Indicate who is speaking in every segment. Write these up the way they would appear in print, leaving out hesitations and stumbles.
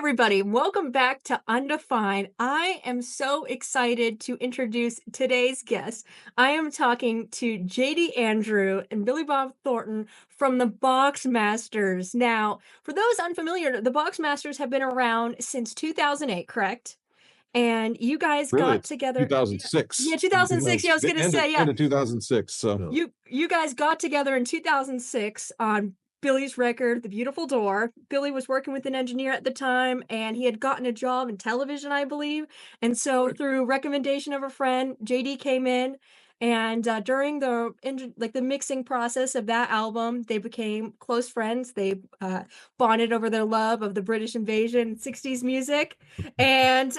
Speaker 1: everybody. Welcome back to Undefined. I am so excited to introduce today's guest. I am talking to JD Andrew and Billy Bob Thornton from the Boxmasters. Now, for those unfamiliar, the Boxmasters have been around since 2008, correct? And you guys
Speaker 2: Really,
Speaker 1: got together.
Speaker 2: 2006.
Speaker 1: Yeah, 2006. Yeah, I was going to say, yeah.
Speaker 2: End of 2006. So
Speaker 1: You guys got together in 2006 on Billy's record, The Beautiful Door. Billy was working with an engineer at the time, and he had gotten a job in television, I believe. And so through recommendation of a friend, JD came in, and during the mixing process of that album, they became close friends. They bonded over their love of the British invasion 60s music. And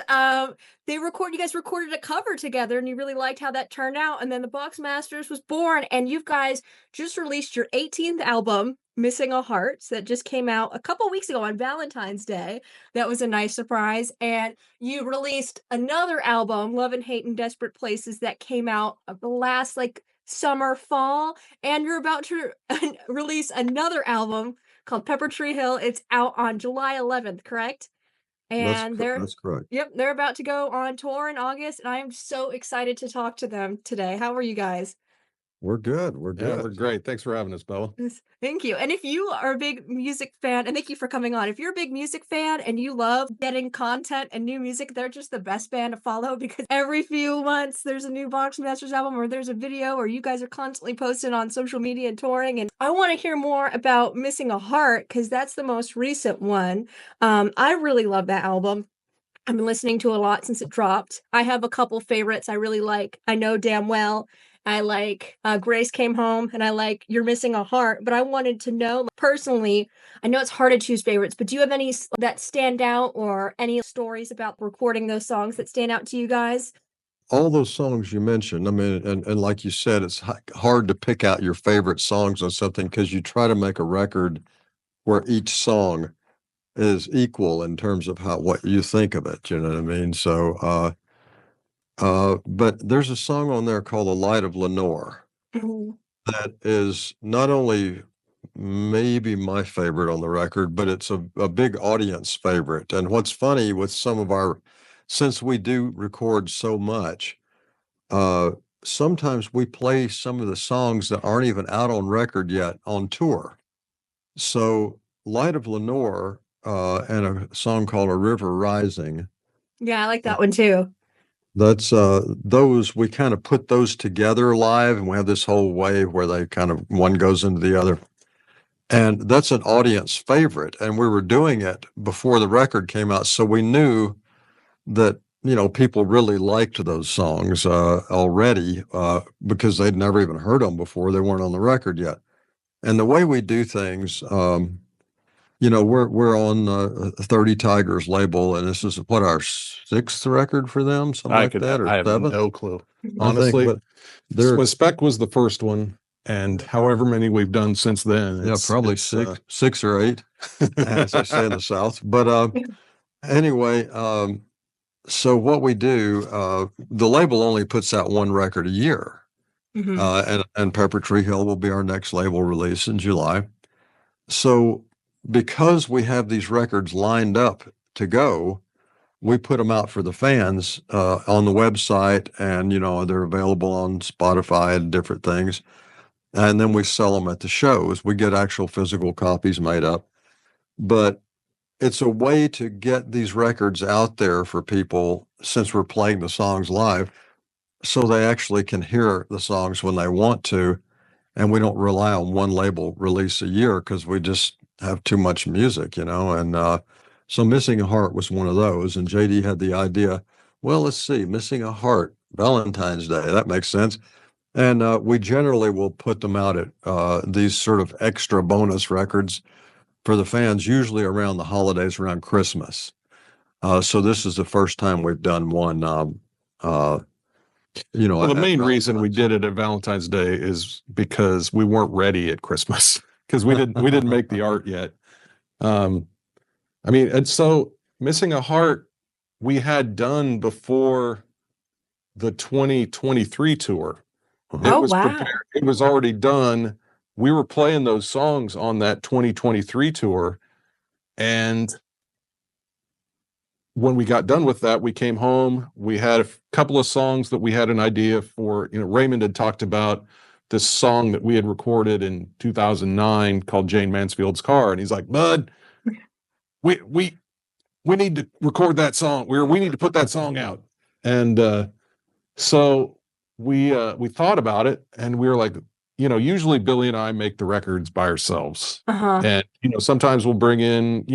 Speaker 1: you guys recorded a cover together, and you really liked how that turned out. And then the Boxmasters was born, and you guys just released your 18th album, Missing a Heart, that just came out a couple weeks ago on Valentine's Day. That was a nice surprise. And you released another album, Love and Hate in Desperate Places, that came out the last summer, fall. And you're about to release another album called Peppertree Hill. It's out on July 11th, correct? And
Speaker 3: That's correct.
Speaker 1: Yep, they're about to go on tour in August, and I am so excited to talk to them today. How are you guys?
Speaker 3: We're good. We're
Speaker 2: yeah,
Speaker 3: good.
Speaker 2: we're great. Thanks for having us, Bella.
Speaker 1: Yes, thank you. And if you are a big music fan, and thank you for coming on, if you're a big music fan and you love getting content and new music, they're just the best band to follow, because every few months there's a new Boxmasters album, or there's a video, or you guys are constantly posting on social media and touring. And I want to hear more about Missing a Heart, because that's the most recent one. I really love that album. I've been listening to a lot since it dropped. I have a couple favorites I really like. I Know Damn Well. I like Grace Came Home, and I like You're Missing a Heart. But I wanted to know, personally, I know it's hard to choose favorites, but do you have any that stand out, or any stories about recording those songs that stand out to you guys?
Speaker 3: All those songs you mentioned, I mean, and like you said, it's hard to pick out your favorite songs on something, because you try to make a record where each song is equal in terms of what you think of it. You know what I mean? So, but there's a song on there called "The Light of Lenore" that is not only maybe my favorite on the record, but it's a big audience favorite. And what's funny with since we do record so much, sometimes we play some of the songs that aren't even out on record yet on tour. So "Light of Lenore" and a song called "A River Rising."
Speaker 1: Yeah, I like that one too.
Speaker 3: That's those, we kind of put those together live, and we have this whole wave where they kind of, one goes into the other. And that's an audience favorite. And we were doing it before the record came out, so we knew that, people really liked those songs already, because they'd never even heard them before. They weren't on the record yet. And the way we do things, we're on 30 Tigers label, and this is our sixth record for them, something like that, or
Speaker 2: I have
Speaker 3: seventh?
Speaker 2: no clue.
Speaker 3: I
Speaker 2: Honestly,
Speaker 3: think, but
Speaker 2: Spec was the first one, and however many we've done since then.
Speaker 3: probably six or eight, as they say in the South. But anyway, so what we do, the label only puts out one record a year. And Peppertree Hill will be our next label release in July. So because we have these records lined up to go, we put them out for the fans on the website, and they're available on Spotify and different things. And then we sell them at the shows. We get actual physical copies made up. But it's a way to get these records out there for people, since we're playing the songs live, so they actually can hear the songs when they want to. And we don't rely on one label release a year, because we just have too much music, and so Missing a Heart was one of those. And JD had the idea, well, let's see, Missing a Heart, Valentine's Day, that makes sense. And we generally will put them out at these sort of extra bonus records for the fans, usually around the holidays, around Christmas. So this is the first time we've done one.
Speaker 2: Well, the main reason we did it at Valentine's Day is because we weren't ready at Christmas, because we didn't make the art yet. And so Missing a Heart we had done before the 2023 tour.
Speaker 1: Oh, wow.
Speaker 2: Prepared. It was already done. We were playing those songs on that 2023 tour, and when we got done with that, we came home. We had a couple of songs that we had an idea for. Raymond had talked about this song that we had recorded in 2009 called Jane Mansfield's Car, and he's like, "Bud, we need to record that song. We need to put that song out." And so we thought about it, and we were like, usually Billy and I make the records by ourselves, and sometimes we'll bring in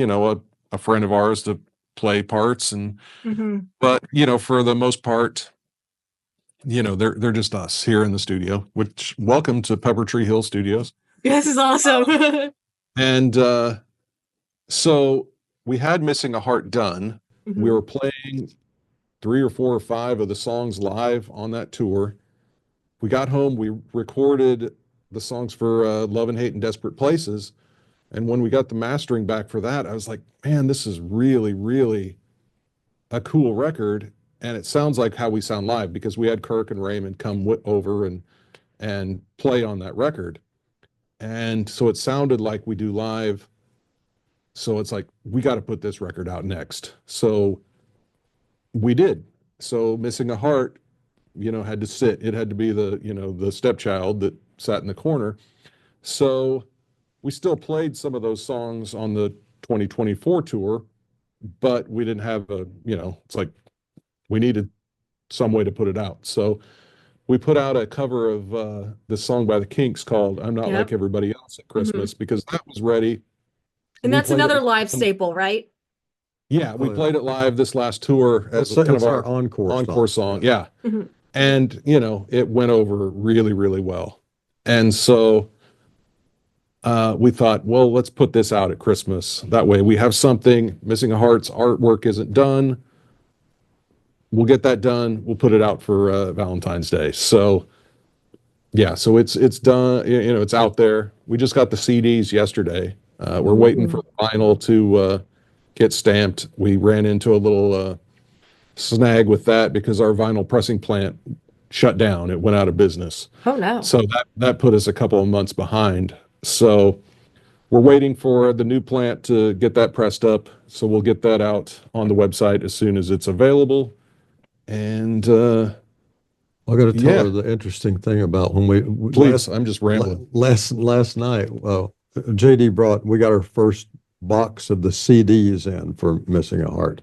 Speaker 2: a friend of ours to play parts, and but for the most part, they're just us here in the studio. Which, welcome to Peppertree Hill Studios.
Speaker 1: This is awesome.
Speaker 2: And so we had Missing a Heart done. We were playing 3 or 4 or 5 of the songs live on that tour. We got home, we recorded the songs for Love and Hate and Desperate Places. And when we got the mastering back for that, I was like, man, this is really, really a cool record. And it sounds like how we sound live, because we had Kirk and Raymond come over and play on that record. And so it sounded like we do live. So it's like, we got to put this record out next. So we did. So Missing a Heart, had to sit. It had to be the stepchild that sat in the corner. So we still played some of those songs on the 2024 tour, but we didn't have it's like we needed some way to put it out. So we put out a cover of this song by the Kinks called I'm Not Like Everybody Else at Christmas, because that was ready.
Speaker 1: And that's another live staple, right?
Speaker 2: Yeah, we played it live this last tour as kind of our encore song. Yeah. And, it went over really, really well. And so we thought, well, let's put this out at Christmas. That way we have something. Missing a Heart's artwork isn't done. We'll get that done. We'll put it out for Valentine's Day. So, yeah, so it's done. It's out there. We just got the CDs yesterday. We're waiting for the vinyl to get stamped. We ran into a little snag with that because our vinyl pressing plant shut down. It went out of business.
Speaker 1: Oh, no.
Speaker 2: So that put us a couple of months behind. So we're waiting for the new plant to get that pressed up. So we'll get that out on the website as soon as it's available. And I
Speaker 3: got to tell her the interesting thing about when we
Speaker 2: please. I'm just rambling.
Speaker 3: Last night, JD we got our first box of the CDs in for Missing a Heart.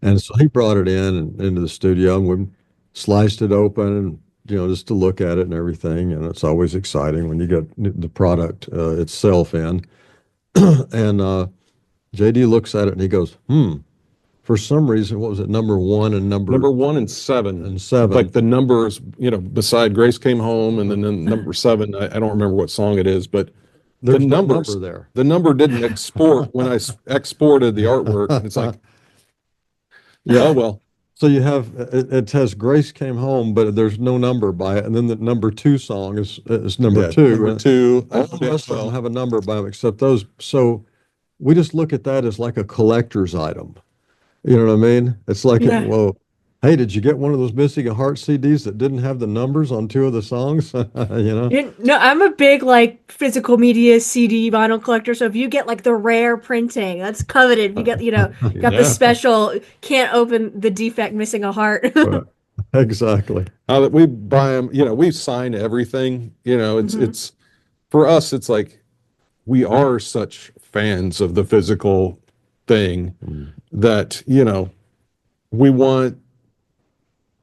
Speaker 3: And so he brought it into the studio, and we sliced it open, and just to look at it and everything. And it's always exciting when you get the product itself in. And JD looks at it and he goes, for some reason, what was it? Number 1 and number
Speaker 2: 1 and 7
Speaker 3: and 7.
Speaker 2: Like the numbers, beside Grace Came Home, and then number 7. I don't remember what song it is, but
Speaker 3: there's
Speaker 2: the numbers
Speaker 3: number there.
Speaker 2: The number didn't export when I exported the artwork. And it's like, oh well.
Speaker 3: So you have it has Grace Came Home, but there's no number by it, and then the number 2 song is number 2.
Speaker 2: Number 2.
Speaker 3: All the rest of them have a number by them except those. So we just look at that as like a collector's item. You know what I mean? It's like, well, hey, did you get one of those Missing a Heart CDs that didn't have the numbers on 2 of the songs?
Speaker 1: No, I'm a big physical media CD vinyl collector. So if you get the rare printing, that's coveted. If you get got the special, can't open the defect Missing a Heart.
Speaker 3: Exactly.
Speaker 2: We buy them. We sign everything. It's for us. It's like we are such fans of the physical thing that we want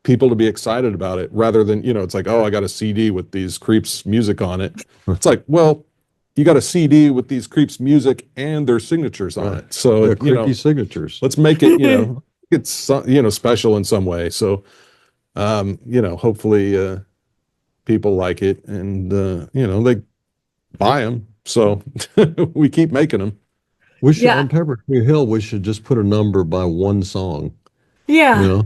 Speaker 2: people to be excited about it rather than it's like, oh, I got a CD with these Creeps music on it. It's like, well, you got a CD with these Creeps music and their signatures on it. So
Speaker 3: creepy signatures.
Speaker 2: Let's make it it's special in some way. So hopefully people like it, and they buy them. So we keep making them.
Speaker 3: We should on Peppertree Hill. We should just put a number by 1 song.
Speaker 1: Yeah.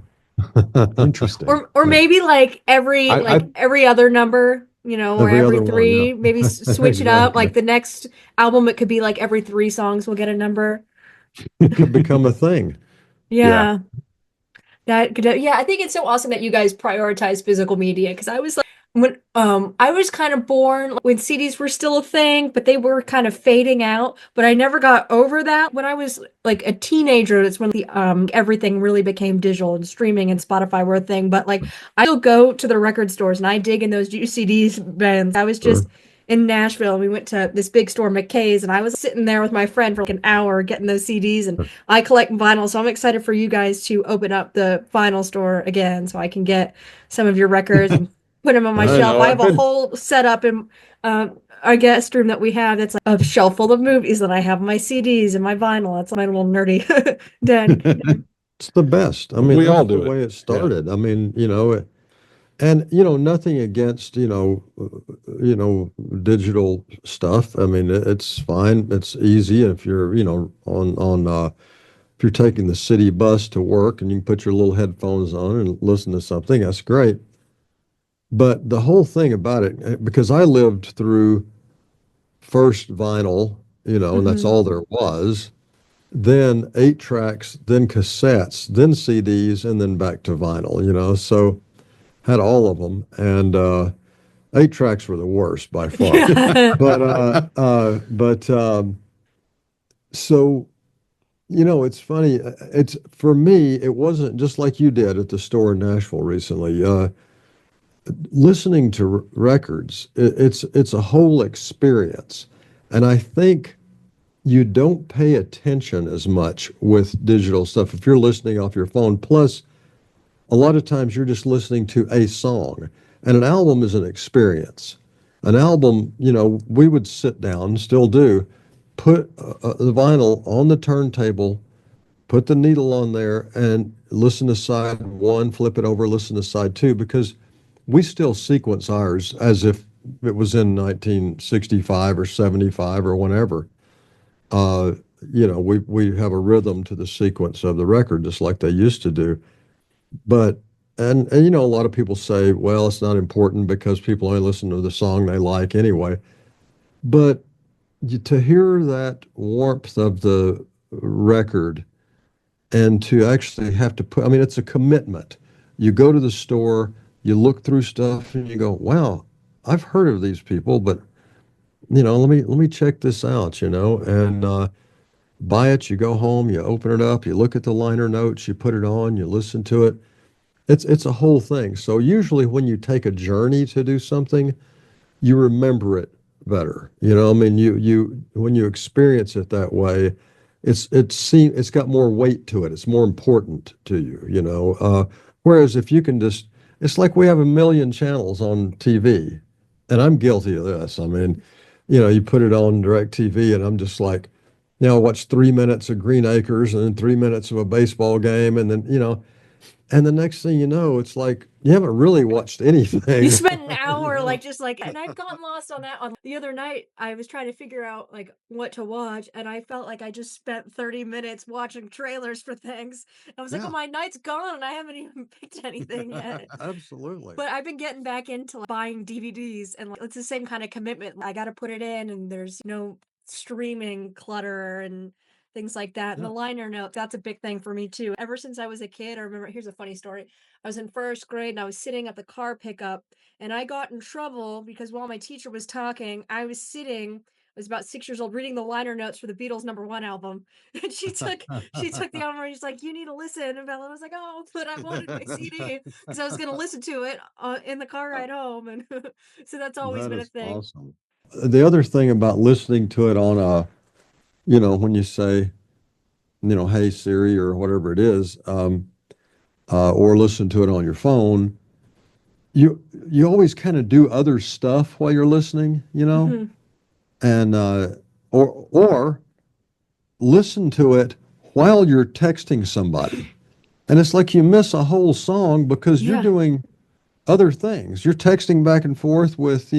Speaker 2: Interesting.
Speaker 1: Or maybe every other number, or every 3. Maybe switch it up. Like the next album, it could be every 3 songs will get a number.
Speaker 3: It could become a thing.
Speaker 1: That could. I think it's so awesome that you guys prioritize physical media, because I was when I was kind of born when CDs were still a thing, but they were kind of fading out. But I never got over that. When I was like a teenager, that's when the everything really became digital and streaming and Spotify were a thing. But like I still go to the record stores and I dig in those CDs bands. I was just
Speaker 3: Sure.
Speaker 1: in Nashville and we went to this big store, McKay's, and I was sitting there with my friend for like an hour getting those CDs. And I collect vinyl, so I'm excited for you guys to open up the vinyl store again so I can get some of your records and put them on my
Speaker 2: I
Speaker 1: shelf.
Speaker 2: know.
Speaker 1: I
Speaker 2: I've
Speaker 1: have a
Speaker 2: been
Speaker 1: whole setup in our guest room that we have that's like a shelf full of movies that I have my CDs and my vinyl. That's my little nerdy den.
Speaker 3: It's the best. I mean,
Speaker 2: we
Speaker 3: that's
Speaker 2: all
Speaker 3: the
Speaker 2: do it.
Speaker 3: way it
Speaker 2: Yeah.
Speaker 3: started. I mean, and nothing against, digital stuff. I mean, it's fine. It's easy if you're, on if you're taking the city bus to work and you can put your little headphones on and listen to something, that's great. But the whole thing about it, because I lived through first vinyl, and that's
Speaker 1: Hmm.
Speaker 3: all there was, then eight tracks, then cassettes, then CDs, and then back to vinyl, so had all of them. And eight tracks were the worst by far.
Speaker 1: Yeah.
Speaker 3: But so, it's funny. It's for me, it wasn't just like you did at the store in Nashville recently. Listening to records, it's a whole experience. And I think you don't pay attention as much with digital stuff if you're listening off your phone. Plus, a lot of times you're just listening to a song, and an album is an experience. An album, we would sit down, still do, put the vinyl on the turntable, put the needle on there, and listen to side one, flip it over, listen to side two, because we still sequence ours as if it was in 1965 or 75 or whenever. Uh, we have a rhythm to the sequence of the record, just like they used to do. But and a lot of people say, well, it's not important because people only listen to the song they like anyway. But to hear that warmth of the record and to actually have to put, I mean, it's a commitment. You go to the store, you look through stuff, and you go, wow, I've heard of these people, but let me check this out, and buy it. You go home, you open it up, you look at the liner notes, you put it on, you listen to it. It's a whole thing. So usually when you take a journey to do something, you remember it better. I mean, you when you experience it that way, it's got more weight to it. It's more important to you. Whereas if you can just, it's like we have a million channels on TV, and I'm guilty of this. I mean, you put it on direct TV, and I'm just like, I watch 3 minutes of Green Acres and then 3 minutes of a baseball game, and then and the next thing you know, it's like you haven't really watched
Speaker 1: You
Speaker 3: anything.
Speaker 1: spent an hour like just like, and I've gotten lost on that. On the other night, I was trying to figure out like what to watch, and I felt like I just spent 30 minutes watching trailers for things. I was like, oh,
Speaker 3: Yeah,
Speaker 1: my night's gone, and I haven't even picked anything yet.
Speaker 3: absolutely.
Speaker 1: But I've been getting back into like, buying DVDs, and like, it's the same kind of commitment. I got to put it in, and there's no streaming clutter and things like that. And the
Speaker 3: Yeah.
Speaker 1: liner note, that's a big thing for me too. Ever since I was a kid, I remember, here's a funny story. I was in first grade and I was sitting at the car pickup, and I got in trouble because while my teacher was talking, I was sitting. I was about 6 years old reading the liner notes for the Beatles' #1 album. And she took the album and she's like, you need to listen. And Bella was like, oh, but I wanted my CD because I was going to listen to it in the car ride home. And so that's always
Speaker 3: That
Speaker 1: been a
Speaker 3: is
Speaker 1: thing.
Speaker 3: awesome. The other thing about listening to it on when you say, hey Siri or whatever it is, or listen to it on your phone, you always kind of do other stuff while you're listening,
Speaker 1: Hmm.
Speaker 3: and or listen to it while you're texting somebody. And it's like you miss a whole song because you're
Speaker 1: Yeah.
Speaker 3: doing other things. You're texting back and forth with,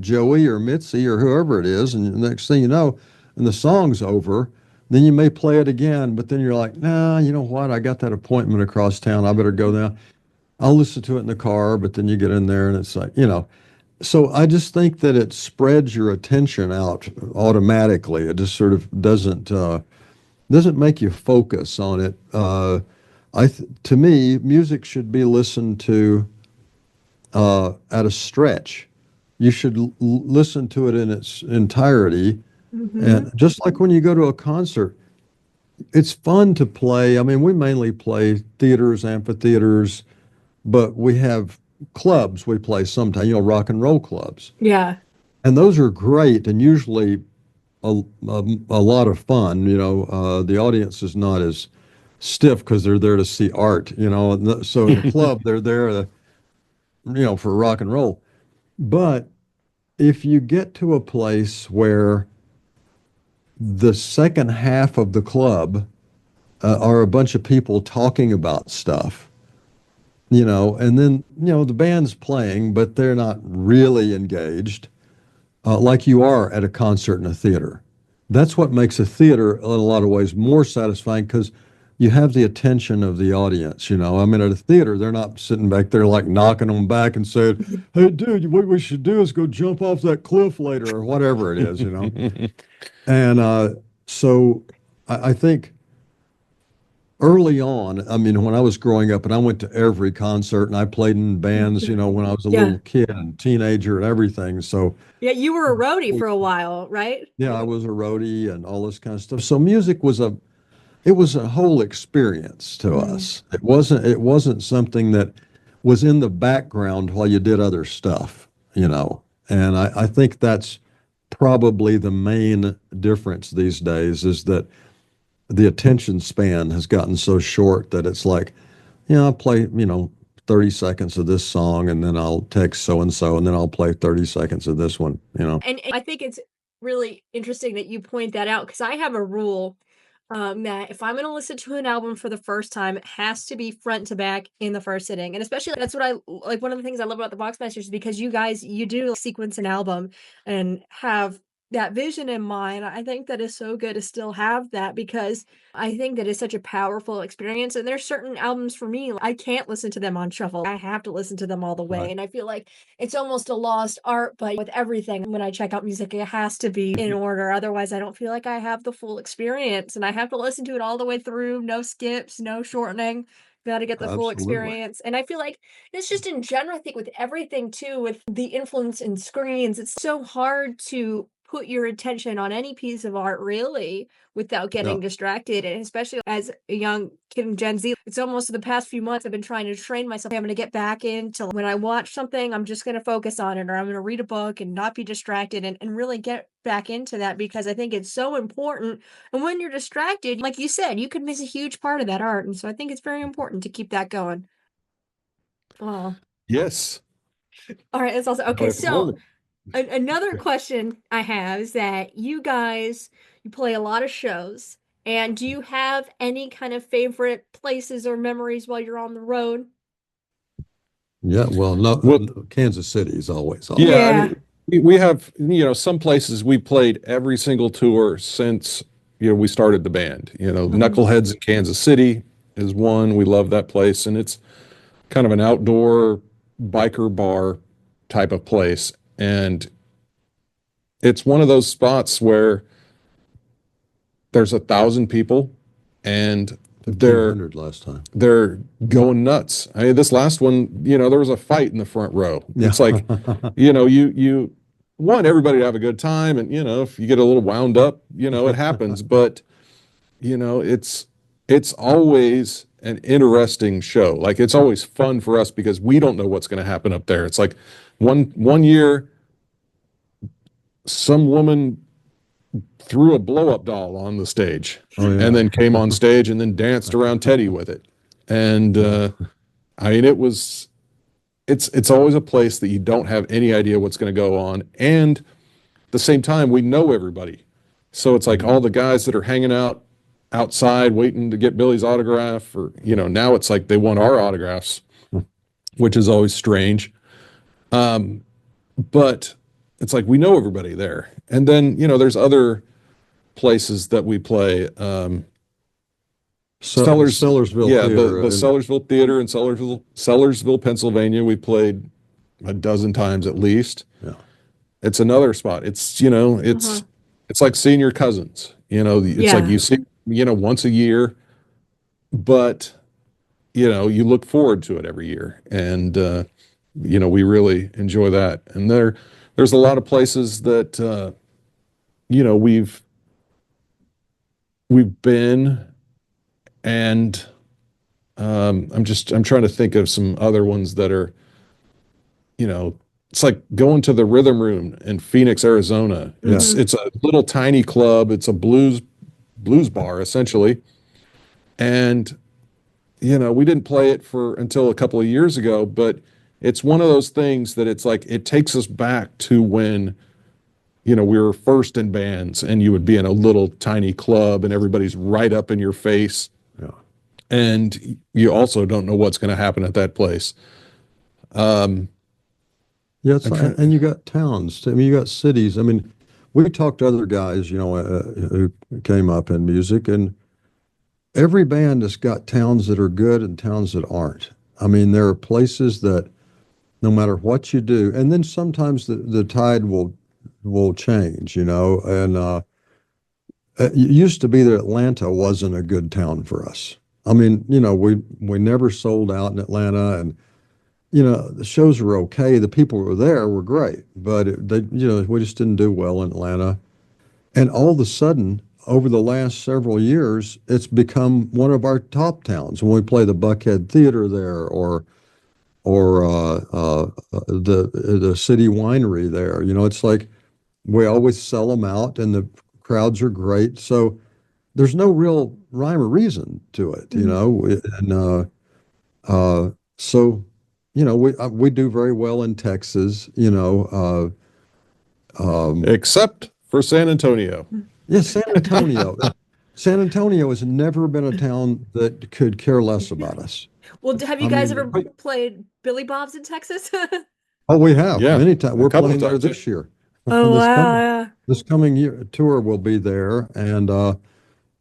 Speaker 3: Joey or Mitzi or whoever it is, and the next thing you know, and the song's over, then you may play it again, but then you're like, nah, you know what? I got that appointment across town. I better go now. I'll listen to it in the car, but then you get in there and it's like, so I just think that it spreads your attention out automatically. It just sort of doesn't make you focus on it. To me, music should be listened to at a stretch. You should listen to it in its entirety. And just like when you go to a concert, it's fun to play. I mean, we mainly play theaters, amphitheaters, but we have clubs we play sometimes, rock and roll clubs.
Speaker 1: Yeah.
Speaker 3: And those are great and usually a lot of fun. The audience is not as stiff because they're there to see art, So in a club, they're there, for rock and roll. But if you get to a place where the second half of the club are a bunch of people talking about stuff, and then, the band's playing, but they're not really engaged, like you are at a concert in a theater. That's what makes a theater, in a lot of ways, more satisfying because you have the attention of the audience. I mean, at a theater, they're not sitting back there like knocking them back and saying, "Hey, dude, what we should do is go jump off that cliff later," or whatever it is, And so I think early on, I mean, when I was growing up and I went to every concert and I played in bands, when I was a
Speaker 1: Yeah.
Speaker 3: little kid and teenager and everything. So
Speaker 1: Yeah, you were a roadie for a while, right?
Speaker 3: yeah, I was a roadie and all this kind of stuff. So music was it was a whole experience to us. It wasn't something that was in the background while you did other stuff. And I think that's probably the main difference these days is that the attention span has gotten so short that it's like, I'll play, 30 seconds of this song and then I'll text so and so and then I'll play 30 seconds of this one.
Speaker 1: And I think it's really interesting that you point that out because I have a rule that if I'm going to listen to an album for the first time, it has to be front to back in the first sitting. And especially that's what I like. One of the things I love about the Boxmasters is because you guys, you do sequence an album and have that vision in mind. I think that is so good to still have that because I think that is such a powerful experience. And there's certain albums for me, I can't listen to them on shuffle. I have to listen to them all the way.
Speaker 3: Right.
Speaker 1: And I feel like it's almost a lost art, but with everything, when I check out music, it has to be in order. Otherwise, I don't feel like I have the full experience. And I have to listen to it all the way through, no skips, no shortening. Got to get the full
Speaker 3: Absolutely.
Speaker 1: experience. And I feel like it's just in general, I think with everything too, with the influence in screens, it's so hard to put your attention on any piece of art really without
Speaker 3: Yeah,
Speaker 1: getting distracted. And especially as a young kid in Gen Z, it's almost the past few months I've been trying to train myself. I'm going to get back into when I watch something, I'm just going to focus on it, or I'm going to read a book and not be distracted and really get back into that because I think it's so important. And when you're distracted, like you said, you could miss a huge part of that art. And so I think it's very important to keep that going. Oh,
Speaker 2: Yes.
Speaker 1: all right. That's also okay.
Speaker 2: By
Speaker 1: So
Speaker 2: far.
Speaker 1: another question I have is that you guys, you play a lot of shows, and do you have any kind of favorite places or memories while you're on the road?
Speaker 3: yeah. Well, no,
Speaker 2: Well,
Speaker 3: Kansas City is always awesome.
Speaker 2: yeah, I
Speaker 1: Yeah.
Speaker 2: mean, we have, some places we played every single tour since, we started the band. Knuckleheads in Kansas City is one. We love that place. And it's kind of an outdoor biker bar type of place. And it's one of those spots where there's 1,000 people and they're
Speaker 3: 1,500 last time.
Speaker 2: they're going nuts. I mean, this last one, there was a fight in the front row. It's like, you want everybody to have a good time, and if you get a little wound up, it happens. But it's always an interesting show. Like it's always fun for us because we don't know what's going to happen up there. It's like one year, some woman threw a blow up doll on the stage
Speaker 3: Oh, yeah.
Speaker 2: and then came on stage and then danced around Teddy with it. And I mean, it's always a place that you don't have any idea what's going to go on. And at the same time, we know everybody. So it's like all the guys that are hanging out outside waiting to get Billy's autograph, or, now it's like they want our autographs, which is always strange. But it's like we know everybody there. And then, there's other places that we play.
Speaker 3: Sellersville
Speaker 2: Yeah,
Speaker 3: Theater.
Speaker 2: the Sellersville Theater in Sellersville, Pennsylvania. We played a dozen times at least.
Speaker 3: Yeah.
Speaker 2: It's another spot. It's it's like seeing your cousins. It's like
Speaker 1: Yeah.
Speaker 2: you see once a year, but you look forward to it every year. And we really enjoy that. And there's a lot of places that, we've been, and I'm trying to think of some other ones that are, it's like going to the Rhythm Room in Phoenix, Arizona. It's a little tiny club. It's a blues bar essentially. And we didn't play it until a couple of years ago, but it's one of those things that it's like it takes us back to when we were first in bands, and you would be in a little tiny club and everybody's right up in your face.
Speaker 3: Yeah.
Speaker 2: And you also don't know what's going to happen at that place.
Speaker 3: Yeah, and you got towns. I mean, you got cities. I mean, we talked to other guys, who came up in music, and every band has got towns that are good and towns that aren't. I mean, there are places that no matter what you do, and then sometimes the tide will change, and it used to be that Atlanta wasn't a good town for us. I mean, we never sold out in Atlanta, and the shows were okay. The people who were there were great, but we just didn't do well in Atlanta. And all of a sudden, over the last several years, it's become one of our top towns. When we play the Buckhead Theater there, or the City Winery there, it's like we always sell them out, and the crowds are great. So there's no real rhyme or reason to it, and so. We do very well in Texas,
Speaker 2: Except for San Antonio.
Speaker 3: Yeah, San Antonio. San Antonio has never been a town that could care less about us.
Speaker 1: Well, have you guys ever played Billy Bob's in Texas?
Speaker 3: Oh, we have.
Speaker 2: Yeah,
Speaker 3: many times. We're playing there
Speaker 2: times,
Speaker 3: this year.
Speaker 1: Oh, wow.
Speaker 3: This coming year tour will be there. And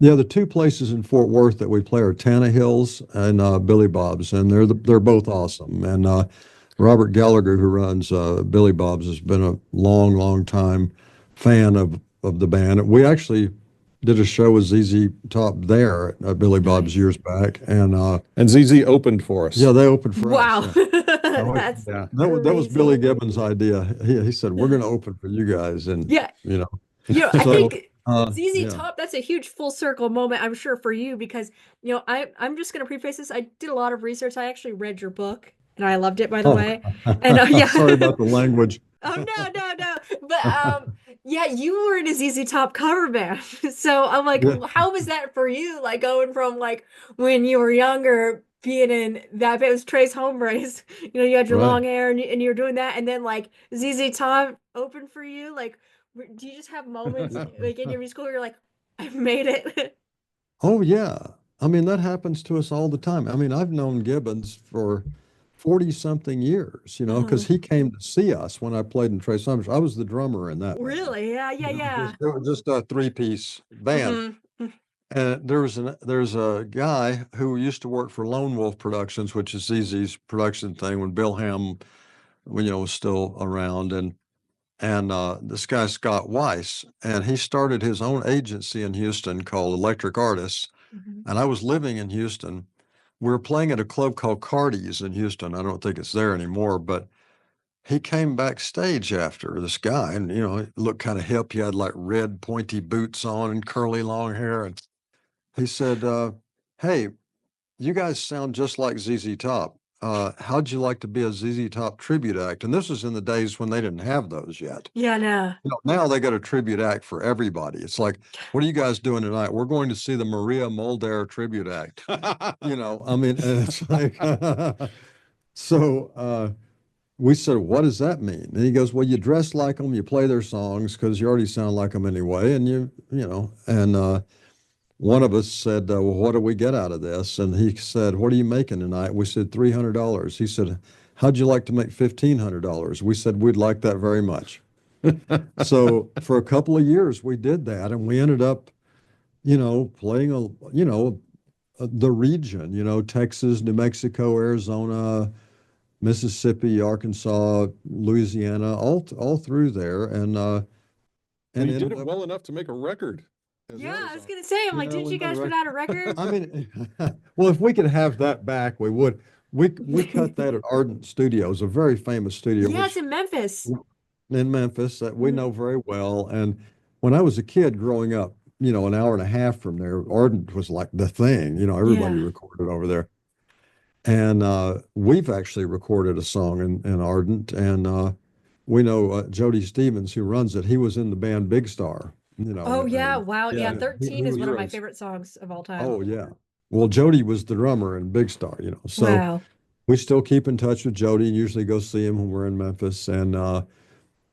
Speaker 3: the two places in Fort Worth that we play are Tannehill's and Billy Bob's, and they're both awesome. And Robert Gallagher, who runs Billy Bob's, has been a long time fan of the band. We actually did a show with ZZ Top there at Billy Bob's years back, and
Speaker 2: ZZ opened for us.
Speaker 3: Yeah, they opened for
Speaker 1: wow.
Speaker 3: us. Yeah.
Speaker 1: That's
Speaker 3: that was Billy Gibbons' idea. He said, "We're going to open for you guys," and
Speaker 1: I think ZZ Top, that's a huge full circle moment, I'm sure, for you, because I'm just going to preface this. I did a lot of research. I actually read your book, and I loved it, by the way. And
Speaker 3: sorry about the language.
Speaker 1: Oh, no. But you were in a ZZ Top cover band. So I'm like, how was that for you? Like going from like when you were younger, being in that, it was Trace Hombres, you had your long hair and you were doing that. And then like ZZ Top opened for you. Like, do you just have moments like in your musical where you're like, I've made it?
Speaker 3: Oh, yeah. I mean, that happens to us all the time. I mean, I've known Gibbons for 40-something years, because he came to see us when I played in Trace Hombres. I was the drummer in that.
Speaker 1: Really?
Speaker 3: Band.
Speaker 1: Yeah.
Speaker 3: It was just a three-piece band. And there's a guy who used to work for Lone Wolf Productions, which is ZZ's production thing when Bill Ham, was still around, and this guy Scott Weiss, and he started his own agency in Houston called Electric Artists, and I was living in Houston. We were playing at a club called Cardi's in Houston. I don't think it's there anymore, but he came backstage after, this guy, and he looked kind of hip. He had like red pointy boots on and curly long hair, and he said, "Hey, you guys sound just like ZZ Top. How'd you like to be a ZZ Top tribute act?" And this was in the days when they didn't have those yet.
Speaker 1: Yeah, no.
Speaker 3: Now they got a tribute act for everybody. It's like, what are you guys doing tonight? We're going to see the Maria Muldaur tribute act. I mean, and it's like, so we said, what does that mean? And he goes, well, you dress like them, you play their songs because you already sound like them anyway. And and one of us said, well, what do we get out of this? And he said, what are you making tonight? We said, $300. He said, how'd you like to make $1,500? We said, we'd like that very much. So for a couple of years, we did that. And we ended up, playing, the region, Texas, New Mexico, Arizona, Mississippi, Arkansas, Louisiana, all through there. And
Speaker 2: you did it well enough to make a record.
Speaker 1: Yeah, I was gonna say, I'm like, didn't you guys put out a record?
Speaker 3: I mean, well, if we could have that back, we would. we cut that at Ardent Studios, a very famous studio,
Speaker 1: Yeah, it's
Speaker 3: which
Speaker 1: in Memphis.
Speaker 3: in Memphis that we
Speaker 1: Mhm.
Speaker 3: know very well. And when I was a kid growing up, an hour and a half from there, Ardent was like the thing. Everybody
Speaker 1: Yeah.
Speaker 3: recorded over there. And we've actually recorded a song in Ardent, and we know Jody Stevens, who runs it. He was in the band Big Star,
Speaker 1: Oh yeah,
Speaker 3: and
Speaker 1: wow. Yeah,
Speaker 3: yeah,
Speaker 1: 13
Speaker 3: he
Speaker 1: is
Speaker 3: was
Speaker 1: one of my
Speaker 3: really.
Speaker 1: favorite songs of all time.
Speaker 3: Oh yeah. Well, Jody was the drummer in Big Star, so
Speaker 1: Wow.
Speaker 3: we still keep in touch with Jody and usually go see him when we're in Memphis. And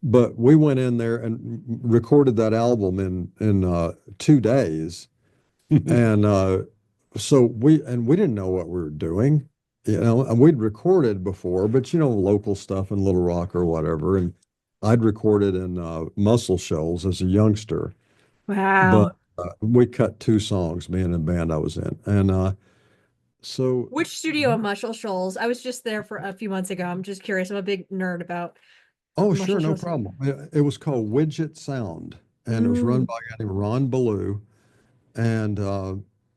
Speaker 3: but we went in there and recorded that album in 2 days. And we didn't know what we were doing, and we'd recorded before, but local stuff in Little Rock or whatever. And I'd recorded in Muscle Shoals as a youngster, but
Speaker 1: Wow.
Speaker 3: we cut two songs, me and the band I was in. And so
Speaker 1: Which studio in Muscle Shoals? I was just there for a few months ago. I'm just curious. I'm a big nerd about
Speaker 3: Oh,
Speaker 1: Muscle
Speaker 3: sure, no
Speaker 1: Shoals.
Speaker 3: problem. It was called Widget Sound, and it was run
Speaker 1: Mm.
Speaker 3: by a guy named Ron Ballou. And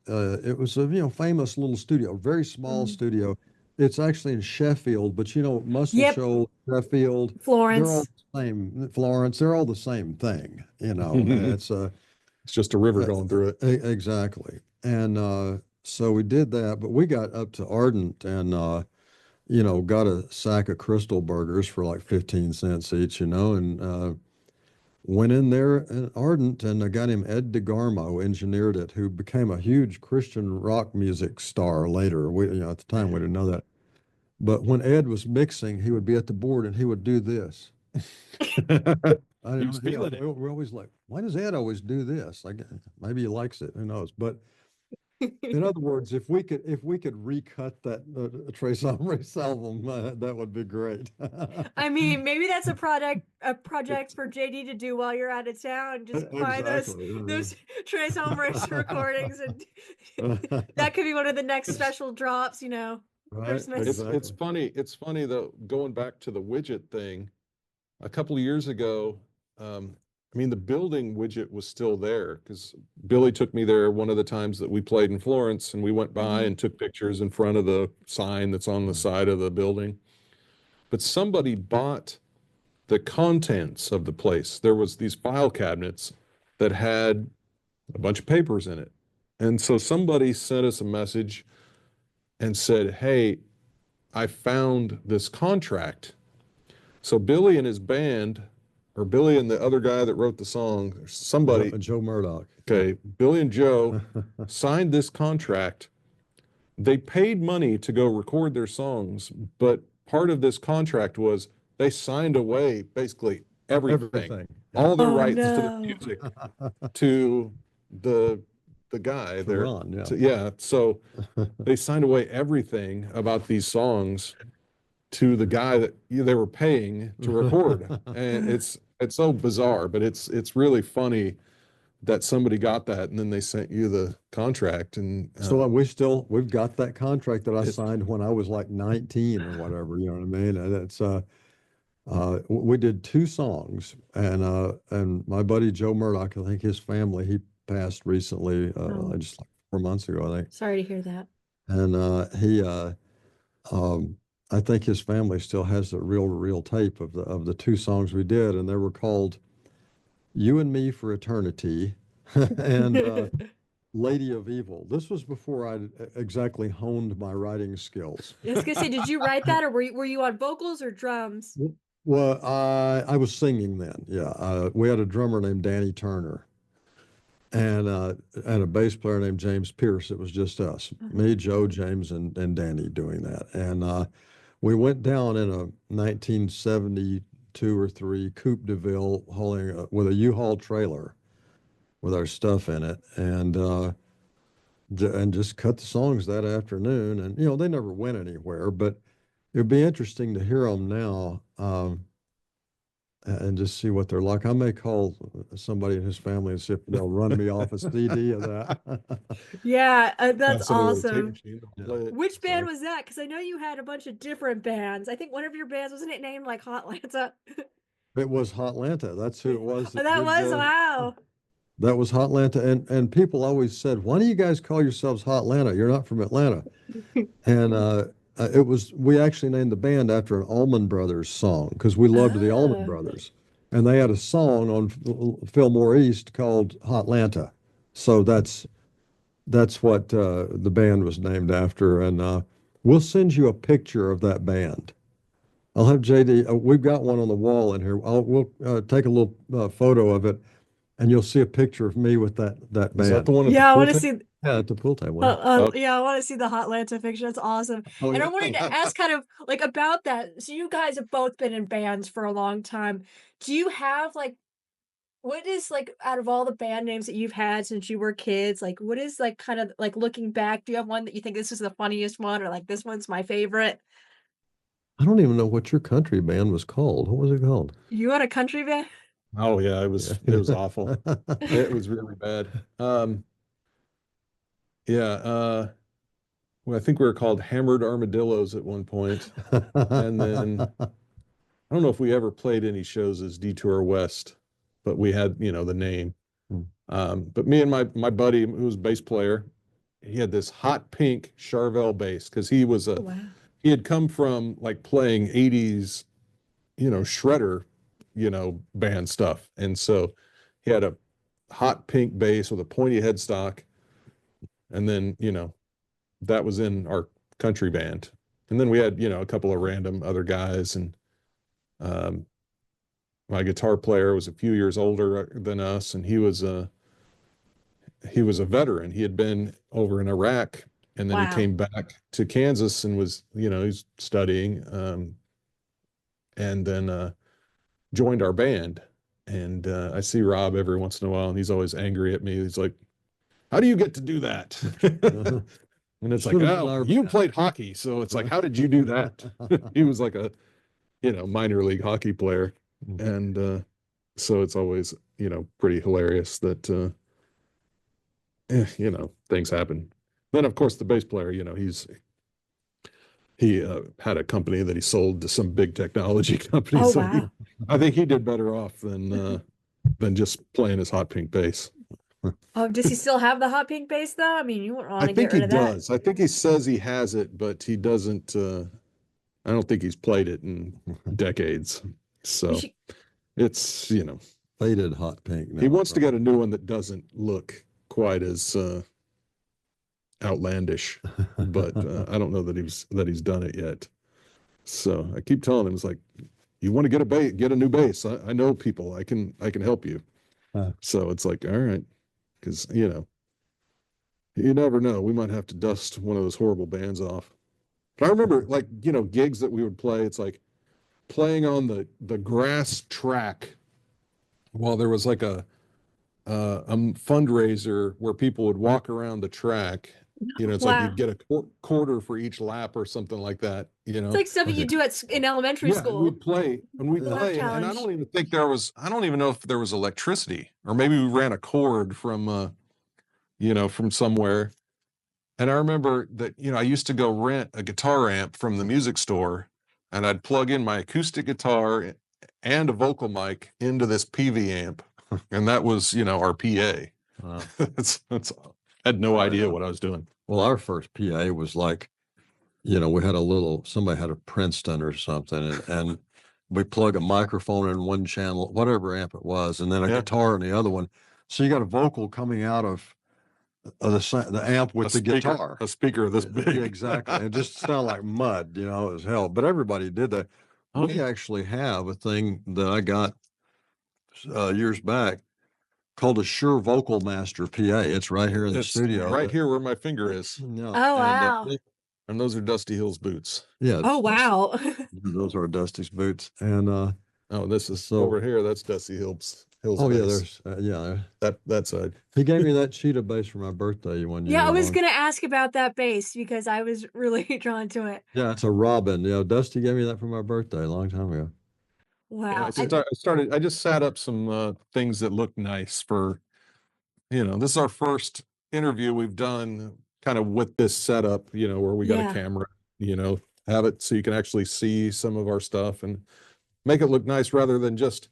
Speaker 3: it was a famous little studio, very small
Speaker 1: Mm.
Speaker 3: studio. It's actually in Sheffield, but Muscle
Speaker 1: Yep.
Speaker 3: Shoals, Sheffield, they're all
Speaker 1: Florence.
Speaker 3: the same. Florence, they're all the same thing. It's
Speaker 2: It's just a river going through it.
Speaker 3: exactly. And so we did that, but we got up to Ardent and got a sack of Crystal burgers for like 15 cents each, and went in there and Ardent, and a guy named Ed DeGarmo engineered it, who became a huge Christian rock music star later. At the time we didn't know that. But when Ed was mixing, he would be at the board and he would do this.
Speaker 2: He was feeling it.
Speaker 3: We're always like, why does Ed always do this? Like, maybe he likes it. Who knows? But in other words, if we could recut that Trace Hombres album, that would be great.
Speaker 1: I mean, maybe that's a project for JD to do while you're out of town. Just find those
Speaker 3: Exactly.
Speaker 1: those Trace Hombres recordings, and
Speaker 3: Right,
Speaker 1: that could be one of the next special drops. Christmas.
Speaker 2: It's
Speaker 3: exactly.
Speaker 2: funny. It's funny though, going back to the widget thing, a couple of years ago, I mean, the building widget was still there because Billy took me there one of the times that we played in Florence, and we went by
Speaker 1: Mhm.
Speaker 2: and took pictures in front of the sign that's on the side of the building. But somebody bought the contents of the place. There was these file cabinets that had a bunch of papers in it. And so somebody sent us a message and said, "Hey, I found this contract." So Billy and his band, or Billy and the other guy that wrote the song, somebody,
Speaker 3: Joe Murdoch.
Speaker 2: okay, Billy and Joe signed this contract. They paid money to go record their songs, but part of this contract was they signed away basically everything,
Speaker 3: Everything.
Speaker 2: all the
Speaker 1: Oh
Speaker 2: rights to the
Speaker 1: no.
Speaker 2: music to the the guy
Speaker 3: To
Speaker 2: there.
Speaker 3: Ron, yeah.
Speaker 2: Yeah, so they signed away everything about these songs to the guy that they were paying to record. And it's so bizarre, but it's really funny that somebody got that and then they sent you the contract. And
Speaker 3: So we've got that contract that I
Speaker 2: it,
Speaker 3: signed when I was like 19 or whatever, you know what I mean? And it's we did two songs, and my buddy Joe Murdoch, I think his family, he passed recently,
Speaker 1: Oh,
Speaker 3: just like 4 months ago, I think.
Speaker 1: sorry to hear that.
Speaker 3: And he um I think his family still has the real tape of the two songs we did, and they were called You and Me for Eternity and Lady of Evil. This was before I exactly honed my writing skills.
Speaker 1: I was gonna say, did you write that, or were you on vocals or drums?
Speaker 3: Well, I was singing then. Yeah, we had a drummer named Danny Turner, and a bass player named James Pierce. It was just us,
Speaker 1: Uh-huh.
Speaker 3: me, Joe, James, and Danny doing that. And we went down in a 1972 or three Coupe de Ville hauling with a U-Haul trailer with our stuff in it, and just cut the songs that afternoon. And they never went anywhere, but it'd be interesting to hear them now, and just see what they're like. I may call somebody in his family and see if they'll run me off a CD of that.
Speaker 1: Yeah, that's
Speaker 2: pass it over to the tape
Speaker 1: awesome.
Speaker 2: machine, they'll
Speaker 3: Yeah.
Speaker 2: play it.
Speaker 1: Which band
Speaker 2: So
Speaker 1: was that? Because I know you had a bunch of different bands. I think one of your bands, wasn't it named like Hot Lanta?
Speaker 3: It was Hotlanta. That's who it was
Speaker 1: Oh,
Speaker 3: that
Speaker 1: that
Speaker 3: did
Speaker 1: was,
Speaker 3: the.
Speaker 1: wow.
Speaker 3: That was Hotlanta, and people always said, "Why do you guys call yourselves Hotlanta? You're not from Atlanta." And we actually named the band after an Allman Brothers song because we loved the Allman
Speaker 1: Oh.
Speaker 3: Brothers. And they had a song on Fillmore East called Hotlanta. So that's what the band was named after. And we'll send you a picture of that band. I'll have JD, we've got one on the wall in here. We'll take a little photo of it, and you'll see a picture of me with that
Speaker 2: Is that
Speaker 3: band.
Speaker 2: the one at the
Speaker 1: Yeah, I
Speaker 2: pool
Speaker 1: want to
Speaker 2: table?
Speaker 1: see.
Speaker 3: Yeah, at the pool table. Yeah.
Speaker 1: Yeah, I want to see the Hotlanta picture. That's awesome.
Speaker 3: Oh,
Speaker 1: And I
Speaker 3: yeah.
Speaker 1: wanted to ask kind of like about that. So you guys have both been in bands for a long time. Do you have like what is like out of all the band names that you've had since you were kids, like what is like kind of like looking back, do you have one that you think this is the funniest one or like this one's my favorite?
Speaker 3: I don't even know what your country band was called. What was it called?
Speaker 1: You had a country band?
Speaker 2: Oh yeah, it
Speaker 3: Yeah.
Speaker 2: was awful. It was really bad. Yeah, well, I think we were called Hammered Armadillos at one point. And then I don't know if we ever played any shows as Detour West, but we had, the name.
Speaker 3: Hmm.
Speaker 2: But me and my buddy, who was a bass player, he had this hot pink Charvel bass because
Speaker 1: Oh, wow.
Speaker 2: he had come from like playing 80s, shredder, band stuff. And so he had a hot pink bass with a pointy headstock. And then, that was in our country band. And then we had, a couple of random other guys. And my guitar player was a few years older than us, and he was a veteran. He had been over in Iraq, and then he
Speaker 1: Wow.
Speaker 2: came back to Kansas and was, he's studying, and then joined our band. And I see Rob every once in a while, and he's always angry at me. He's like, "How do you get to do that?" And it's like, "Oh, you played hockey, so it's like, how did you do that?" He was like a, minor league hockey player, and so it's always, pretty hilarious that things happen. Then of course the bass player, he had a company that he sold to some big technology company.
Speaker 1: Oh,
Speaker 2: So
Speaker 1: wow.
Speaker 2: I think he did better off than just playing his hot pink bass.
Speaker 1: Oh, does he still have the hot pink bass though? I mean, you wouldn't
Speaker 2: I
Speaker 1: want to get
Speaker 2: think he
Speaker 1: rid of that.
Speaker 2: does. I think he says he has it, but he doesn't. I don't think he's played it in decades.
Speaker 1: You
Speaker 2: So
Speaker 1: should,
Speaker 2: it's,
Speaker 3: Faded hot pink.
Speaker 2: he
Speaker 3: now,
Speaker 2: wants to
Speaker 3: right?
Speaker 2: get a new one that doesn't look quite as outlandish, but I don't know that he's done it yet. So I keep telling him, it's like, you want to get a new bass. I know people. I can help you. So it's like, all right, because you never know. We might have to dust one of those horrible bands off. But I remember, like, gigs that we would play. It's like playing on the grass track while there was like a fundraiser where people would walk around the track. It's like
Speaker 1: wow.
Speaker 2: you'd get a quarter for each lap or something like that.
Speaker 1: It's like stuff that you do in elementary
Speaker 2: Yeah, and
Speaker 1: school.
Speaker 2: we'd play,
Speaker 1: Lap
Speaker 2: and I
Speaker 1: challenge.
Speaker 2: don't even think I don't even know if there was electricity, or maybe we ran a cord from, from somewhere. And I remember that, I used to go rent a guitar amp from the music store, and I'd plug in my acoustic guitar and a vocal mic into this PV amp. And that was, our PA.
Speaker 3: Wow.
Speaker 2: I had no idea what I was doing.
Speaker 3: Well, our first PA was like, we had somebody had a Princeton or something, and we plug a microphone in one channel, whatever amp it was, and then a guitar in the other one. So you got a vocal coming out of the amp with the guitar.
Speaker 2: A speaker this big.
Speaker 3: Yeah, exactly. It just sounded like mud, it was hell. But everybody did that. We actually have a thing that I got years back called a Shure Vocal Master PA. It's right here in the studio.
Speaker 2: Right here where my finger is.
Speaker 3: Yeah.
Speaker 1: Oh, wow.
Speaker 2: And those are Dusty Hill's boots.
Speaker 3: Yeah.
Speaker 1: Oh, wow.
Speaker 3: Those are Dusty's boots. And
Speaker 2: this is over here. That's Dusty Hill's.
Speaker 3: Oh yeah,
Speaker 2: bass.
Speaker 3: there's
Speaker 2: that side.
Speaker 3: He gave me that sheet of bass for my birthday one year.
Speaker 1: Yeah, I was gonna ask about that bass because I was really drawn to it.
Speaker 3: Yeah, it's a Robin. Dusty gave me that for my birthday a long time ago.
Speaker 1: Wow.
Speaker 2: I just sat up some things that look nice for, this is our first interview we've done kind of with this setup, where we got a camera, have it so you can actually see some of our stuff and make it look nice rather than just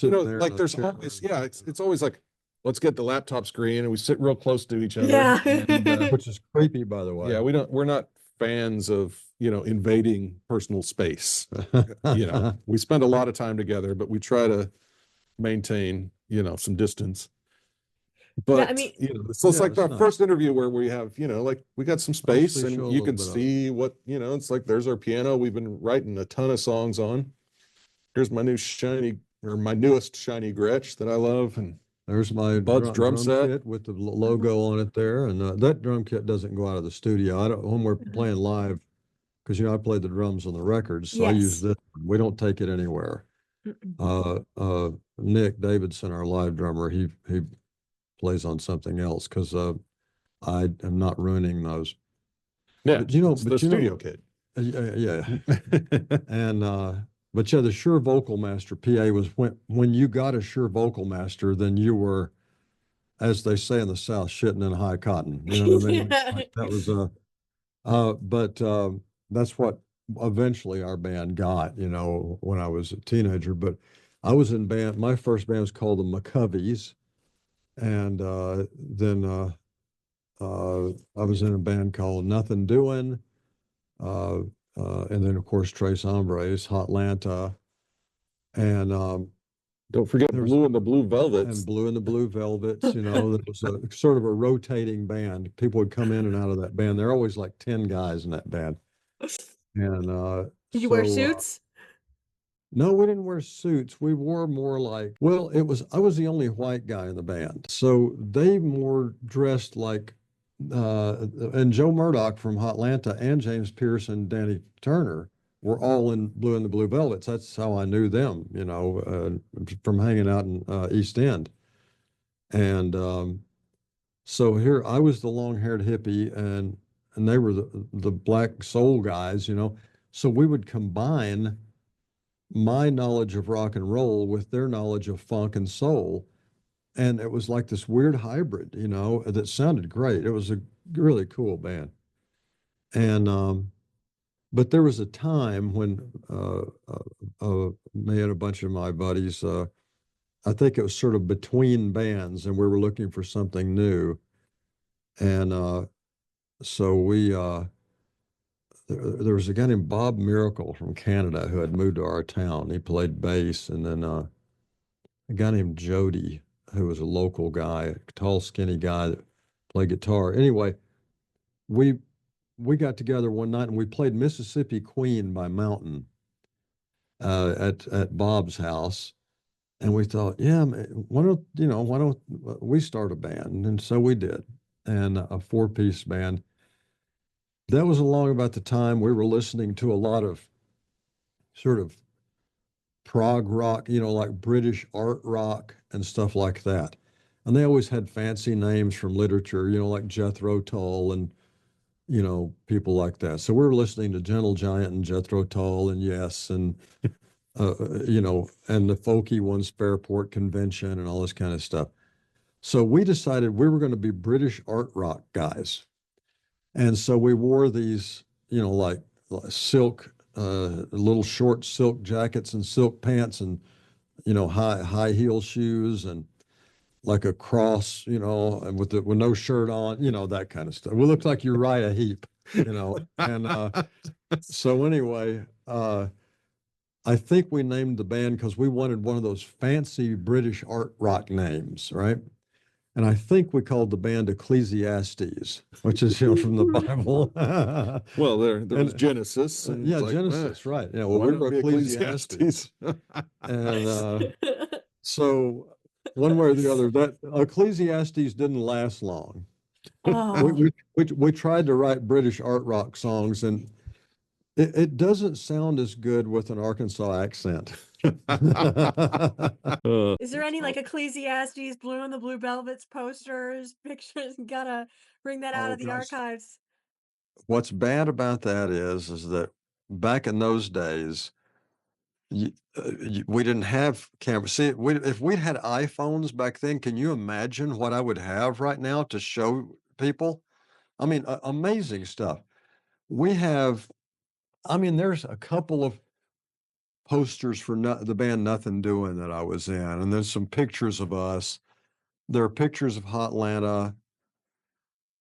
Speaker 3: there
Speaker 2: like there's always, it's always like, let's get the laptop screen and we sit real close to each other.
Speaker 1: Yeah.
Speaker 2: And,
Speaker 3: which is creepy, by the way.
Speaker 2: yeah, we're not fans of, invading personal space. We spend a lot of time together, but we try to maintain, some distance.
Speaker 1: Yeah, I
Speaker 2: But,
Speaker 1: mean,
Speaker 2: so it's
Speaker 3: Yeah,
Speaker 2: like
Speaker 3: it's
Speaker 2: the
Speaker 3: nice.
Speaker 2: first interview where we have, like we got some space
Speaker 3: Actually show
Speaker 2: and
Speaker 3: a
Speaker 2: you
Speaker 3: little
Speaker 2: can
Speaker 3: bit of it.
Speaker 2: see what, it's like there's our piano. We've been writing a ton of songs on. Here's my my newest shiny Gretsch that I love, and
Speaker 3: There's my
Speaker 2: Bud's drum
Speaker 3: drum
Speaker 2: set.
Speaker 3: kit with the logo on it there, and that drum kit doesn't go out of the studio. I don't when we're playing live, because I played the drums on the records, so I use
Speaker 1: yes.
Speaker 3: this. We don't take it anywhere. Nick Davidson, our live drummer, he plays on something else because I am not ruining those.
Speaker 2: Yeah,
Speaker 3: But
Speaker 2: it's the studio kit.
Speaker 3: yeah, and but yeah, the Shure Vocal Master PA was when you got a Shure Vocal Master, then you were, as they say in the South, shitting in high cotton. You know what I mean? Like that was but that's what eventually our band got, when I was a teenager. But I was in band, my first band was called the McCoveys. And then I was in a band called Nothing Doing. Uh, and then, of course, Tres Hombres, Hotlanta. And
Speaker 2: Don't forget
Speaker 3: there was
Speaker 2: Blue and the Blue Velvets.
Speaker 3: and Blue and the Blue Velvets, that was a sort of a rotating band. People would come in and out of that band. There are always like 10 guys in that band. And
Speaker 1: Did you wear
Speaker 3: so
Speaker 1: suits?
Speaker 3: no, we didn't wear suits. We wore more like, well, I was the only white guy in the band. So they more dressed like, and Joe Murdoch from Hotlanta and James Pierce and Danny Turner were all in Blue and the Blue Velvets. That's how I knew them, from hanging out in East End. And so here I was the long-haired hippie, and they were the black soul guys. So we would combine my knowledge of rock and roll with their knowledge of funk and soul. And it was like this weird hybrid, that sounded great. It was a really cool band. And, but there was a time when me and a bunch of my buddies, I think it was sort of between bands, and we were looking for something new. And so there was a guy named Bob Miracle from Canada who had moved to our town. He played bass, and then a guy named Jody, who was a local guy, a tall, skinny guy that played guitar. Anyway, we got together one night and we played Mississippi Queen by Mountain at Bob's house. And we thought, yeah, man, why don't we start a band? And so we did, and a four-piece band. That was along about the time we were listening to a lot of sort of prog rock, like British art rock and stuff like that. And they always had fancy names from literature, like Jethro Tull and, people like that. So we were listening to Gentle Giant and Jethro Tull and Yes, and, and the folky ones, Fairport Convention and all this kind of stuff. So we decided we were going to be British art rock guys. And so we wore these, like silk, little short silk jackets and silk pants and, high heel shoes and like a cross, and with no shirt on, that kind of stuff. We looked like Uriah Heep, And so anyway, I think we named the band because we wanted one of those fancy British art rock names, right? And I think we called the band Ecclesiastes, which is from the Bible.
Speaker 2: Well, there was Genesis, and
Speaker 3: yeah,
Speaker 2: it's like,
Speaker 3: Genesis, right? Yeah, well,
Speaker 2: why
Speaker 3: we
Speaker 2: not
Speaker 3: were
Speaker 2: be
Speaker 3: Ecclesiastes, and so one way or the other, that Ecclesiastes didn't last long.
Speaker 1: Oh,
Speaker 3: We tried to write British art rock songs, and it doesn't sound as good with an Arkansas accent.
Speaker 1: is there any like Ecclesiastes, Blue and the Blue Velvets posters, pictures? Gotta bring that out
Speaker 3: Oh
Speaker 1: of the
Speaker 3: gosh,
Speaker 1: archives.
Speaker 3: what's bad about that is that back in those days, we didn't have cameras. See, if we'd had iPhones back then, can you imagine what I would have right now to show people? I mean, amazing stuff. We have, there's a couple of posters for the band Nothing Doing that I was in, and there's some pictures of us. There are pictures of Hotlanta.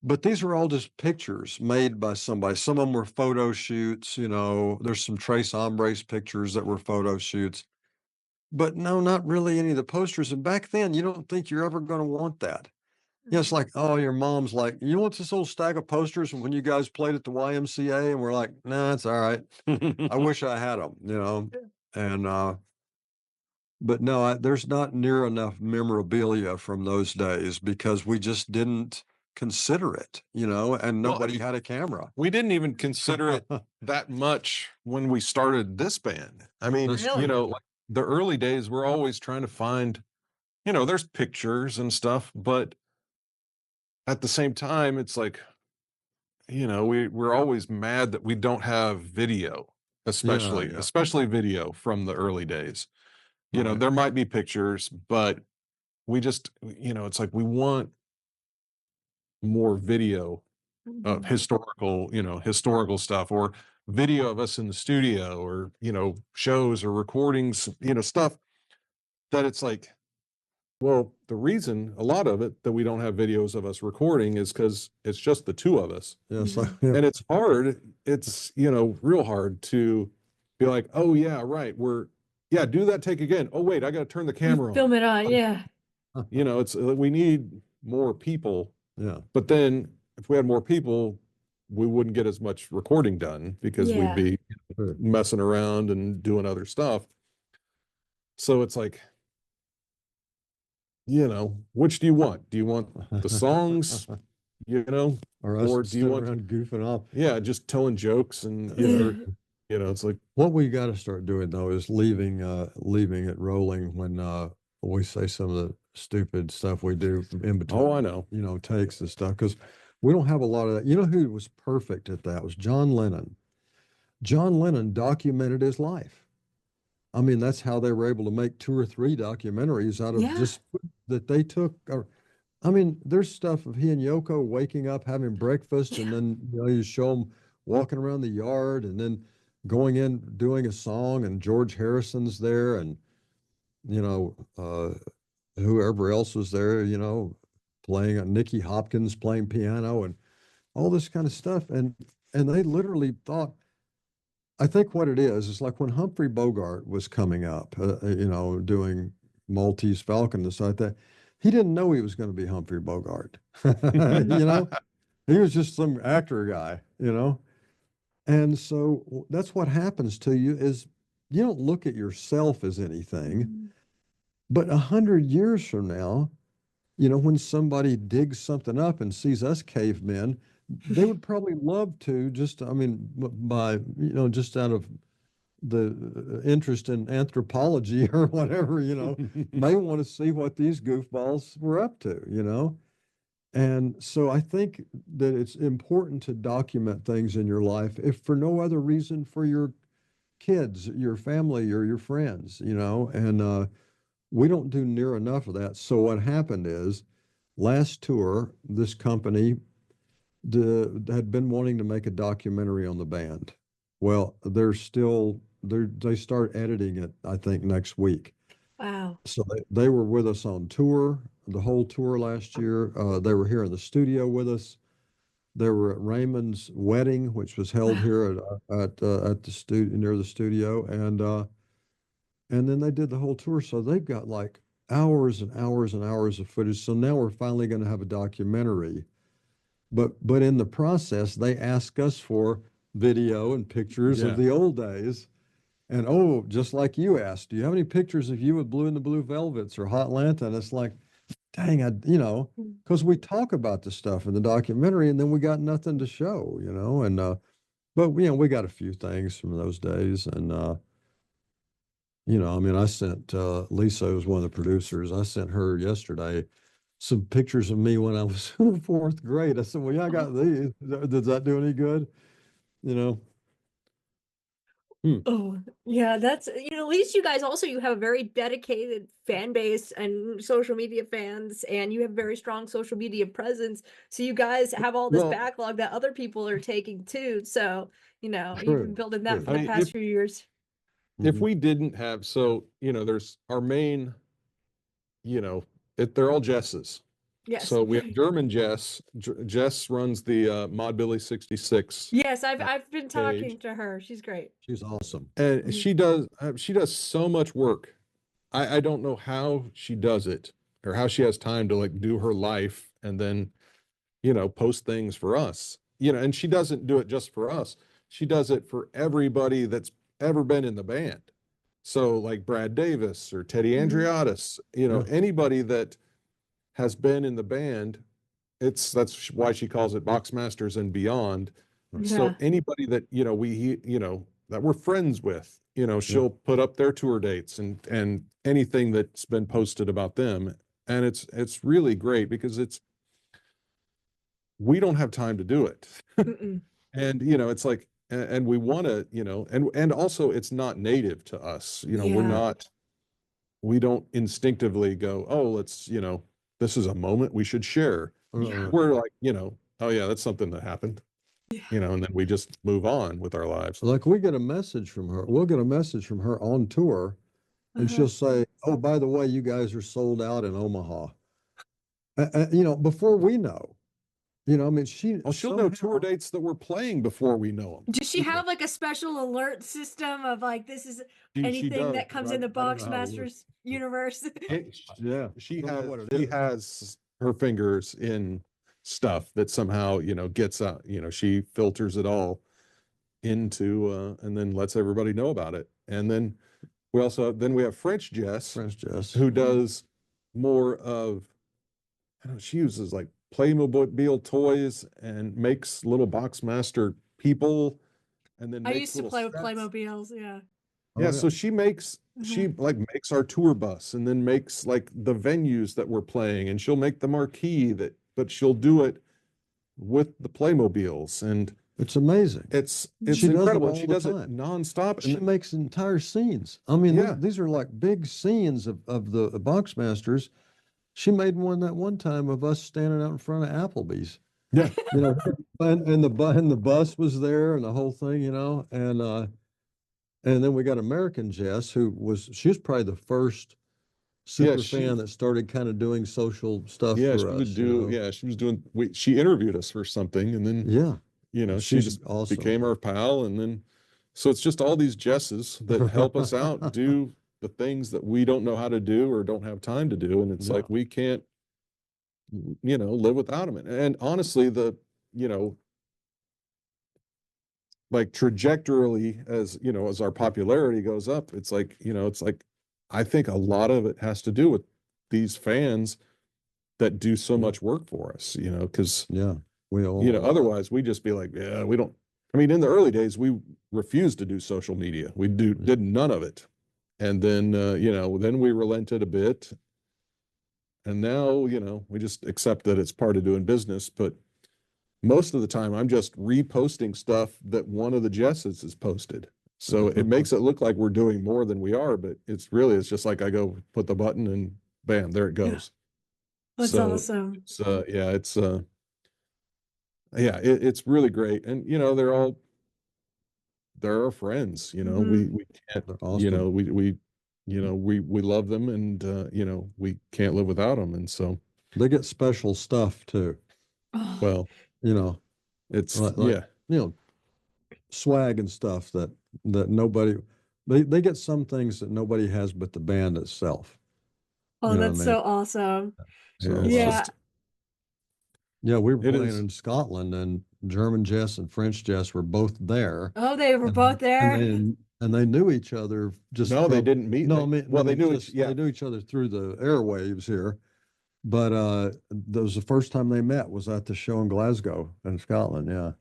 Speaker 3: But these are all just pictures made by somebody. Some of them were photo shoots, there's some Trace Hombres pictures that were photo shoots. But no, not really any of the posters. And back then, you don't think you're ever going to want that. It's like, oh, your mom's like, you want this old stack of posters from when you guys played at the YMCA? And we're like, nah, it's all right. I wish I had them. And, but no, there's not near enough memorabilia from those days because we just didn't consider it, and nobody had a camera.
Speaker 2: We didn't even consider it that much when we started this band. I mean,
Speaker 1: Really?
Speaker 2: like the early days, we're always trying to find, there's pictures and stuff, but at the same time, it's like, we're always mad that we don't have video, especially video from the early days.
Speaker 3: Right.
Speaker 2: There might be pictures, but we just, it's like we want more video of historical stuff, or video of us in the studio, or, shows or recordings, stuff that it's like, well, the reason, a lot of it, that we don't have videos of us recording is because it's just the two of us.
Speaker 3: Yes.
Speaker 2: And it's hard. It's, real hard to be like, oh yeah, right. Do that take again. Oh wait, I got to turn the camera on.
Speaker 1: Film it on, yeah.
Speaker 2: It's we need more people.
Speaker 3: Yeah.
Speaker 2: But then if we had more people, we wouldn't get as much recording done because we'd be messing around and doing other stuff. So it's like, which do you want? Do you want the songs, or
Speaker 3: do you want around goofing off?
Speaker 2: Yeah, just telling jokes and it's like,
Speaker 3: what we got to start doing though is leaving it rolling when we say some of the stupid stuff we do in between.
Speaker 2: Oh, I know.
Speaker 3: Takes and stuff, because we don't have a lot of that. Who was perfect at that was John Lennon. John Lennon documented his life. I mean, that's how they were able to make 2 or 3 documentaries out of just that they took. I mean, there's stuff of he and Yoko waking up, having breakfast, and then you show them walking around the yard, and then going in doing a song, and George Harrison's there, and whoever else was there, playing, Nicky Hopkins playing piano and all this kind of stuff, and they literally thought. I think what it is like when Humphrey Bogart was coming up, doing Maltese Falcon and stuff like that. He didn't know he was going to be Humphrey Bogart. He was just some actor guy, And so that's what happens to you is you don't look at yourself as anything, but 100 years from now, when somebody digs something up and sees us cavemen, they would probably love to just out of the interest in anthropology or whatever, may want to see what these goofballs were up to. And so I think that it's important to document things in your life, if for no other reason, for your kids, your family, or your friends, and we don't do near enough of that. So what happened is last tour, this company had been wanting to make a documentary on the band. Well, they start editing it, I think, next week.
Speaker 1: Wow.
Speaker 3: So they were with us on tour, the whole tour last year. They were here in the studio with us. They were at Raymond's wedding, which was held here at the studio, near the studio, and then they did the whole tour. So they've got like hours and hours and hours of footage. So now we're finally going to have a documentary. But in the process, they ask us for video and pictures of the old days. And just like you asked, do you have any pictures of you with Blue and the Blue Velvets or Hot Lanta? And it's like, dang, because we talk about the stuff in the documentary and then we got nothing to show, but we got a few things from those days. And, I sent Lisa, who was one of the producers, I sent her yesterday some pictures of me when I was in the 4th grade. I said, well, I got these. Does that do any good?
Speaker 1: Oh, yeah, that's, at least you guys also, you have a very dedicated fan base and social media fans, and you have very strong social media presence. So you guys have all this backlog that other people are taking too. So, you've been building that for the past few years.
Speaker 2: If we didn't have, there's our main, they're all Jess's.
Speaker 1: Yes.
Speaker 2: So we have German Jess. Jess runs the Mod Billy 66
Speaker 1: Yes, I've been
Speaker 2: page,
Speaker 1: talking to her. She's great.
Speaker 3: She's awesome.
Speaker 2: and
Speaker 1: Mhm.
Speaker 2: she does so much work. I don't know how she does it or how she has time to like do her life and then, post things for us. And she doesn't do it just for us. She does it for everybody that's ever been in the band. So like Brad Davis or Teddy
Speaker 1: Mhm.
Speaker 2: Andriotis,
Speaker 3: Yeah.
Speaker 2: anybody that has been in the band, that's why she calls it Boxmasters and Beyond. So
Speaker 1: Yeah.
Speaker 2: anybody that, that we're friends with,
Speaker 3: Yeah.
Speaker 2: she'll put up their tour dates and anything that's been posted about them. And it's really great because we don't have time to do it.
Speaker 1: Mm-mm.
Speaker 2: And it's like and we want to, and also it's not native to us.
Speaker 1: Yeah.
Speaker 2: We don't instinctively go, oh, let's, this is a moment we should share.
Speaker 1: Yeah.
Speaker 2: We're like, oh yeah, that's something that happened,
Speaker 1: Yeah.
Speaker 2: and then we just move on with our lives.
Speaker 3: Like we get a message from her. We'll get a message from her on tour, and
Speaker 1: Uh-huh.
Speaker 3: she'll say, "Oh, by the way, you guys are sold out in Omaha." Before we know, I mean, she
Speaker 2: Oh, she'll know tour
Speaker 3: somehow,
Speaker 2: dates that we're playing before we know them.
Speaker 1: Does she have like a special alert system of like this is
Speaker 2: She
Speaker 1: anything
Speaker 2: does,
Speaker 1: that
Speaker 2: but
Speaker 1: comes in the
Speaker 3: I don't know how to work.
Speaker 1: Boxmasters universe?
Speaker 3: Yeah,
Speaker 2: she
Speaker 3: I don't know
Speaker 2: has
Speaker 3: what it
Speaker 2: she
Speaker 3: is.
Speaker 2: has her fingers in stuff that somehow gets out. She filters it all into and then lets everybody know about it. And then we have French Jess,
Speaker 3: French Jess.
Speaker 2: who does more of, I don't know, she uses like Playmobil toys and makes little Boxmaster people and then
Speaker 1: I
Speaker 2: makes
Speaker 1: used to
Speaker 2: little
Speaker 1: play with
Speaker 2: sets.
Speaker 1: Playmobiles. Yeah.
Speaker 2: Yeah,
Speaker 3: Oh yeah.
Speaker 2: so she
Speaker 1: Mhm.
Speaker 2: like makes our tour bus and then makes like the venues that we're playing, and she'll make the marquee but she'll do it with the Playmobiles, and
Speaker 3: It's amazing.
Speaker 2: it's
Speaker 3: She does it
Speaker 2: incredible. And
Speaker 3: all
Speaker 2: she
Speaker 3: the
Speaker 2: does it
Speaker 3: time.
Speaker 2: nonstop.
Speaker 3: She
Speaker 2: And
Speaker 3: makes entire scenes. I mean,
Speaker 2: yeah,
Speaker 3: these are like big scenes of the Boxmasters. She made one that one time of us standing out in front of Applebee's.
Speaker 2: yeah,
Speaker 3: You know, and the bus was there and the whole thing, and then we got American Jess, she was probably the first
Speaker 2: yeah.
Speaker 3: super fan that started kind of doing social stuff for
Speaker 2: She would
Speaker 3: us,
Speaker 2: do. Yeah, she was doing. She interviewed us for something, and then
Speaker 3: Yeah,
Speaker 2: she
Speaker 3: she's
Speaker 2: just
Speaker 3: awesome.
Speaker 2: became our pal, and then so it's just all these Jesses that help us out do the things that we don't know how to do or don't have time to do, and it's
Speaker 3: Yeah.
Speaker 2: like we can't, live without them. And honestly, you know, like trajectorily as our popularity goes up, it's like I think a lot of it has to do with these fans that do so
Speaker 3: Yeah.
Speaker 2: much work for us, because
Speaker 3: Yeah. We all,
Speaker 2: otherwise we just be like, yeah, we don't. I mean, in the early days, we refused to do social media. We did none of it. And then, then we relented a bit. And now, we just accept that it's part of doing business. But most of the time, I'm just reposting stuff that one of the Jesses has posted. So it makes it look like we're doing more than we are, but it's just like I go put the button and bam, there it
Speaker 1: Yeah.
Speaker 2: goes.
Speaker 1: That's
Speaker 2: So
Speaker 1: awesome.
Speaker 2: it's really great. And they're our friends.
Speaker 1: Hmm.
Speaker 2: We can't,
Speaker 3: they're awesome.
Speaker 2: we love them, and we can't live without them. And so,
Speaker 3: They get special stuff too,
Speaker 1: Oh,
Speaker 2: well,
Speaker 3: you know,
Speaker 2: it's
Speaker 3: like, swag and stuff that nobody, they get some things that nobody has but the band itself.
Speaker 1: oh,
Speaker 3: You know
Speaker 1: that's
Speaker 3: what I mean?
Speaker 1: so awesome.
Speaker 2: yeah,
Speaker 3: So
Speaker 2: it's
Speaker 1: Yeah.
Speaker 2: just
Speaker 3: yeah, we were
Speaker 2: it
Speaker 3: playing
Speaker 2: is.
Speaker 3: in Scotland, and German Jess and French Jess were both there,
Speaker 1: Oh, they were both
Speaker 3: and and
Speaker 1: there.
Speaker 3: they and they knew each other just
Speaker 2: No, they
Speaker 3: from,
Speaker 2: didn't meet.
Speaker 3: no, I
Speaker 2: They
Speaker 3: mean
Speaker 2: knew it.
Speaker 3: just
Speaker 2: Yeah,
Speaker 3: they knew each other through the airwaves here. But that was the first time they met was at the show in Glasgow in Scotland. Yeah.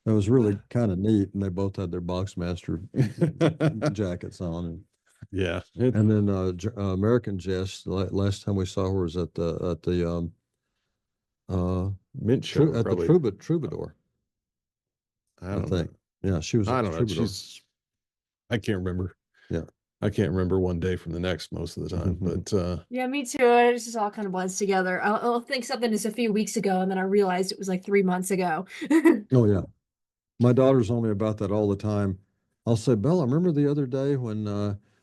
Speaker 3: It was really kind of neat, and they both had their Boxmaster jackets on,
Speaker 2: yeah.
Speaker 3: and then American Jess. The last time we saw her was at the uh,
Speaker 2: Mint show probably.
Speaker 3: Troubadour,
Speaker 2: I
Speaker 3: I
Speaker 2: don't know.
Speaker 3: think. Yeah, she was at
Speaker 2: I
Speaker 3: the
Speaker 2: don't know.
Speaker 3: Troubadour.
Speaker 2: I can't remember.
Speaker 3: Yeah.
Speaker 2: I can't remember one day from the next most of the time. But
Speaker 1: Yeah, me too. It just all kind of blends together. I'll think something is a few weeks ago, and then I realized it was like 3 months ago.
Speaker 3: Oh yeah, my daughter's on me about that all the time. I'll say, Bella, remember the other day when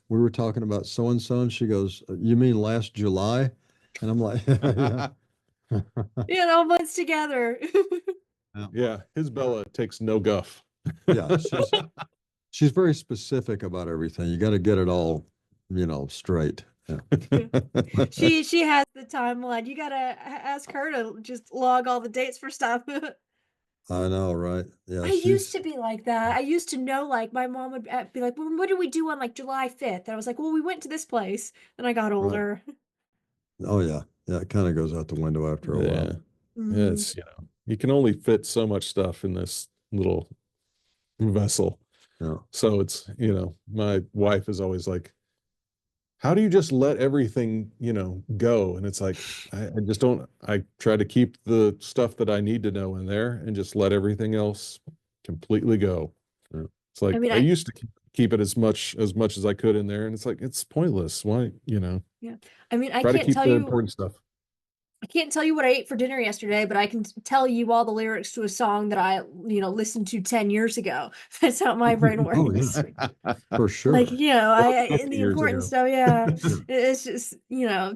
Speaker 3: we were talking about so and so, and she goes, "You mean last July?" And I'm like, "Yeah."
Speaker 1: You know, months together.
Speaker 2: Yeah, his Bella takes no guff.
Speaker 3: Yeah, she's very specific about everything. You got to get it all, straight. Yeah.
Speaker 1: She has the timeline. You gotta ask her to just log all the dates for stuff.
Speaker 3: I know, right? Yeah,
Speaker 1: I used
Speaker 3: she's
Speaker 1: to be like that. I used to know, like, my mom would be like, "Well, what did we do on like July 5th?" And I was like, "Well, we went to this place." And I got
Speaker 3: right.
Speaker 1: older.
Speaker 3: Oh yeah, yeah. It kind of goes out the window after a while.
Speaker 2: Yeah.
Speaker 1: Mhm.
Speaker 2: It's, you can only fit so much stuff in this little vessel.
Speaker 3: Yeah.
Speaker 2: So it's, my wife is always like, how do you just let everything, go? And it's like, I just don't, I try to keep the stuff that I need to know in there and just let everything else completely go.
Speaker 3: Yeah.
Speaker 2: It's like,
Speaker 1: I mean,
Speaker 2: I used to keep it as much as I could in there. And it's like, it's pointless. Why,
Speaker 1: yeah. I mean,
Speaker 2: try to keep the important stuff.
Speaker 1: I can't tell you what I ate for dinner yesterday, but I can tell you all the lyrics to a song that I, listened to 10 years ago. That's how my brain
Speaker 3: Oh
Speaker 1: works.
Speaker 3: yeah, for
Speaker 1: Like,
Speaker 3: sure.
Speaker 1: in
Speaker 2: 50
Speaker 1: the
Speaker 2: years
Speaker 1: important
Speaker 2: ago.
Speaker 1: stuff, yeah.
Speaker 3: Yeah.
Speaker 1: It's just,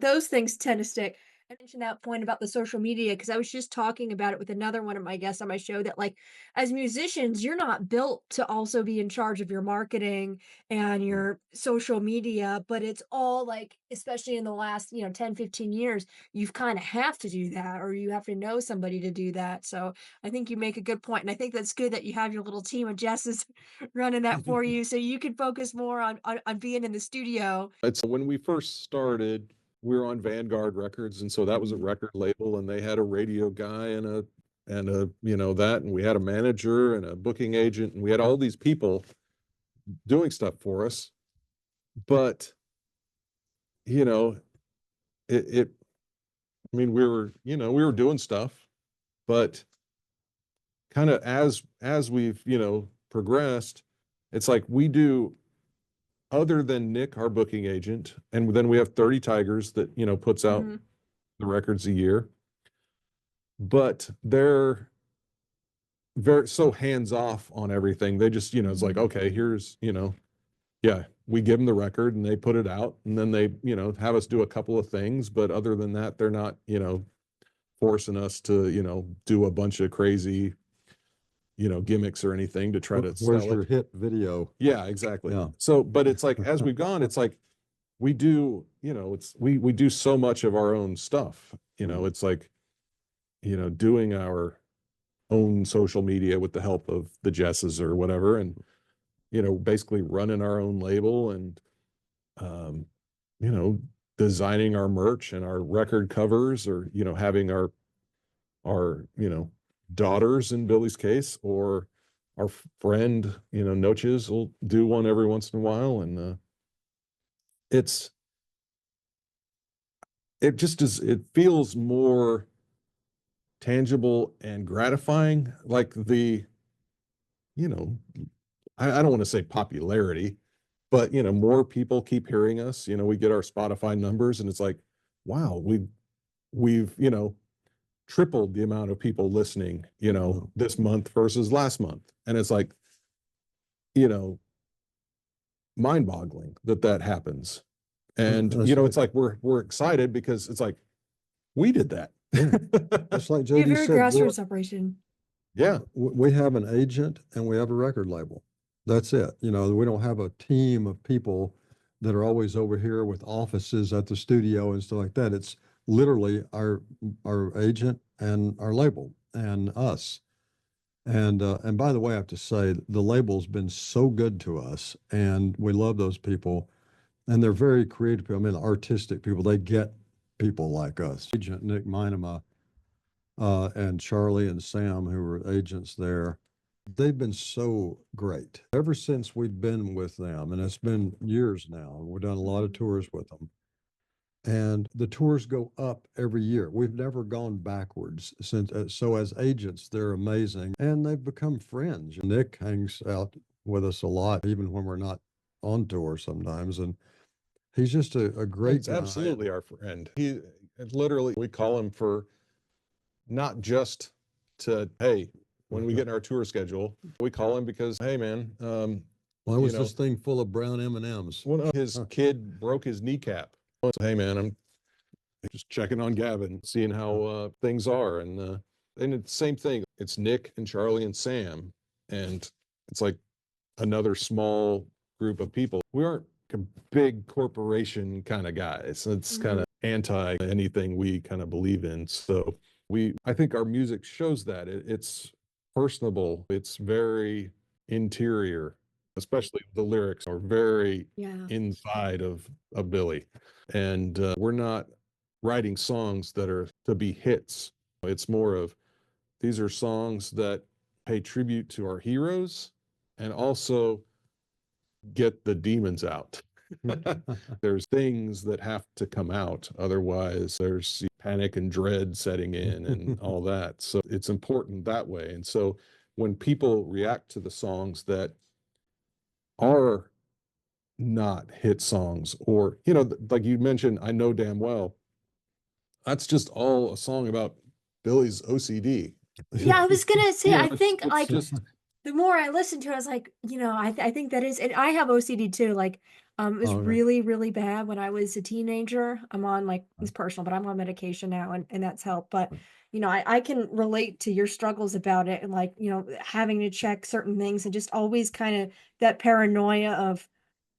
Speaker 1: those things tend to stick. I mentioned that point about the social media because I was just talking about it with another one of my guests on my show that, like, as musicians, you're not built to also be in charge of your marketing and your social media, but it's all like, especially in the last, 10, 15 years, you've kind of have to do that or you have to know somebody to do that. So I think you make a good point, and I think that's good that you have your little team of Jesses running that for you so you can focus more on being in the studio.
Speaker 2: It's when we first started, we were on Vanguard Records, and so that was a
Speaker 1: Mhm,
Speaker 2: record label, and they had a radio guy and a that, and we had a manager and a booking agent, and we had all these people doing stuff for us. But you know, it I mean, we were doing stuff, but kind of as we've progressed, it's like we do, other than Nick, our booking agent, and then we have 30 Tigers that puts out
Speaker 1: mhm,
Speaker 2: the records a year, but they're very so hands off on everything. They just, it's like,
Speaker 1: mhm.
Speaker 2: okay, here's, yeah, we give them the record and they put it out, and then they, have us do a couple of things, but other than that, they're not, forcing us to, do a bunch of crazy, gimmicks or anything to try to
Speaker 3: Where's
Speaker 2: sell
Speaker 3: your
Speaker 2: it.
Speaker 3: hit video?
Speaker 2: Yeah, exactly.
Speaker 3: Yeah.
Speaker 2: So, but it's like as we've gone, it's like we do, we do so much of our own stuff. It's like, doing our own social media with the help of the Jesses or whatever, and basically running our own label and um, you know, designing our merch and our record covers, or having our daughters, in Billy's case, or our friend Noches will do one every once in a while, and it's it just is it feels more tangible and gratifying, like the you know I don't want to say popularity, but more people keep hearing us. We get our Spotify numbers, and it's like, wow, we've tripled the amount of people listening, this month versus last month. And it's like, you know, mind-boggling that happens. And
Speaker 3: That's like,
Speaker 2: it's like we're excited because it's like we did that.
Speaker 3: yeah, that's like
Speaker 1: You're a
Speaker 3: JD
Speaker 1: very
Speaker 3: said.
Speaker 1: grassroots operation.
Speaker 2: Yeah.
Speaker 3: We have an agent and we have a record label. That's it. We don't have a team of people that are always over here with offices at the studio and stuff like that. It's literally our agent and our label and us. And by the way, I have to say the label's been so good to us, and we love those people, and they're very creative people. I mean, artistic people. They get people like us. Agent Nick Minema and Charlie and Sam, who were agents there, they've been so great ever since we've been with them. And it's been years now. We've done a lot of
Speaker 1: Mhm.
Speaker 3: tours with them. And the tours go up every year. We've never gone backwards since. So as agents, they're amazing, and they've become friends. Nick hangs out with us a lot, even when we're not on tour sometimes. And he's just a great
Speaker 2: It's
Speaker 3: guy.
Speaker 2: absolutely our friend. He literally, we call him for not just to, hey, when we get in our tour schedule, we call him because, hey man,
Speaker 3: Why was this thing full of brown M&Ms?
Speaker 2: his kid broke his kneecap. Hey man, just checking on Gavin, seeing how things are, and it's the same thing. It's Nick and Charlie and Sam, and it's like another small group of people. We aren't a big corporation kind of guys. It's kind of anti anything we kind of believe in. So I think our music shows that it's personable. It's very interior, especially the lyrics are very
Speaker 1: Yeah.
Speaker 2: inside of Billy. And we're not writing songs that are to be hits. It's more of these are songs that pay tribute to our heroes and also get the demons out. There's things that have to come out. Otherwise, there's panic and dread setting in and all that. So it's important that way. And so when people react to the songs that are not hit songs, or, like you mentioned, I Know Damn Well, that's just all a song about Billy's OCD.
Speaker 1: Yeah, I was gonna say, I think
Speaker 2: It's
Speaker 1: like
Speaker 2: just,
Speaker 1: the more I listen to it, I was like, I think that is, and I have OCD too. Like, it was
Speaker 3: Okay.
Speaker 1: really, really bad when I was a teenager. I'm on like, it's personal, but I'm on medication now and that's helped. But, I can relate to your struggles about it and like, having to check certain things and just always kind of that paranoia of,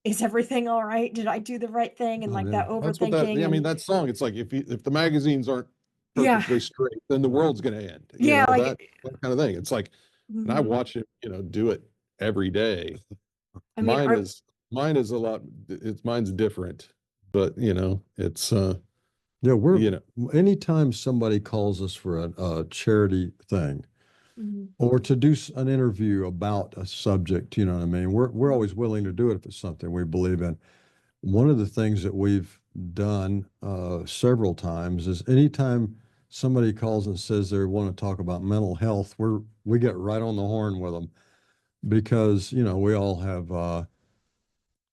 Speaker 1: is everything all right? Did I do the right thing? And
Speaker 3: Oh,
Speaker 1: like
Speaker 3: yeah.
Speaker 1: that
Speaker 2: that's what that,
Speaker 1: overthinking
Speaker 2: I mean,
Speaker 1: and
Speaker 2: that song, it's like if the magazines aren't
Speaker 1: yeah,
Speaker 2: perfectly straight, then the world's going to end,
Speaker 1: yeah,
Speaker 2: that,
Speaker 1: like,
Speaker 2: that kind of thing. It's like, and I
Speaker 1: mhm.
Speaker 2: watch it, do it every day.
Speaker 1: I mean,
Speaker 2: Mine is, mine's different, but it's,
Speaker 3: Yeah,
Speaker 2: you know,
Speaker 3: anytime somebody calls us for a charity thing
Speaker 1: mhm,
Speaker 3: or to do an interview about a subject, you know what I mean? We're always willing to do it if it's something we believe in. One of the things that we've done several times is anytime somebody calls and says they want to talk about mental health, we get right on the horn with them because, we all have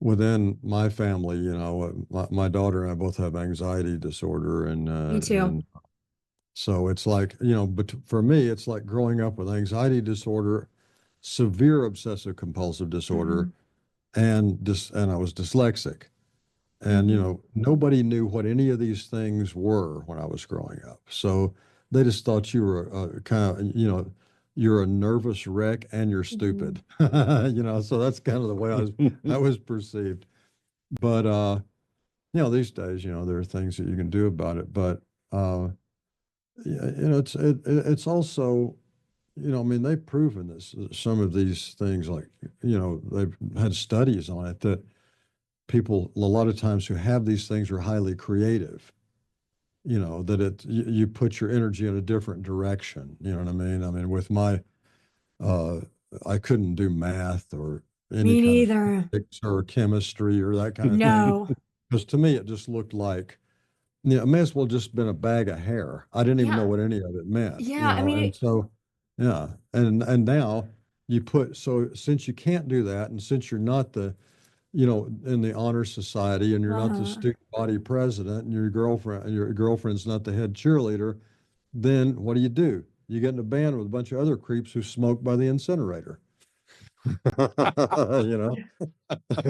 Speaker 3: within my family, my daughter and I both have anxiety disorder, and
Speaker 1: me too.
Speaker 3: so it's like, but for me, it's like growing up with anxiety disorder, severe obsessive compulsive disorder,
Speaker 1: Mhm,
Speaker 3: and I was dyslexic. And,
Speaker 1: mhm,
Speaker 3: nobody knew what any of these things were when I was growing up. So they just thought you were kind of, you're a nervous wreck and you're
Speaker 1: mhm,
Speaker 3: stupid. So that's kind of the way I was perceived. But these days, there are things that you can do about it. But yeah, it's also, I mean, they've proven this. Some of these things, like, they've had studies on it that people a lot of times who have these things are highly creative. That you put your energy in a different direction. You know what I mean? I mean, with my uh, I couldn't do math or any
Speaker 1: me
Speaker 3: kind of
Speaker 1: neither.
Speaker 3: physics or chemistry or that kind of thing,
Speaker 1: No.
Speaker 3: because to me it just looked like, it may as well just been a bag of hair. I didn't even know
Speaker 1: Yeah.
Speaker 3: what any of it meant,
Speaker 1: Yeah. I mean,
Speaker 3: and so yeah, and now so since you can't do that, and since you're not in the honor society, and you're not the
Speaker 1: uh-huh.
Speaker 3: student body president, and your girlfriend's not the head cheerleader, then what do? You get in a band with a bunch of other creeps who smoke by the incinerator. you know?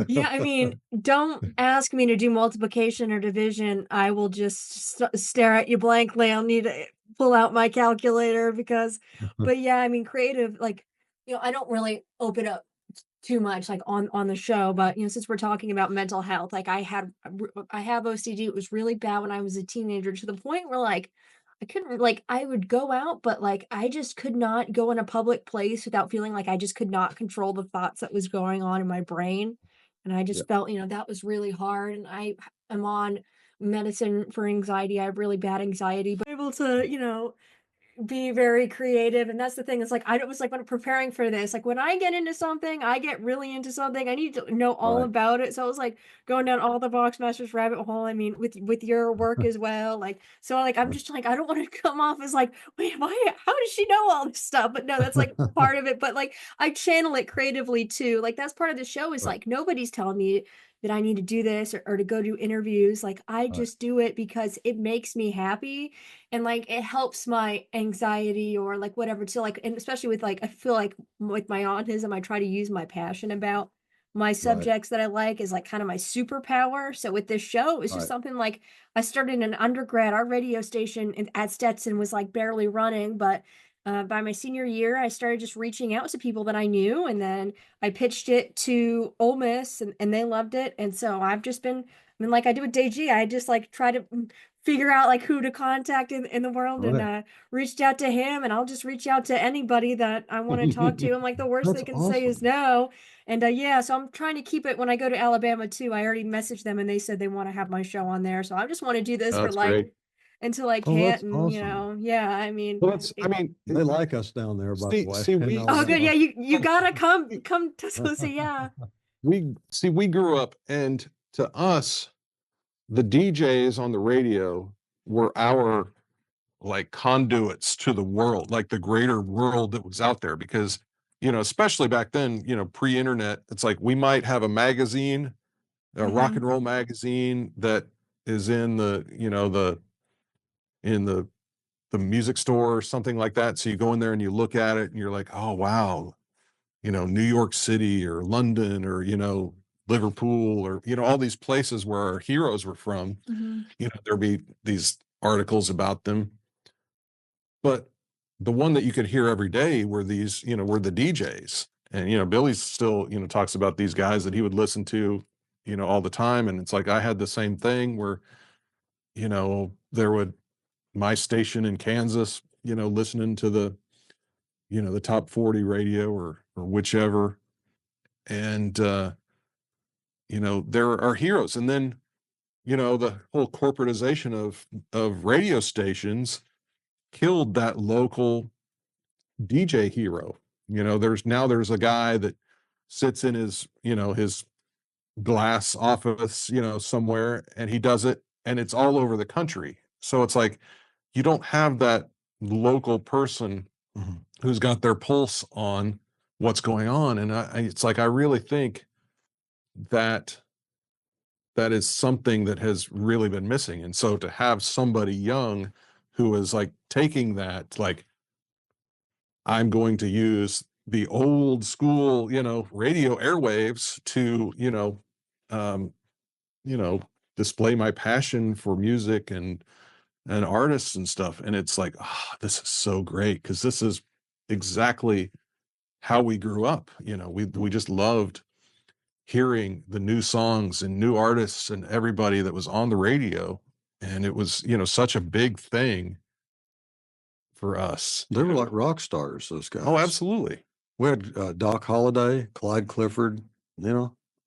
Speaker 1: Yeah, I mean, don't ask me to do multiplication or division. I will just stare at you blankly. I'll need to pull out my calculator because, but yeah, I mean, creative, like, I don't really open up too much like on the show, but since we're talking about mental health, like I have OCD. It was really bad when I was a teenager to the point where like I couldn't like I would go out, but like I just could not go in a public place without feeling like I just could not control the thoughts that was going on in my brain. And I
Speaker 3: Yeah.
Speaker 1: just felt, that was really hard. And I am on medicine for anxiety. I have really bad anxiety, but able to, be very creative, and that's the thing, it's like, I was like, when preparing for this, like, when I get into something, I get really into something, I need to know all
Speaker 3: Right.
Speaker 1: about it, so I was, like, going down all the Boxmasters rabbit hole, I mean, with your work as well, like, so, like, I'm just, like, I don't wanna come off as, like, "Wait, why how does she know all this stuff?" But no, that's, like, part of it, but, like, I channel it creatively too, like, that's part of the show is,
Speaker 3: Right.
Speaker 1: like, nobody's telling me that I need to do this or to go do interviews, like, I
Speaker 3: Right.
Speaker 1: just do it because it makes me happy, and like it helps my anxiety or like whatever to like, and especially with like I feel like with my autism I try to use my passion about my
Speaker 3: Right.
Speaker 1: subjects that I like is like kind of my superpower. So with this show, it's just
Speaker 3: Right.
Speaker 1: something like I started in undergrad. Our radio station at Stetson was like barely running, but by my senior year, I started just reaching out to people that I knew, and then I pitched it to Ole Miss, and they loved it. And so I've just been, I mean, like I do with DG, I just like try to figure out like who to contact in the world, and
Speaker 3: Right.
Speaker 1: reached out to him, and I'll just reach out to anybody that I want to talk to. I'm like, the worst
Speaker 3: That's
Speaker 1: they can say is
Speaker 3: awesome.
Speaker 1: no. And yeah, so I'm trying to keep it when I go to Alabama too. I already messaged them and they said they want to have my show on there. So I just want to do this
Speaker 2: Oh,
Speaker 1: for
Speaker 2: that's
Speaker 1: like
Speaker 2: great.
Speaker 1: until I
Speaker 3: Oh,
Speaker 1: can't.
Speaker 3: that's
Speaker 1: And
Speaker 3: awesome.
Speaker 1: yeah, I mean,
Speaker 2: Well, that's, I
Speaker 1: it,
Speaker 2: mean,
Speaker 3: They like us down there, by the
Speaker 2: see,
Speaker 3: way,
Speaker 2: see,
Speaker 3: in
Speaker 2: we,
Speaker 1: oh, good. Yeah,
Speaker 3: Alabama.
Speaker 1: you gotta come to so yeah.
Speaker 2: we grew up, and to us, the DJs on the radio were our like conduits to the world, like the greater world that was out there. Because, especially back then, pre-internet, it's like we might have a magazine, a rock
Speaker 1: Hmm.
Speaker 2: and roll magazine that is in in the music store or something like that. So you go in there and you look at it and you're like, oh wow, New York City or London or, Liverpool or, all these places where our heroes were from,
Speaker 1: Hmm.
Speaker 2: there'd be these articles about them. But the one that you could hear every day were were the DJs. And, Billy still, talks about these guys that he would listen to, all the time. And it's like, I had the same thing where, there would, my station in Kansas, listening to the top 40 radio or whichever. And, there are heroes. And then, the whole corporatization of radio stations killed that local DJ hero. There's a guy that sits in his glass office, somewhere, and he does it, and it's all over the country. So it's like you don't have that local person
Speaker 3: Mhm.
Speaker 2: who's got their pulse on what's going on. And it's like I really think that that is something that has really been missing. And so to have somebody young who is like taking that, like, I'm going to use the old school, radio airwaves to, um, you know, display my passion for music and artists and stuff. And it's like, this is so great because this is exactly how we grew up. We just loved hearing the new songs and new artists and everybody that was on the radio. And it was, such a big thing for us.
Speaker 3: They were like rock stars, those
Speaker 2: Oh,
Speaker 3: guys.
Speaker 2: absolutely.
Speaker 3: We had Doc Holliday, Clyde Clifford,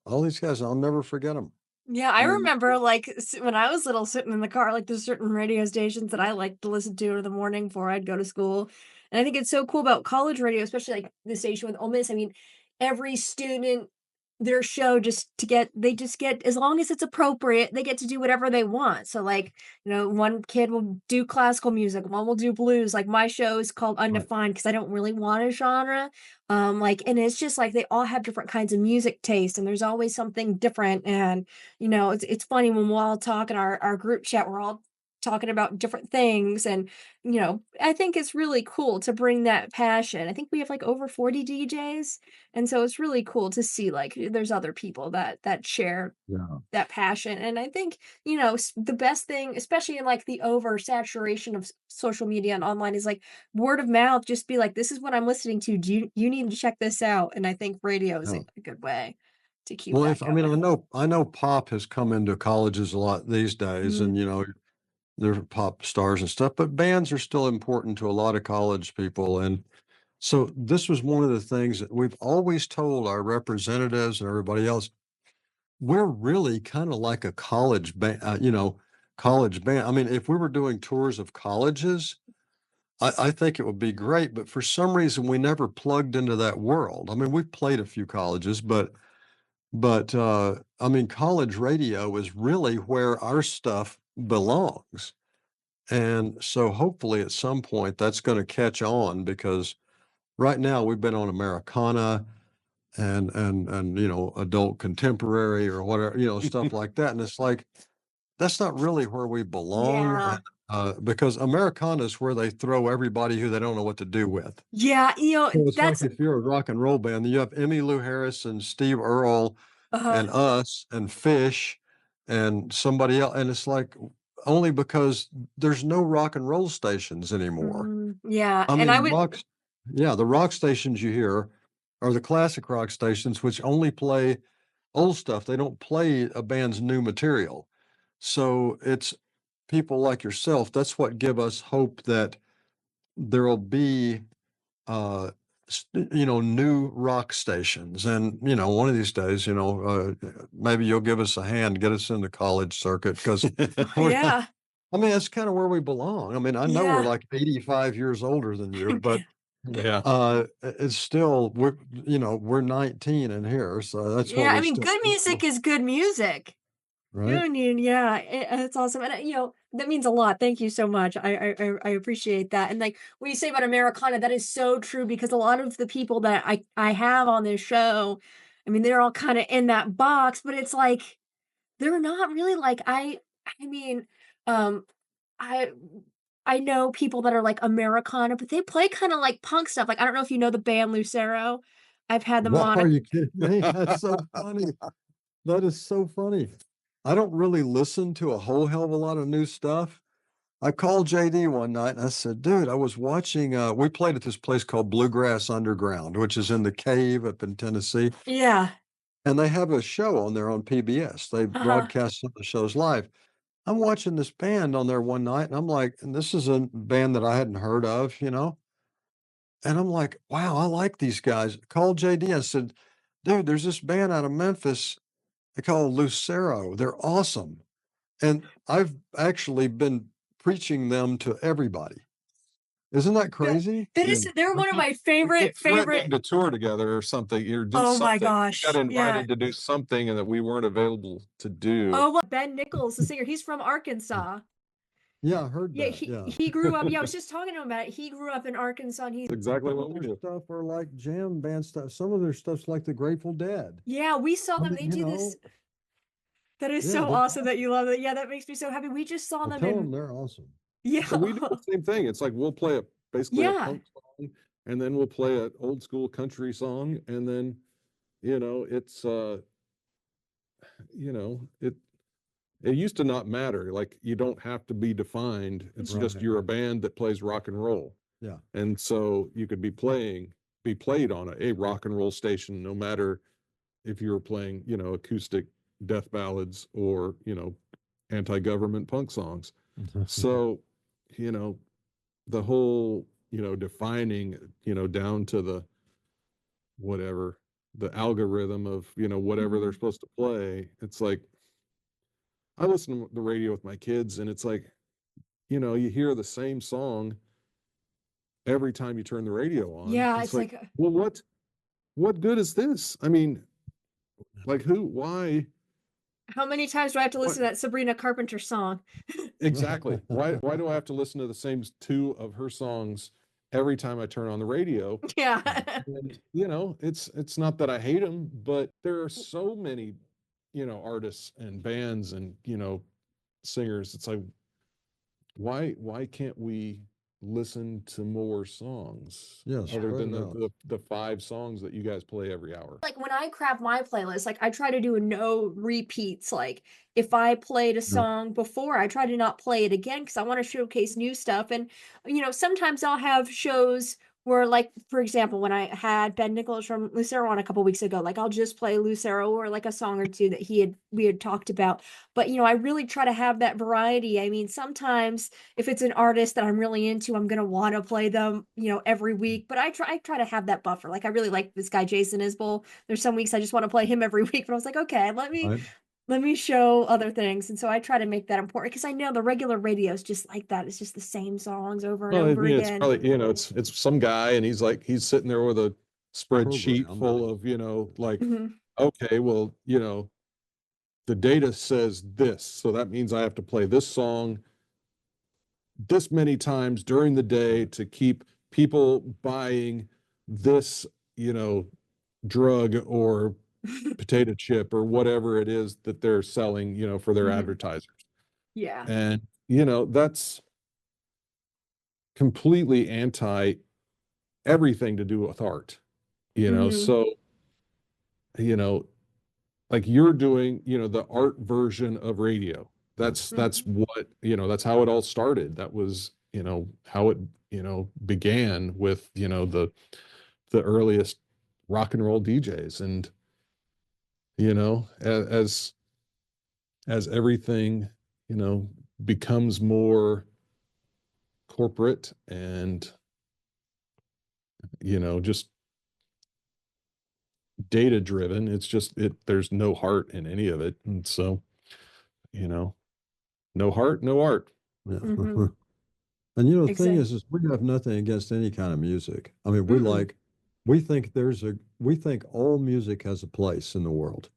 Speaker 3: all these guys. I'll never forget them.
Speaker 1: Yeah,
Speaker 3: I
Speaker 1: I
Speaker 3: mean,
Speaker 1: remember like when I was little sitting in the car, like there's certain radio stations that I like to listen to in the morning before I'd go to school. And I think it's so cool about college radio, especially like the station with Ole Miss. I mean, every student, their show they just get, as long as it's appropriate, they get to do whatever they want. So like, one kid will do classical music, one will do blues. Like my show is called
Speaker 3: right.
Speaker 1: Undefined because I don't really want a genre. Like, and it's just like they all have different kinds of music taste, and there's always something different. And it's funny when we'll all talk in our group chat, we're all talking about different things. And, I think it's really cool to bring that passion. I think we have like over 40 DJs. And so it's really cool to see like there's other people that share
Speaker 3: Yeah.
Speaker 1: that passion. And I think, the best thing, especially in like the oversaturation of social media and online, is like word of mouth. Just be like, this is what I'm listening to. You need to check this out? And I think radio is
Speaker 3: Yeah.
Speaker 1: a good way to keep
Speaker 3: Well,
Speaker 1: that
Speaker 3: I mean,
Speaker 1: going.
Speaker 3: I know pop has come into colleges a lot these days,
Speaker 1: Mhm.
Speaker 3: and there's pop stars and stuff, but bands are still important to a lot of college people. And so this was one of the things that we've always told our representatives and everybody else. We're really kind of like a college band, college band. I mean, if we were doing tours of colleges, I think it would be great, but for some reason we never plugged into that world. I mean, we've played a few colleges, but I mean, college radio is really where our stuff belongs. And so hopefully at some point that's going to catch on, because right now we've been on Americana and adult contemporary or whatever, stuff like that. And it's like, that's not really where we belong.
Speaker 1: Yeah.
Speaker 3: Because Americana is where they throw everybody who they don't know what to do with.
Speaker 1: Yeah,
Speaker 3: So it's like
Speaker 1: that's
Speaker 3: if you're a rock and roll band, you have Emmylou Harris and Steve Earle
Speaker 1: uh
Speaker 3: and us and Fish and somebody else, and it's like only because there's no rock and roll stations anymore.
Speaker 1: yeah,
Speaker 3: I
Speaker 1: and I
Speaker 3: mean,
Speaker 1: would
Speaker 3: the rock stations you hear are the classic rock stations, which only play old stuff. They don't play a band's new material. So it's people like yourself, that's what give us hope that there'll be uh new rock stations. And one of these days, maybe you'll give us a hand, get us in the college circuit, because we're not,
Speaker 1: yeah,
Speaker 3: I mean, that's kind of where we belong. I mean, I know we're
Speaker 1: yeah.
Speaker 3: like 85 years older than you, but
Speaker 2: Yeah.
Speaker 3: it's still we're 19 in here, so that's what
Speaker 1: Yeah, I
Speaker 3: we
Speaker 1: mean,
Speaker 3: still
Speaker 1: good music is good music.
Speaker 3: right.
Speaker 1: I mean, yeah, it's awesome, and that means a lot. Thank you so much. I appreciate that. And like what you say about Americana, that is so true because a lot of the people that I have on this show, I mean, they're all kind of in that box, but it's like they're not really like I mean, um, I I know people that are like Americana, but they play kind of like punk stuff. Like I don't know if you know the band Lucero. I've had them
Speaker 3: What,
Speaker 1: on.
Speaker 3: are you kidding me? That's so funny. That is so funny. I don't really listen to a whole hell of a lot of new stuff. I called JD one night and I said, dude, I was watching, we played at this place called Bluegrass Underground, which is in the cave up in Tennessee.
Speaker 1: Yeah.
Speaker 3: And they have a show on there on PBS. They
Speaker 1: Uh-huh.
Speaker 3: broadcast some of the shows live. I'm watching this band on there one night and I'm like, and this is a band that I hadn't heard of, And I'm like, wow, I like these guys. Called JD. I said, dude, there's this band out of Memphis. They call Lucero. They're awesome. And I've actually been preaching them to everybody. Isn't that
Speaker 1: That
Speaker 3: crazy?
Speaker 1: that
Speaker 2: Yeah.
Speaker 1: is they're one of my
Speaker 2: We get
Speaker 1: favorite
Speaker 2: threatening to tour together or something, or do
Speaker 1: oh my
Speaker 2: something. We got
Speaker 1: gosh. Yeah.
Speaker 2: invited to do something and that we weren't available to do.
Speaker 1: Oh, what Ben Nichols, the singer, he's from Arkansas.
Speaker 3: Yeah, I heard
Speaker 1: Yeah,
Speaker 3: that.
Speaker 1: he
Speaker 3: Yeah.
Speaker 1: he grew up. Yeah, I was just talking to him about it. He grew up in Arkansas and he's
Speaker 2: Exactly
Speaker 3: Some
Speaker 2: what
Speaker 3: of
Speaker 2: we
Speaker 3: their
Speaker 2: do.
Speaker 3: stuff are like jam band stuff. Some of their stuff's like the Grateful Dead.
Speaker 1: yeah, we saw
Speaker 3: I
Speaker 1: them.
Speaker 3: mean,
Speaker 1: They do this. That is
Speaker 3: yeah,
Speaker 1: so
Speaker 3: they're
Speaker 1: awesome that
Speaker 3: awesome.
Speaker 1: you love it. Yeah, that makes me so happy. We just saw
Speaker 3: Well,
Speaker 1: them
Speaker 3: tell them
Speaker 1: in
Speaker 3: they're awesome.
Speaker 1: yeah.
Speaker 2: And we do the same thing. It's like we'll play basically a
Speaker 1: Yeah.
Speaker 2: punk song, and then we'll play an old school country song, and then it's you know, it it used to not matter. Like you don't have to be defined. It's just
Speaker 3: Right.
Speaker 2: you're a band that plays rock and roll.
Speaker 3: Yeah.
Speaker 2: And so you could be played on a rock and roll station, no matter if you were playing, acoustic death ballads or, anti-government punk songs. So, you know, the whole, defining, down to the whatever, the algorithm of, whatever they're
Speaker 1: Mhm.
Speaker 2: supposed to play. It's like I listen to the radio with my kids and it's like, you hear the same song every time you turn the radio on.
Speaker 1: Yeah,
Speaker 2: It's
Speaker 1: it's
Speaker 2: like,
Speaker 1: like
Speaker 2: well, what good is this? I mean, like why,
Speaker 1: how many times do I have to
Speaker 2: what
Speaker 1: listen to that Sabrina Carpenter song?
Speaker 2: exactly? Why do I have to listen to the same two of her songs every time I turn on the radio?
Speaker 1: Yeah.
Speaker 2: And, it's not that I hate them, but there are so many, artists and bands and, singers. It's like, why can't we listen to more songs
Speaker 3: Yes,
Speaker 2: other
Speaker 3: spread
Speaker 2: than
Speaker 3: it out.
Speaker 2: the five songs that you guys play every hour?
Speaker 1: Like when I craft my playlist, like I try to do no repeats. Like if I played a
Speaker 3: Yeah.
Speaker 1: song before, I try to not play it again because I want to showcase new stuff. And sometimes I'll have shows where, like, for example, when I had Ben Nichols from Lucero on a couple weeks ago, like I'll just play Lucero or like a song or two that we had talked about. But I really try to have that variety. I mean, sometimes if it's an artist that I'm really into, I'm gonna want to play them, every week. But I try to have that buffer. Like I really like this guy Jason Isbell. There's some weeks I just want to play him every week, but I was like, okay,
Speaker 3: Right.
Speaker 1: let me show other things. And so I try to make that important because I know the regular radio is just like that. It's just the same songs over and
Speaker 2: Well,
Speaker 1: over
Speaker 2: it's
Speaker 1: again.
Speaker 2: probably, it's some guy and he's sitting there with a spreadsheet
Speaker 3: Program.
Speaker 2: full of, like,
Speaker 1: Mhm.
Speaker 2: okay, well, the data says this, so that means I have to play this song this many times during the day to keep people buying this, drug or potato chip or whatever it is that they're selling, for their
Speaker 1: Mhm.
Speaker 2: advertisers.
Speaker 1: Yeah.
Speaker 2: And, you know, that's completely anti everything to do with art, you know.
Speaker 1: Mhm.
Speaker 2: So, you know, like you're doing, you know, the art version of radio. That's
Speaker 1: Mhm.
Speaker 2: what, you know, that's how it all started. That was, you know, how it, you know, began with, you know, the earliest rock and roll DJs. And, you know, as everything, you know, becomes more corporate and, you know, just data driven, it's just there's no heart in any of it. And so, you know, no heart, no art.
Speaker 3: Yeah.
Speaker 1: Mhm.
Speaker 3: And you know, the thing
Speaker 1: Exactly.
Speaker 3: is we have nothing against any kind of music. I mean,
Speaker 1: Mm-mm.
Speaker 3: we think all music has a place in the world.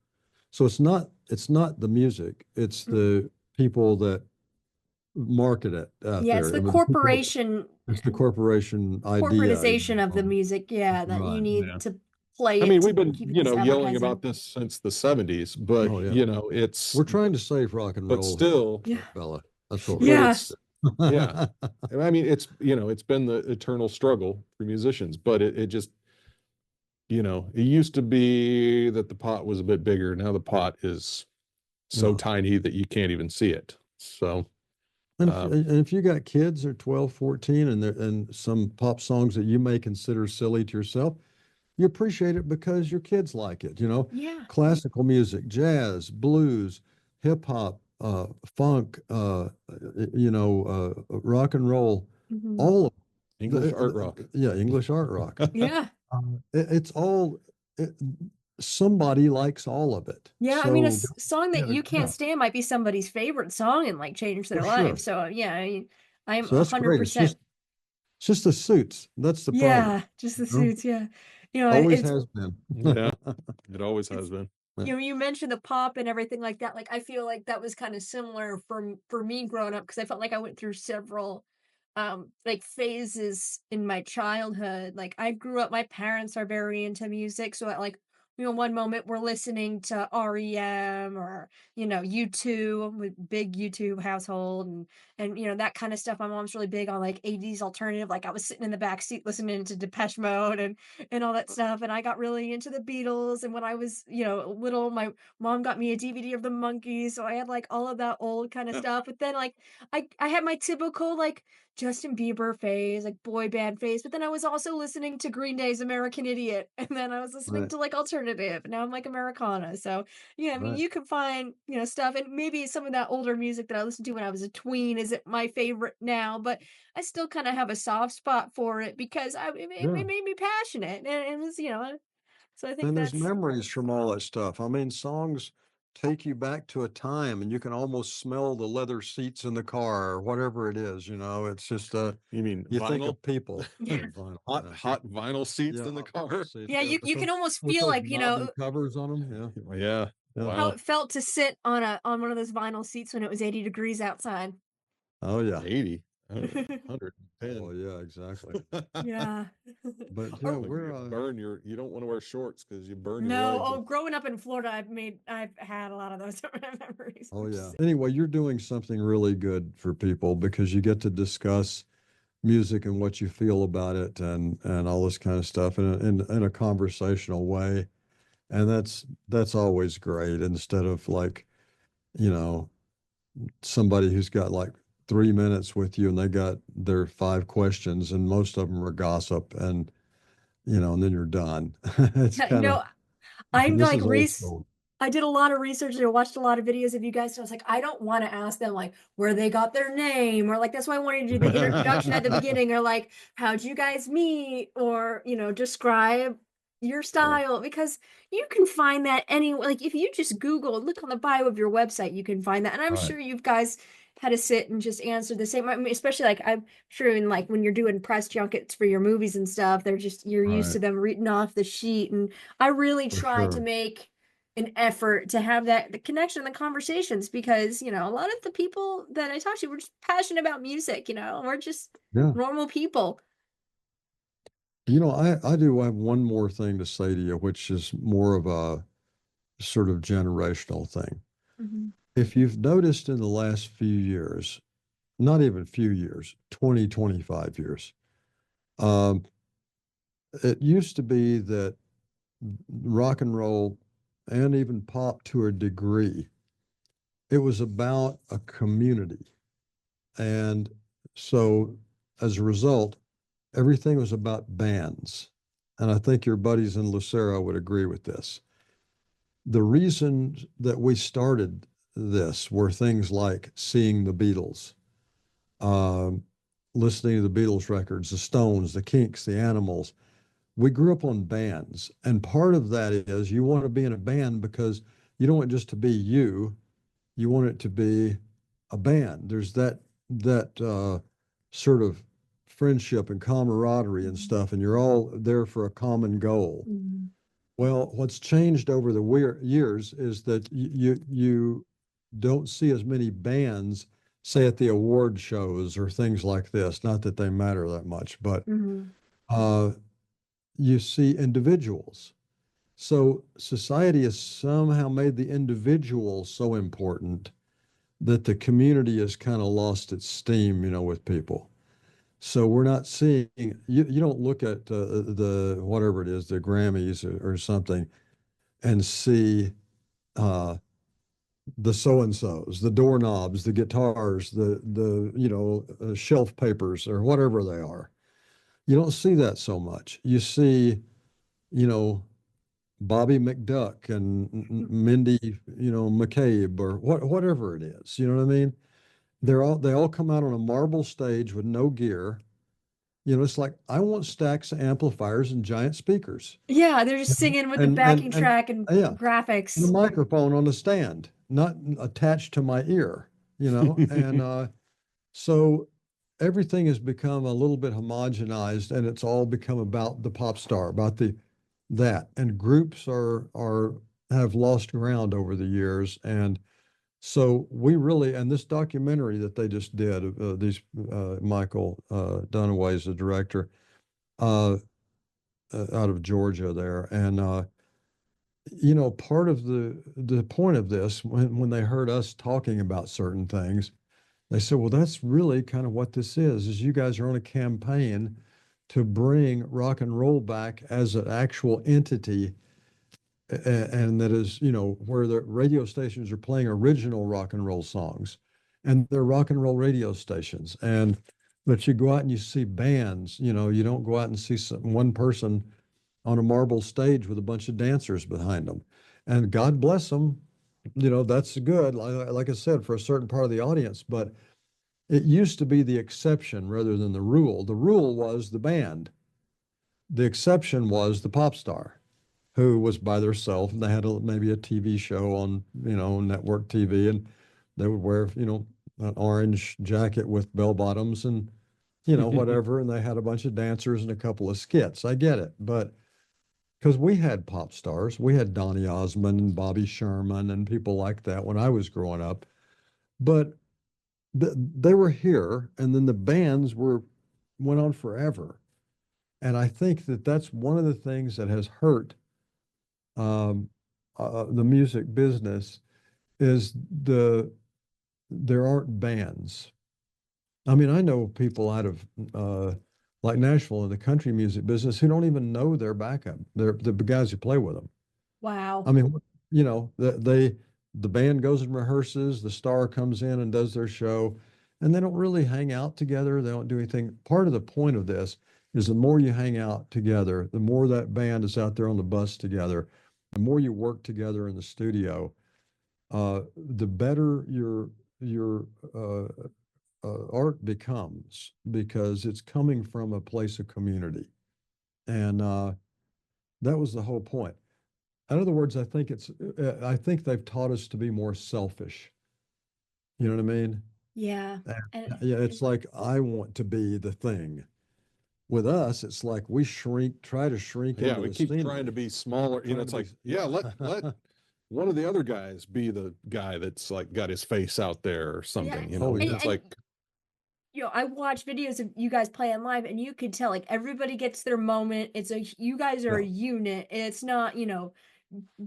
Speaker 3: So it's not the music, it's
Speaker 1: Mhm.
Speaker 3: the people that market it out
Speaker 1: Yeah, it's
Speaker 3: there. I
Speaker 1: the
Speaker 3: mean, the people,
Speaker 1: corporation
Speaker 3: it's the corporation idea, you
Speaker 1: corporatization of the
Speaker 3: know.
Speaker 1: music, yeah, that you
Speaker 3: Right.
Speaker 1: need
Speaker 2: Yeah.
Speaker 1: to play
Speaker 2: I
Speaker 1: it
Speaker 2: mean, we've
Speaker 1: to
Speaker 2: been,
Speaker 1: keep it
Speaker 2: you
Speaker 1: this
Speaker 2: know, yelling about
Speaker 1: advertising.
Speaker 2: this since the 70s, but
Speaker 3: Oh yeah.
Speaker 2: you know, it's
Speaker 3: We're trying to save rock and
Speaker 2: but
Speaker 3: roll here,
Speaker 2: still,
Speaker 1: Yeah.
Speaker 3: Bella. That's what we're
Speaker 2: but
Speaker 1: Yeah.
Speaker 2: it's yeah. I mean, it's, you know, it's been the eternal struggle for musicians, but it just, you know, it used to be that the pot was a bit bigger. Now the pot is so
Speaker 3: yeah.
Speaker 2: tiny that you can't even see it. So, um,
Speaker 3: And if you got kids are 12, 14 and some pop songs that you may consider silly to yourself, you appreciate it because your kids like it, you know.
Speaker 1: Yeah.
Speaker 3: Classical music, jazz, blues, hip hop, funk, you know, rock and roll,
Speaker 1: Mhm.
Speaker 3: all of
Speaker 2: English art rock.
Speaker 3: yeah, English art rock.
Speaker 1: Yeah.
Speaker 3: It's all it, somebody likes all of it.
Speaker 1: Yeah, I mean, a
Speaker 3: So
Speaker 1: song that
Speaker 3: yeah,
Speaker 1: you can't
Speaker 3: yeah,
Speaker 1: stand might be somebody's favorite song and, like, change
Speaker 3: for
Speaker 1: their life,
Speaker 3: sure.
Speaker 1: so, yeah, I'm
Speaker 3: So that's great.
Speaker 1: 100%.
Speaker 3: It's just the suits. That's the problem.
Speaker 1: Yeah, just the
Speaker 3: You know?
Speaker 1: suits, yeah. You know,
Speaker 3: Always
Speaker 1: it's
Speaker 3: has been.
Speaker 2: Yeah, it always has
Speaker 1: it's
Speaker 2: been.
Speaker 1: you know, you mentioned the pop and everything like that, like, I feel like that was kinda similar for me growing up because I felt like I went through several, like, phases in my childhood, like, I grew up my parents are very into music, so at, like, you know, one moment we're listening to REM or, you know, U2, with big YouTube household and, you know, that kinda stuff. My mom's really big on, like, 80s alternative, like, I was sitting in the back seat listening to Depeche Mode and all that stuff. And I got really into the Beatles. And when I was, you know, little, my mom got me a DVD of the Monkees, so I had like all of that old kind of stuff. But then like I had my typical like Justin Bieber phase, like boy band phase. But then I was also listening to Green Day's American Idiot, and then I was listening
Speaker 3: Right,
Speaker 1: to like alternative. And now I'm like Americana. So yeah, I mean,
Speaker 3: right.
Speaker 1: you can find you know stuff, and maybe some of that older music that I listened to when I was a tween isn't my favorite now, but I still kind of have a soft spot for it because it
Speaker 3: Yeah.
Speaker 1: made me passionate, and it was, you know, so I think
Speaker 3: And there's
Speaker 1: that's
Speaker 3: memories from all that stuff. I mean, songs take you back to a time and you can almost smell the leather seats in the car or whatever it is, you know. It's just
Speaker 2: You mean
Speaker 3: you think
Speaker 2: vinyl?
Speaker 3: of people.
Speaker 1: yeah,
Speaker 3: Yeah, vinyl. Yeah.
Speaker 2: Hot vinyl seats
Speaker 3: Yeah,
Speaker 2: in the
Speaker 3: hot vinyl
Speaker 2: car?
Speaker 3: seats.
Speaker 1: yeah.
Speaker 3: Yeah,
Speaker 1: You can almost
Speaker 3: with
Speaker 1: feel
Speaker 3: those
Speaker 1: like you
Speaker 3: knobby
Speaker 1: know
Speaker 3: covers on them.
Speaker 2: Yeah.
Speaker 3: Yeah. Yeah.
Speaker 1: how
Speaker 2: Wow.
Speaker 1: it felt to sit on one of those vinyl seats when it was 80 degrees outside.
Speaker 3: Oh yeah.
Speaker 2: 80, 110.
Speaker 3: Oh yeah, exactly.
Speaker 1: Yeah.
Speaker 3: But yeah,
Speaker 1: Or
Speaker 2: Like you burn you don't want to wear shorts because you burn your
Speaker 1: no,
Speaker 2: legs.
Speaker 1: oh, growing up in Florida, I've had a lot of those memories.
Speaker 3: oh yeah. Anyway, you're doing something really good for people because you get to discuss music and what you feel about it and all this kind of stuff in a conversational way. And that's always great instead of like, you know, somebody who's got like 3 minutes with you and they got their 5 questions and most of them are gossip and you know, and then you're done. It's
Speaker 1: Yeah,
Speaker 3: kind of
Speaker 1: no, I'm
Speaker 3: this
Speaker 1: like
Speaker 3: is old school.
Speaker 1: I did a lot of research and I watched a lot of videos of you guys. So I was like, I don't want to ask them like where they got their name or like that's why I wanted to do the introduction at the beginning or like how'd you guys meet or you know describe your
Speaker 3: Right.
Speaker 1: style because you can find that anywhere. Like if you just Google look on the bio of your website, you can find that. And I'm
Speaker 3: Right.
Speaker 1: sure you guys had to sit and just answer the same. I mean, especially like I'm sure in like when you're doing press junkets for your movies and stuff, they're just you're used
Speaker 3: Right.
Speaker 1: to them reading off the sheet. And I really
Speaker 3: For
Speaker 1: tried to
Speaker 3: sure.
Speaker 1: make an effort to have that the connection, the conversations, because you know a lot of the people that I talk to were just passionate about music. You know, we're just
Speaker 3: Yeah.
Speaker 1: normal people.
Speaker 3: You know, I do have one more thing to say to you, which is more of a sort of generational thing.
Speaker 1: Mhm.
Speaker 3: if you've noticed in the last few years, not even few years, 20, 25 years, um, it used to be that rock and roll and even pop to a degree, it was about a community. And so as a result, everything was about bands. And I think your buddies in Lucero would agree with this. The reason that we started this were things like seeing the Beatles, um, listening to the Beatles records, the Stones, the Kinks, the Animals. We grew up on bands. And part of that is you want to be in a band because you don't want it just to be you. You want it to be a band. There's that sort of friendship and camaraderie and stuff, and you're all there for a common goal.
Speaker 1: Mm-hmm.
Speaker 3: Well, what's changed over the years is that you don't see as many bands, say at the award shows or things like this. Not that they matter that much, but
Speaker 1: Mm-hmm.
Speaker 3: uh, you see individuals. So society has somehow made the individual so important that the community has kind of lost its steam, with people. So we're not seeing you don't look at the whatever it is, the Grammys or something, and see uh, the so and so's, the doorknobs, the guitars, the shelf papers or whatever they are. You don't see that so much. You see, you know, Bobby McDuck and Mindy, McCabe or whatever it is. You know what I mean? They all come out on a marble stage with no gear. It's like I want stacks of amplifiers and giant speakers.
Speaker 1: Yeah, they're just singing with the
Speaker 3: And
Speaker 1: backing track and
Speaker 3: yeah, and a
Speaker 1: graphics.
Speaker 3: microphone on the stand, not attached to my ear, and so everything has become a little bit homogenized and it's all become about the pop star, about that. And groups are have lost ground over the years. And so we really, and this documentary that they just did, Michael Dunaway is the director, uh, out of Georgia there. And part of the point of this, when they heard us talking about certain things, they said, well, that's really kind of what this is you guys are on a campaign to bring rock and roll back as an actual entity. And that is, where the radio stations are playing original rock and roll songs and they're rock and roll radio stations. But you go out and you see bands, you don't go out and see one person on a marble stage with a bunch of dancers behind them. And God bless them, that's good, like I said, for a certain part of the audience. But it used to be the exception rather than the rule. The rule was the band. The exception was the pop star who was by themselves. They had maybe a TV show on, network TV, and they would wear, an orange jacket with bell bottoms and, whatever. And they had a bunch of dancers and a couple of skits. I get it. But because we had pop stars, we had Donny Osmond and Bobby Sherman and people like that when I was growing up. But they were here, and then the bands went on forever. And I think that that's one of the things that has hurt um, the music business is there aren't bands. I mean, I know people out of like Nashville in the country music business who don't even know their backup. They're the guys who play with them.
Speaker 1: Wow.
Speaker 3: I mean, the band goes and rehearses, the star comes in and does their show, and they don't really hang out together. They don't do anything. Part of the point of this is the more you hang out together, the more that band is out there on the bus together, the more you work together in the studio, the better your art becomes because it's coming from a place of community. And that was the whole point. In other words, I think they've taught us to be more selfish. You know what I mean?
Speaker 1: Yeah. And
Speaker 3: Yeah, it's like I want to be the thing. With us, it's like we try to shrink
Speaker 2: Yeah,
Speaker 3: into
Speaker 2: we
Speaker 3: the
Speaker 2: keep
Speaker 3: scenery.
Speaker 2: trying to be smaller. It's like, yeah, let one of the other guys be the guy that's like got his face out there or
Speaker 1: yeah,
Speaker 2: something.
Speaker 3: Oh, yeah.
Speaker 2: It's like,
Speaker 1: I watch videos of you guys playing live, and you could tell like everybody gets their moment. You guys are
Speaker 3: Yeah.
Speaker 1: a unit, and it's not
Speaker 2: except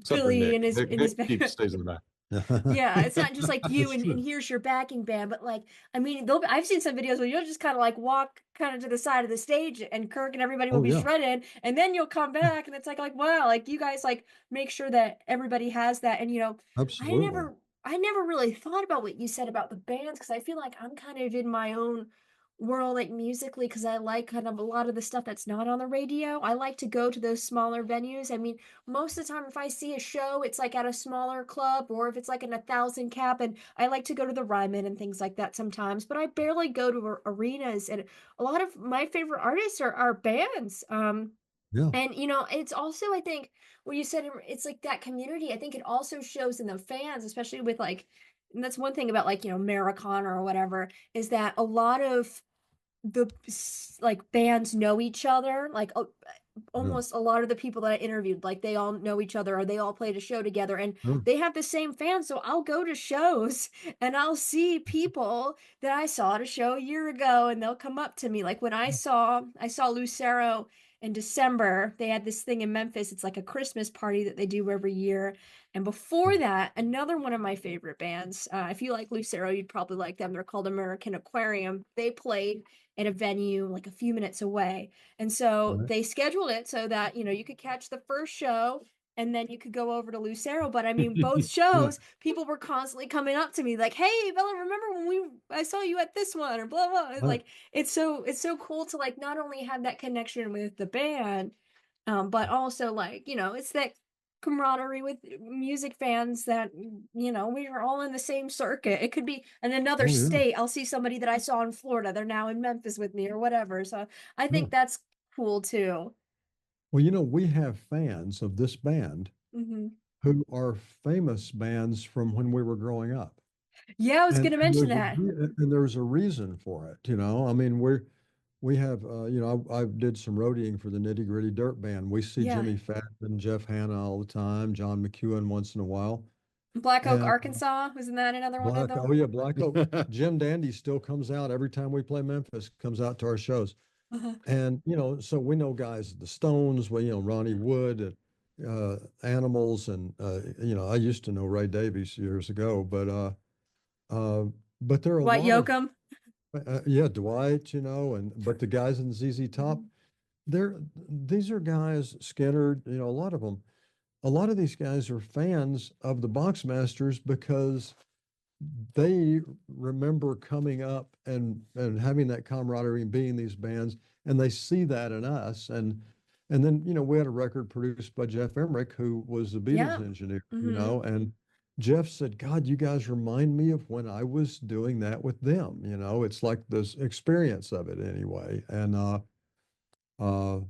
Speaker 2: for
Speaker 1: Billy
Speaker 2: Nick.
Speaker 1: and his
Speaker 2: Nick keeps stays in the back.
Speaker 1: Yeah, it's not just like you
Speaker 3: That's
Speaker 1: and
Speaker 3: true.
Speaker 1: here's your backing band, but like, I mean, I've seen some videos where you'll just kind of like walk kind of to the side of the stage and Kirk and everybody will
Speaker 3: Oh
Speaker 1: be
Speaker 3: yeah,
Speaker 1: shredded, and then you'll come
Speaker 3: yeah,
Speaker 1: back and it's like wow, like you guys like make sure that everybody has that. And I
Speaker 3: absolutely.
Speaker 1: never I never really thought about what you said about the bands because I feel like I'm kind of in my own world like musically because I like kind of a lot of the stuff that's not on the radio. I like to go to those smaller venues. I mean, most of the time if I see a show, it's like at a smaller club or if it's like in 1,000 cap, and I like to go to the Ryman and things like that sometimes, but I barely go to arenas. And a lot of my favorite artists are bands.
Speaker 3: Yeah,
Speaker 1: And it's also I think what you said, it's like that community. I think it also shows in the fans, especially with like, and that's one thing about like, Americana or whatever, is that a lot of the like bands know each other. Like
Speaker 3: yeah,
Speaker 1: almost a lot of the people that I interviewed, like they all know each other or they all played a show together and
Speaker 3: sure.
Speaker 1: they have the same fans. So I'll go to shows and I'll see people that I saw at a show a year ago and they'll come up to me. Like when I saw Lucero in December, they had this thing in Memphis. It's like a Christmas party that they do every year. And before that, another one of my favorite bands, if you like Lucero, you'd probably like them. They're called American Aquarium. They played at a venue like a few minutes away. And so
Speaker 3: Right.
Speaker 1: they scheduled it so that, you could catch the first show and then you could go over to Lucero. But I mean, both
Speaker 3: Yeah,
Speaker 1: shows, people were constantly coming up to me like, "Hey, Bella, remember when I saw you at this one?" or blah blah.
Speaker 3: right.
Speaker 1: Like it's so cool to like not only have that connection with the band, but also like, it's that camaraderie with music fans that we are all in the same circuit. It could be in another
Speaker 3: Oh yeah,
Speaker 1: state. I'll see somebody that I saw in Florida. They're now in Memphis with me or whatever. So I
Speaker 3: yeah.
Speaker 1: think that's cool too.
Speaker 3: Well, we have fans of this band
Speaker 1: Hmm.
Speaker 3: who are famous bands from when we were growing up.
Speaker 1: Yeah, I was
Speaker 3: And,
Speaker 1: going to
Speaker 3: and
Speaker 1: mention
Speaker 3: there's a
Speaker 1: that.
Speaker 3: and there's a reason for it. I mean, we have I did some roadieing for the Nitty Gritty Dirt Band. We see
Speaker 1: Yeah.
Speaker 3: Jimmy Fallon, Jeff Hanna all the time, John McEwen once in a while.
Speaker 1: Black Oak,
Speaker 3: And
Speaker 1: Arkansas. Wasn't that another one of
Speaker 3: Oh
Speaker 1: them?
Speaker 3: yeah, Black Oak. Jim Dandy still comes out every time we play Memphis, comes out to our shows.
Speaker 1: Uh-huh.
Speaker 3: And so we know guys, the Stones, Ronnie Wood, Animals, and I used to know Ray Davies years ago, uh, but there are a
Speaker 1: Dwight
Speaker 3: lot of
Speaker 1: Yoakam.
Speaker 3: yeah, Dwight, and but the guys in ZZ Top,
Speaker 1: Mhm.
Speaker 3: these are guys, Skinner, a lot of them. A lot of these guys are fans of the Boxmasters because they remember coming up and having that camaraderie and being these bands, and they see that in us. And then we had a record produced by Jeff Emmerich, who was the Beatles
Speaker 1: Yeah.
Speaker 3: engineer,
Speaker 1: Hmm.
Speaker 3: and Jeff said, God, you guys remind me of when I was doing that with them. It's like this experience of it anyway. And uh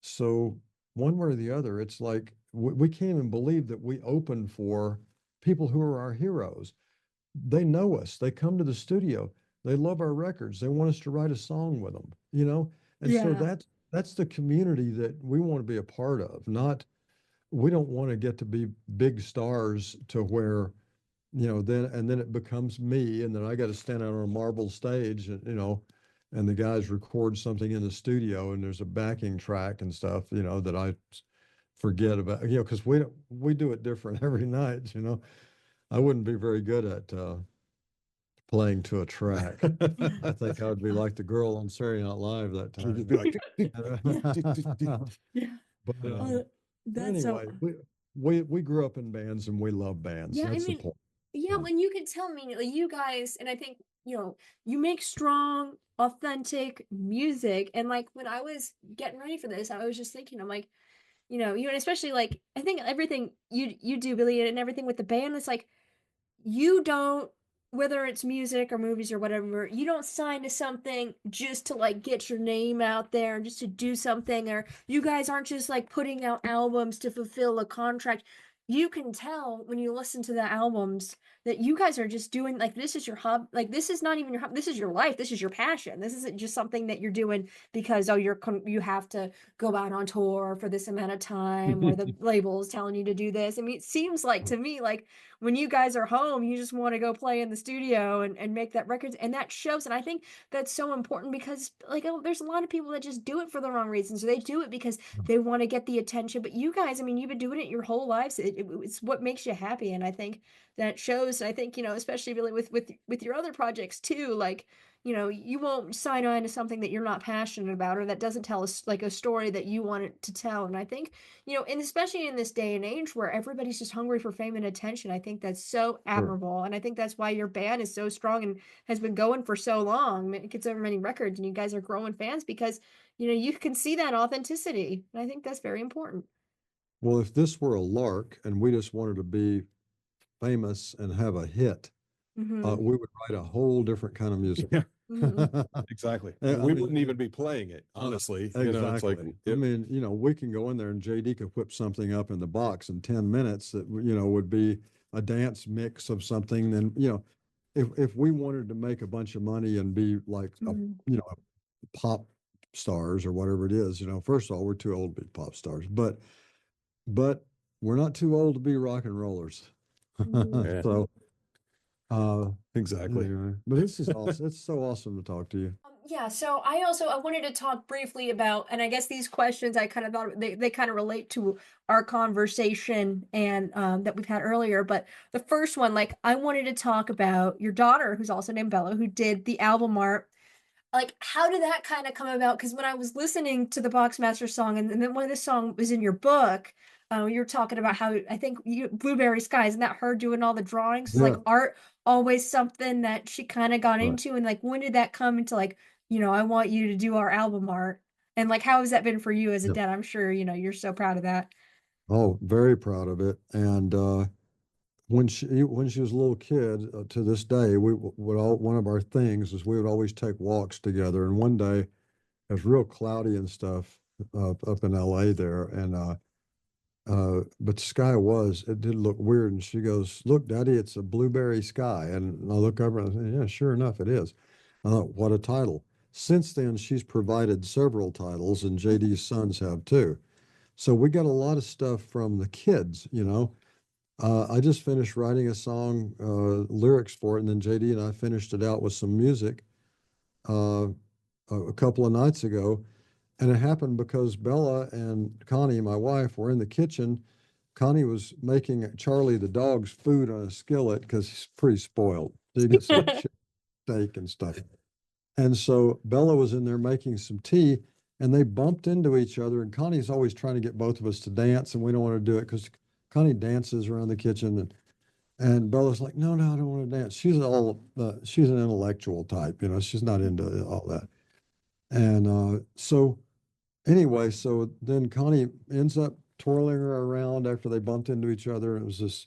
Speaker 3: so one way or the other, it's like we can't even believe that we opened for people who are our heroes. They know us. They come to the studio. They love our records. They want us to write a song with them. And so
Speaker 1: Yeah.
Speaker 3: that's the community that we want to be a part of. Not We don't want to get to be big stars to where, then it becomes me, and then I got to stand out on a marble stage, and the guys record something in the studio, and there's a backing track and stuff, that I forget about, because we do it different every night. I wouldn't be very good at playing to a track. I think I would be like the girl on Saturday Night Live that
Speaker 2: She'd just
Speaker 3: time.
Speaker 2: be like,
Speaker 1: Yeah.
Speaker 3: But
Speaker 1: Oh, that's so.
Speaker 3: anyway, we grew up in bands and we love bands.
Speaker 1: Yeah, I
Speaker 3: That's the
Speaker 1: mean,
Speaker 3: point.
Speaker 1: yeah,
Speaker 3: Yeah.
Speaker 1: when you can tell me, like you guys, and I think, you make strong, authentic music. And like when I was getting ready for this, I was just thinking, I'm like, and especially like I think everything you do, Billy, and everything with the band, it's like you don't, whether it's music or movies or whatever, you don't sign to something just to like get your name out there, just to do something, or you guys aren't just like putting out albums to fulfill a contract. You can tell when you listen to the albums that you guys are just doing like this is your hub, like this is not even your hub, this is your life, this is your passion. This isn't just something that you're doing because you have to go out on tour for this amount of time or the label is telling you to do this. I mean, it seems like to me like when you guys are home, you just want to go play in the studio and make that record. And that shows. And I think that's so important because like there's a lot of people that just do it for the wrong reasons. So they do it because they want to get the attention. But you guys, I mean, you've been doing it your whole lives. it's what makes you happy. And I think that shows. I think, especially really with your other projects too, like, you won't sign on to something that you're not passionate about or that doesn't tell us like a story that you want it to tell. And I think, and especially in this day and age where everybody's just hungry for fame and attention, I think that's so
Speaker 3: Sure.
Speaker 1: admirable. And I think that's why your band is so strong and has been going for so long. It gets over many records and you guys are growing fans because, you can see that authenticity. And I think that's very important.
Speaker 3: Well, if this were a lark and we just wanted to be famous and have a hit,
Speaker 1: Mm-hmm.
Speaker 3: we would write a whole different kind of music.
Speaker 2: Yeah,
Speaker 1: Mm-hmm.
Speaker 2: exactly.
Speaker 3: I
Speaker 2: We
Speaker 3: mean,
Speaker 2: wouldn't even be playing it, honestly. It's like,
Speaker 3: exactly. I mean, we can go in there and JD could whip something up in the box in 10 minutes that, would be a dance mix of something. Then, if we wanted to make a bunch of money and be like,
Speaker 1: Mm-hmm.
Speaker 3: pop stars or whatever it is, first of all, we're too old to be pop stars, but we're not too old to be rock and rollers.
Speaker 1: Mm-hmm.
Speaker 2: yeah,
Speaker 3: So,
Speaker 2: exactly.
Speaker 3: anyway, but this is awesome. It's so awesome to talk to you.
Speaker 1: Yeah, so I wanted to talk briefly about, and I guess these questions I kind of thought they kind of relate to our conversation and that we've had earlier. But the first one, like I wanted to talk about your daughter, who's also named Bella, who did the album art. Like, how did that kind of come about? Because when I was listening to the Boxmaster song, and then when this song was in your book, you were talking about how I think Blueberry Skies, and that her doing all the drawings, is like
Speaker 3: Yeah,
Speaker 1: art always something that she kind of got
Speaker 3: right.
Speaker 1: into, and like when did that come into like, I want you to do our album art, and like how has that been for you as a
Speaker 3: Yeah.
Speaker 1: dad? I'm sure you're so proud of that.
Speaker 3: Oh, very proud of it. And when she was a little kid, to this day, we would all one of our things is we would always take walks together. And one day it was real cloudy and stuff up in LA there, and but the sky it did look weird. And she goes, "Look, Daddy, it's a blueberry sky." And I look over and I say, "Yeah, sure enough, it is." I thought, what a title. Since then, she's provided several titles, and JD's sons have too. So we got a lot of stuff from the kids. I just finished writing a song, lyrics for it, and then JD and I finished it out with some music uh, a couple of nights ago. And it happened because Bella and Connie, my wife, were in the kitchen. Connie was making Charlie the dog's food on a skillet because he's pretty spoiled. He gets some steak and stuff. And so Bella was in there making some tea, and they bumped into each other. And Connie's always trying to get both of us to dance, and we don't want to do it because Connie dances around the kitchen, and Bella's like, no, no, I don't want to dance. She's an intellectual type, she's not into all that. And so anyway, so then Connie ends up twirling her around after they bumped into each other. And it was this,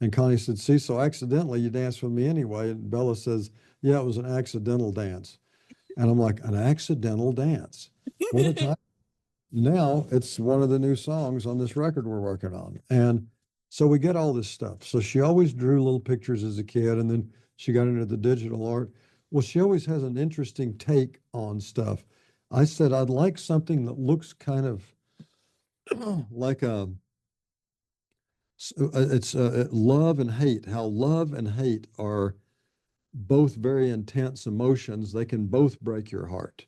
Speaker 3: and Connie said, "See, so accidentally you danced with me anyway." And Bella says, "Yeah, it was an accidental dance." And I'm like, "An accidental dance? What a time." Now it's one of the new songs on this record we're working on. And so we get all this stuff. So she always drew little pictures as a kid, and then she got into the digital art. Well, she always has an interesting take on stuff. I said, I'd like something that looks kind of like it's love and hate, how love and hate are both very intense emotions. They can both break your heart.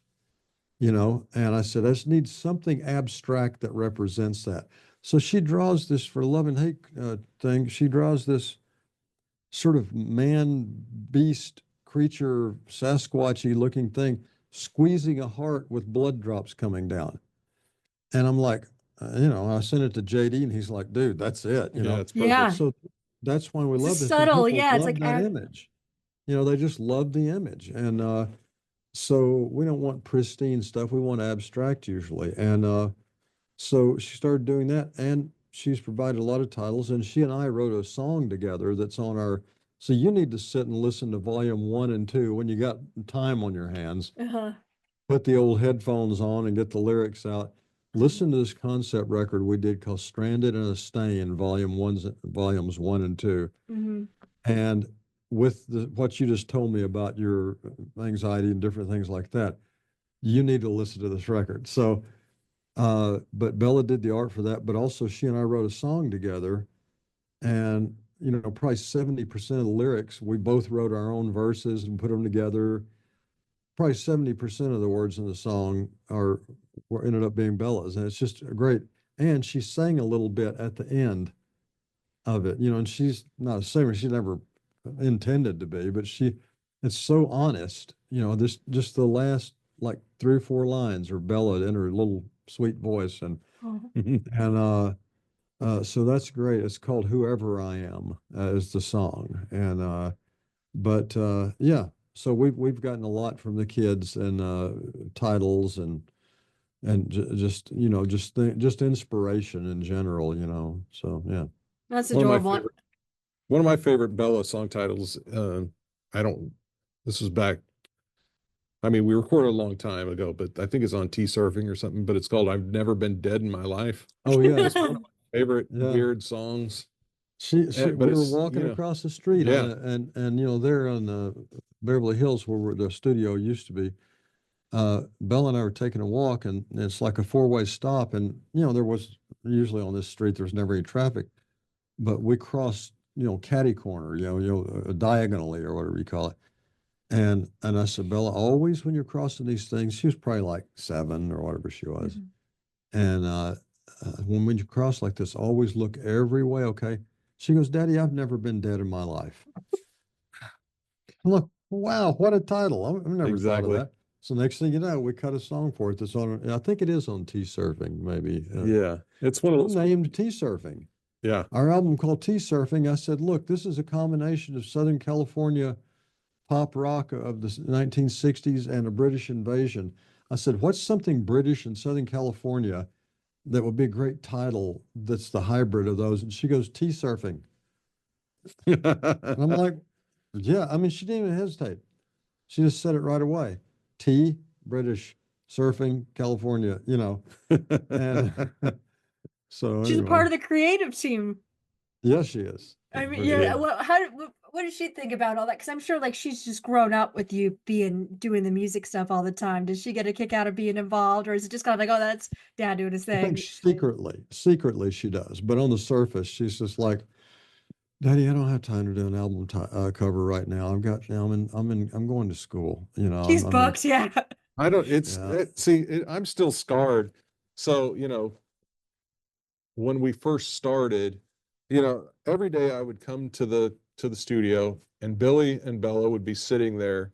Speaker 3: And I said, I just need something abstract that represents that. So she draws this for love and hate thing. She draws this sort of man beast creature, Sasquatchy looking thing, squeezing a heart with blood drops coming down. And I'm like, I sent it to JD and he's like, dude, that's it,
Speaker 2: Yeah, it's perfect.
Speaker 1: Yeah,
Speaker 3: So that's why we
Speaker 1: it's a
Speaker 3: love this. And
Speaker 1: subtle.
Speaker 3: people
Speaker 1: Yeah, it's
Speaker 3: love
Speaker 1: like
Speaker 3: that image. They just love the image. And so we don't want pristine stuff. We want abstract usually. And so she started doing that, and she's provided a lot of titles. And she and I wrote a song together that's on our. So you need to sit and listen to volume 1 and 2 when you got time on your hands.
Speaker 1: uh-huh.
Speaker 3: Put the old headphones on and get the lyrics out.
Speaker 1: Uh-huh.
Speaker 3: Listen to this concept record we did called "Stranded in a Stain," volumes 1 and 2,
Speaker 1: Hmm.
Speaker 3: and with what you just told me about your anxiety and different things like that, you need to listen to this record. So, but Bella did the art for that, but also she and I wrote a song together, and probably 70% of the lyrics we both wrote our own verses and put them together. Probably 70% of the words in the song were ended up being Bella's, and it's just great. And she sang a little bit at the end of it, you know, and she's not a singer. She never intended to be, but it's so honest, you know, this just the last like 3 or 4 lines are Bella in her little sweet voice.
Speaker 1: Oh.
Speaker 3: And so that's great. It's called Whoever I Am, is the song. But yeah, so we've gotten a lot from the kids, and titles, and just, you know, just inspiration in general, you know. So yeah.
Speaker 1: That's
Speaker 2: One of my
Speaker 1: adorable.
Speaker 2: favorite, one of my favorite Bella song titles. I don't. This was back. I mean, we recorded a long time ago, but I think it's on Tea Surfing or something. But it's called "I've Never Been Dead in My Life."
Speaker 3: Oh yeah,
Speaker 2: It's one of my favorite
Speaker 3: yeah.
Speaker 2: weird songs.
Speaker 3: We
Speaker 2: But
Speaker 3: were
Speaker 2: it's,
Speaker 3: walking across the street on
Speaker 2: yeah.
Speaker 3: it, and you know, there on Beverly Hills, where the studio used to be, Bella and I were taking a walk, and it's like a four-way stop, and you know, there was usually on this street there's never any traffic, but we crossed, you know, catty corner, diagonally, or whatever you call it. And I said, Bella, always when you're crossing these things, she was probably like 7 or whatever she was.
Speaker 1: Mhm.
Speaker 3: And when you cross like this, always look every way, okay? She goes, Daddy, I've never been dead in my life. Look, wow, what a title. I've never thought of
Speaker 2: Exactly.
Speaker 3: that. So next thing you know, we cut a song for it that's on, I think it is on Tea Surfing, maybe.
Speaker 2: Yeah. It's one of those.
Speaker 3: Named Tea Surfing.
Speaker 2: Yeah.
Speaker 3: Our album called Tea Surfing, I said, look, this is a combination of Southern California pop rock of the 1960s and a British invasion. I said, what's something British and Southern California that would be a great title that's the hybrid of those? And she goes, Tea Surfing. And I'm like, yeah, I mean, she didn't even hesitate. She just said it right away. Tea, British, surfing, California, you know. And so
Speaker 1: She's a
Speaker 3: anyway,
Speaker 1: part of the creative team.
Speaker 3: yes, she is.
Speaker 1: I mean,
Speaker 3: For
Speaker 1: yeah.
Speaker 3: sure.
Speaker 1: Well, what does she think about all that? Because I'm sure, like, she's just grown up with you doing the music stuff all the time. Does she get a kick out of being involved, or is it just kind of like, oh, that's Dad doing his
Speaker 3: I think
Speaker 1: thing?
Speaker 3: secretly she does, but on the surface, she's just like, Daddy, I don't have time to do an album cover right now. I'm going to school. You know,
Speaker 1: She's
Speaker 3: I'm in.
Speaker 1: booked, yeah.
Speaker 2: I don't, it's,
Speaker 3: Yeah.
Speaker 2: I'm still scarred. So, you know, when we first started, you know, every day I would come to the studio, and Billy and Bella would be sitting there,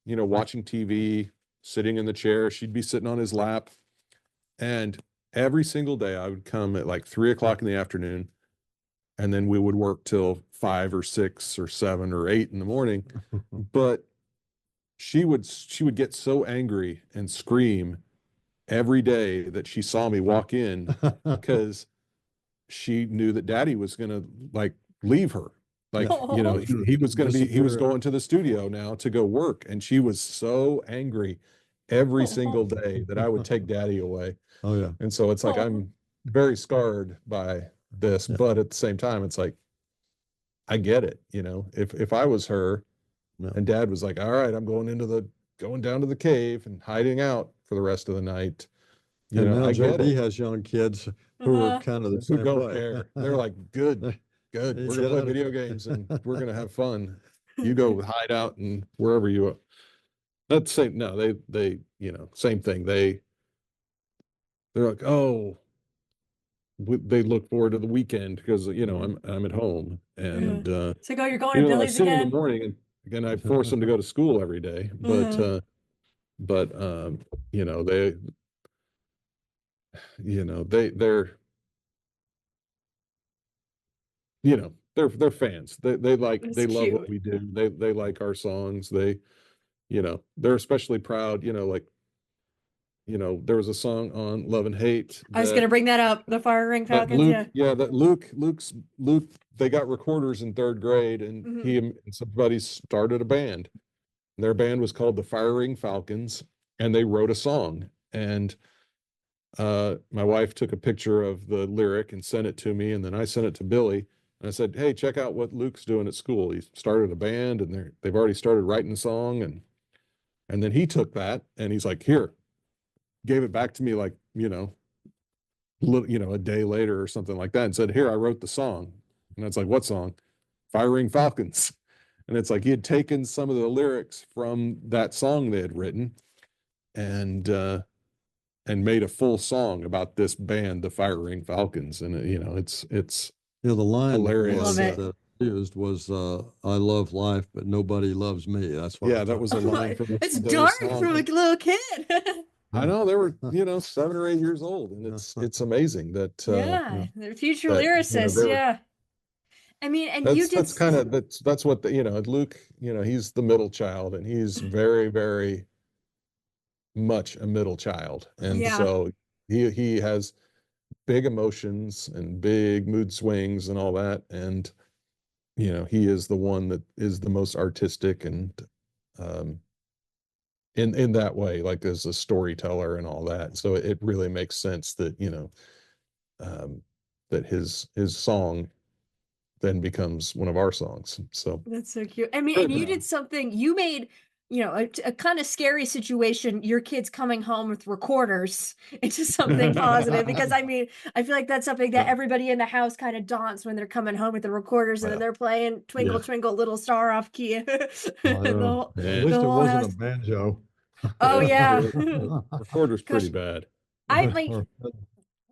Speaker 2: you know, watching TV, sitting in the chair. She'd be sitting on his lap. And every single day I would come at like 3 o'clock in the afternoon, and then we would work till 5 or 6 or 7 or 8 in the morning. But she would get so angry and scream every day that she saw me walk in, because she knew that Daddy was gonna like leave her. Like, you know, he was going to the studio now to go work. And she was so angry every single day that I would take Daddy away.
Speaker 3: Oh yeah.
Speaker 2: And so it's like, I'm very scarred by this,
Speaker 3: Yeah.
Speaker 2: but at the same time, it's like, I get it. You know, if I was her,
Speaker 3: Yeah.
Speaker 2: and Dad was like, all right, I'm going down to the cave and hiding out for the rest of the night. You
Speaker 3: And
Speaker 2: know,
Speaker 3: now
Speaker 2: I get
Speaker 3: JD
Speaker 2: it.
Speaker 3: has young kids who are kind of the
Speaker 2: Who
Speaker 3: same
Speaker 2: don't
Speaker 3: way.
Speaker 2: care. They're like, good, we're
Speaker 3: Get
Speaker 2: gonna play
Speaker 3: out of
Speaker 2: video
Speaker 3: here.
Speaker 2: games and we're gonna have fun. You go hide out and wherever you are. Not the same. No, they, you know, same thing. They're like, oh, they look forward to the weekend because, you know, I'm at home. And
Speaker 1: It's like, oh, you're going
Speaker 2: you
Speaker 1: to
Speaker 2: know, I
Speaker 1: Billy's
Speaker 2: see them in the
Speaker 1: again?
Speaker 2: morning, and again I force them to go to school every day. But you know, they're you know, they're fans.
Speaker 1: It's
Speaker 2: they love what
Speaker 1: cute.
Speaker 2: we do. They like our songs. They, you know, they're especially proud, you know, like, you know, there was a song on Love and Hate
Speaker 1: I was gonna
Speaker 2: that
Speaker 1: bring that up. The Fire Ring Falcons,
Speaker 2: Luke,
Speaker 1: yeah.
Speaker 2: yeah, that Luke, they got recorders in third grade, and he and some buddies started a band. Their band was called the Firing Falcons, and they wrote a song. And my wife took a picture of the lyric and sent it to me, and then I sent it to Billy. And I said, "Hey, check out what Luke's doing at school. He started a band, and they've already started writing a song." And then he took that, and he's like, "Here," gave it back to me, like, you know, a day later or something like that, and said, "Here, I wrote the song." And it's like, "What song?" "Firing Falcons." And it's like he had taken some of the lyrics from that song they had written, and made a full song about this band, the Firing Falcons. And you know, it's
Speaker 3: Yeah, the line
Speaker 2: Hilarious.
Speaker 1: Love
Speaker 3: was
Speaker 1: it.
Speaker 3: that used was "I love life, but nobody loves me." That's what I
Speaker 2: Yeah, that
Speaker 3: took.
Speaker 2: was a line from
Speaker 1: It's
Speaker 2: their
Speaker 1: dark from a
Speaker 2: song.
Speaker 1: little kid.
Speaker 2: I know they were, 7 or 8 years old, and it's amazing that
Speaker 1: Yeah, the future
Speaker 2: that
Speaker 1: lyricist.
Speaker 2: they're
Speaker 1: Yeah. I mean, and you did.
Speaker 2: that's what Luke, he's the middle child, and he's very, very much a middle child, and
Speaker 1: Yeah,
Speaker 2: so he has big emotions and big mood swings and all that, and he is the one that is the most artistic and um in that way, like as a storyteller and all that. So it really makes sense that um that his song then becomes one of our songs. So
Speaker 1: that's so cute. I mean, and you did something. You made, a kind of scary situation. Your kids coming home with recorders into something positive. Because I mean, I feel like that's something that
Speaker 2: yeah,
Speaker 1: everybody in the house kind of daunts when they're coming home with the recorders, and then
Speaker 2: well,
Speaker 1: they're playing
Speaker 2: yeah,
Speaker 1: "Twinkle Twinkle Little Star" off key, and
Speaker 3: At
Speaker 1: the
Speaker 3: least it
Speaker 1: whole
Speaker 3: wasn't a
Speaker 1: house.
Speaker 3: banjo.
Speaker 1: Oh
Speaker 2: yeah.
Speaker 1: yeah.
Speaker 2: Recorder's pretty
Speaker 1: Gosh,
Speaker 2: bad.
Speaker 1: I like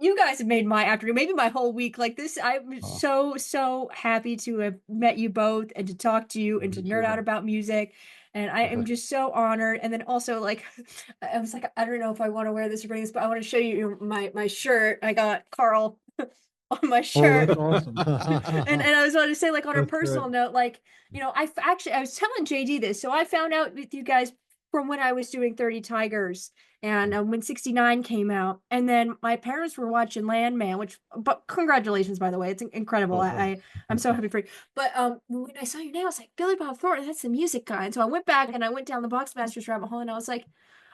Speaker 1: you guys have made my afternoon, maybe my whole week. Like this, I'm so, so happy to have met you both and to talk to you and to
Speaker 3: Me
Speaker 1: nerd out
Speaker 3: too.
Speaker 1: about music. And I am just so honored. And then also, like, I was like, I don't know if I want to wear this or bring this, but I want to show you my shirt. I got Carl on my
Speaker 3: Oh,
Speaker 1: shirt.
Speaker 3: that's awesome.
Speaker 1: And I was going to say, like, on a
Speaker 3: That's great.
Speaker 1: personal note, like, I was telling JD this. So I found out with you guys from when I was doing 30 Tigers and when 69 came out. And then my parents were watching Landman, but congratulations, by the way. It's incredible.
Speaker 3: Oh,
Speaker 1: I'm so happy for you. But when I saw your name, I was like, Billy Bob Thornton, that's the music guy. And so I went back and I went down the Boxmasters rabbit hole and I was like,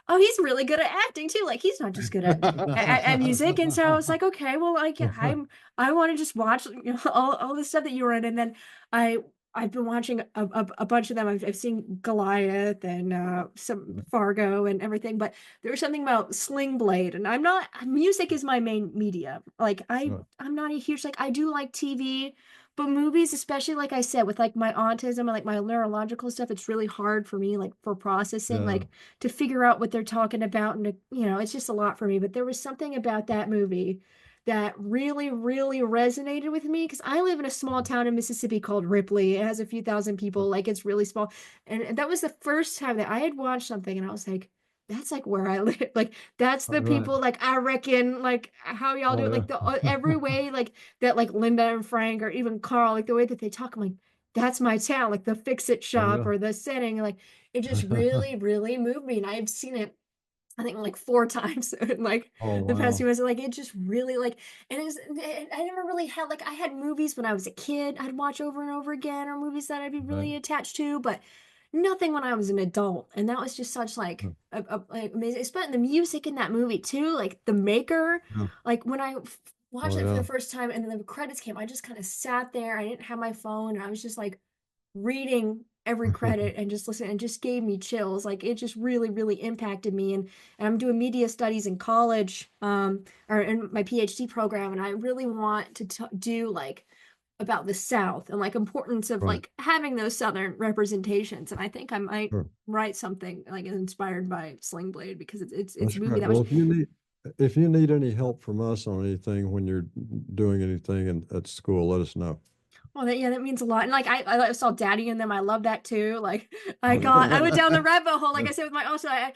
Speaker 1: oh, he's really good at acting too. Like he's not just good at music. And so I was like, okay, well, like I want to just watch all the stuff that you were in. And then I I've been watching a bunch of them. I've seen Goliath and some Fargo and everything, but there was something about Sling Blade, and I'm not music is my main media. Like I'm not a huge like I do like TV, but movies, especially like I said, with like my autism and like my neurological stuff, it's really hard for me like for processing,
Speaker 3: yeah.
Speaker 1: like to figure out what they're talking about, and to, it's just a lot for me. But there was something about that movie that really, really resonated with me because I live in a small town in Mississippi called Ripley. It has a few thousand people, like it's really small. And that was the first time that I had watched something and I was like, that's like where I live. Like that's the
Speaker 3: Right.
Speaker 1: people, like I reckon, like how y'all do
Speaker 3: Oh,
Speaker 1: it,
Speaker 3: yeah.
Speaker 1: like the every way, like that, like Linda and Frank or even Carl, like the way that they talk, I'm like, that's my town, like the fix it
Speaker 3: Oh,
Speaker 1: shop
Speaker 3: yeah.
Speaker 1: or the setting, like it just really, really moved me. And I've seen it I think like 4 times in like
Speaker 3: Oh,
Speaker 1: the past few
Speaker 3: wow.
Speaker 1: months. Like it just really like I never really had like I had movies when I was a kid I'd watch over and over again or movies that I'd be
Speaker 3: Right.
Speaker 1: really attached to, but nothing when I was an adult. And that was just such like like amazing. But the music in that movie too, like the maker,
Speaker 3: Yeah.
Speaker 1: like when watched
Speaker 3: Oh,
Speaker 1: it for the
Speaker 3: yeah.
Speaker 1: first time and then the credits came, I just kind of sat there. I didn't have my phone and I was just like reading every credit and just listen and just gave me chills. Like it just really, really impacted me. And I'm doing media studies in college, or in my PhD program, and I really want to do like about the South and like importance of
Speaker 3: Right.
Speaker 1: like having those Southern representations. And I think I might
Speaker 3: Sure.
Speaker 1: write something like inspired by Sling Blade because it's
Speaker 3: That's
Speaker 1: a movie
Speaker 3: great.
Speaker 1: that much.
Speaker 3: Well, if you need any help from us on anything when you're doing anything at school, let us know.
Speaker 1: Well, yeah, that means a lot. And like I saw Daddy in them. I love that too. Like I went down the rabbit hole. Like I said with my also I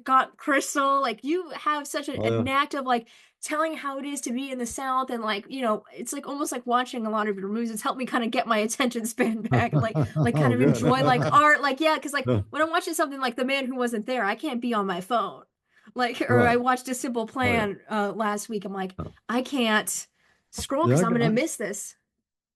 Speaker 1: got Crystal. Like you have such a
Speaker 3: Oh, yeah.
Speaker 1: knack of like telling how it is to be in the South, and like it's like almost like watching a lot of your movies. It's helped me kind of get my attention span back and like kind
Speaker 3: Oh,
Speaker 1: of
Speaker 3: good.
Speaker 1: enjoy like art. Like yeah, because like
Speaker 3: Yeah.
Speaker 1: when I'm watching something like The Man Who Wasn't There, I can't be on my phone. Like or I
Speaker 3: Right.
Speaker 1: watched A Simple
Speaker 3: Oh, yeah.
Speaker 1: Plan last week. I'm like I can't scroll
Speaker 3: Yeah.
Speaker 1: because I'm gonna miss this.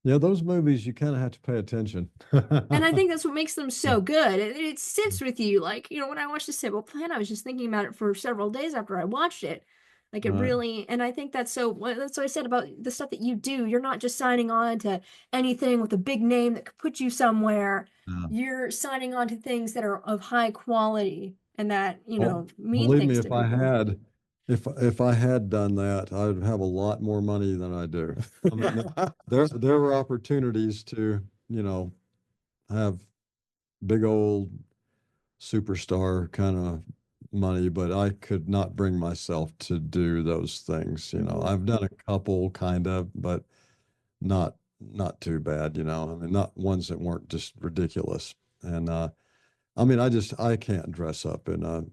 Speaker 3: Yeah. Those movies, you kind of have to pay attention.
Speaker 1: And I think that's what makes them so good. It sits with you. Like, when I watched The Simple Plan, I was just thinking about it for several days after I watched it. Like it
Speaker 3: Right.
Speaker 1: really, and I think that's what I said about the stuff that you do. You're not just signing on to anything with a big name that could put you somewhere.
Speaker 3: Yeah.
Speaker 1: You're signing on to things that are of high quality and that,
Speaker 3: Well,
Speaker 1: mean
Speaker 3: believe me,
Speaker 1: things to people.
Speaker 3: if I had done that, I would have a lot more money than I do. I mean, there were opportunities to, have big old superstar kind of money, but I could not bring myself to do those things.
Speaker 1: Mhm.
Speaker 3: I've done a couple kind of, but not not too bad, you know. I mean, not ones that weren't just ridiculous. And I mean, I can't dress up in a,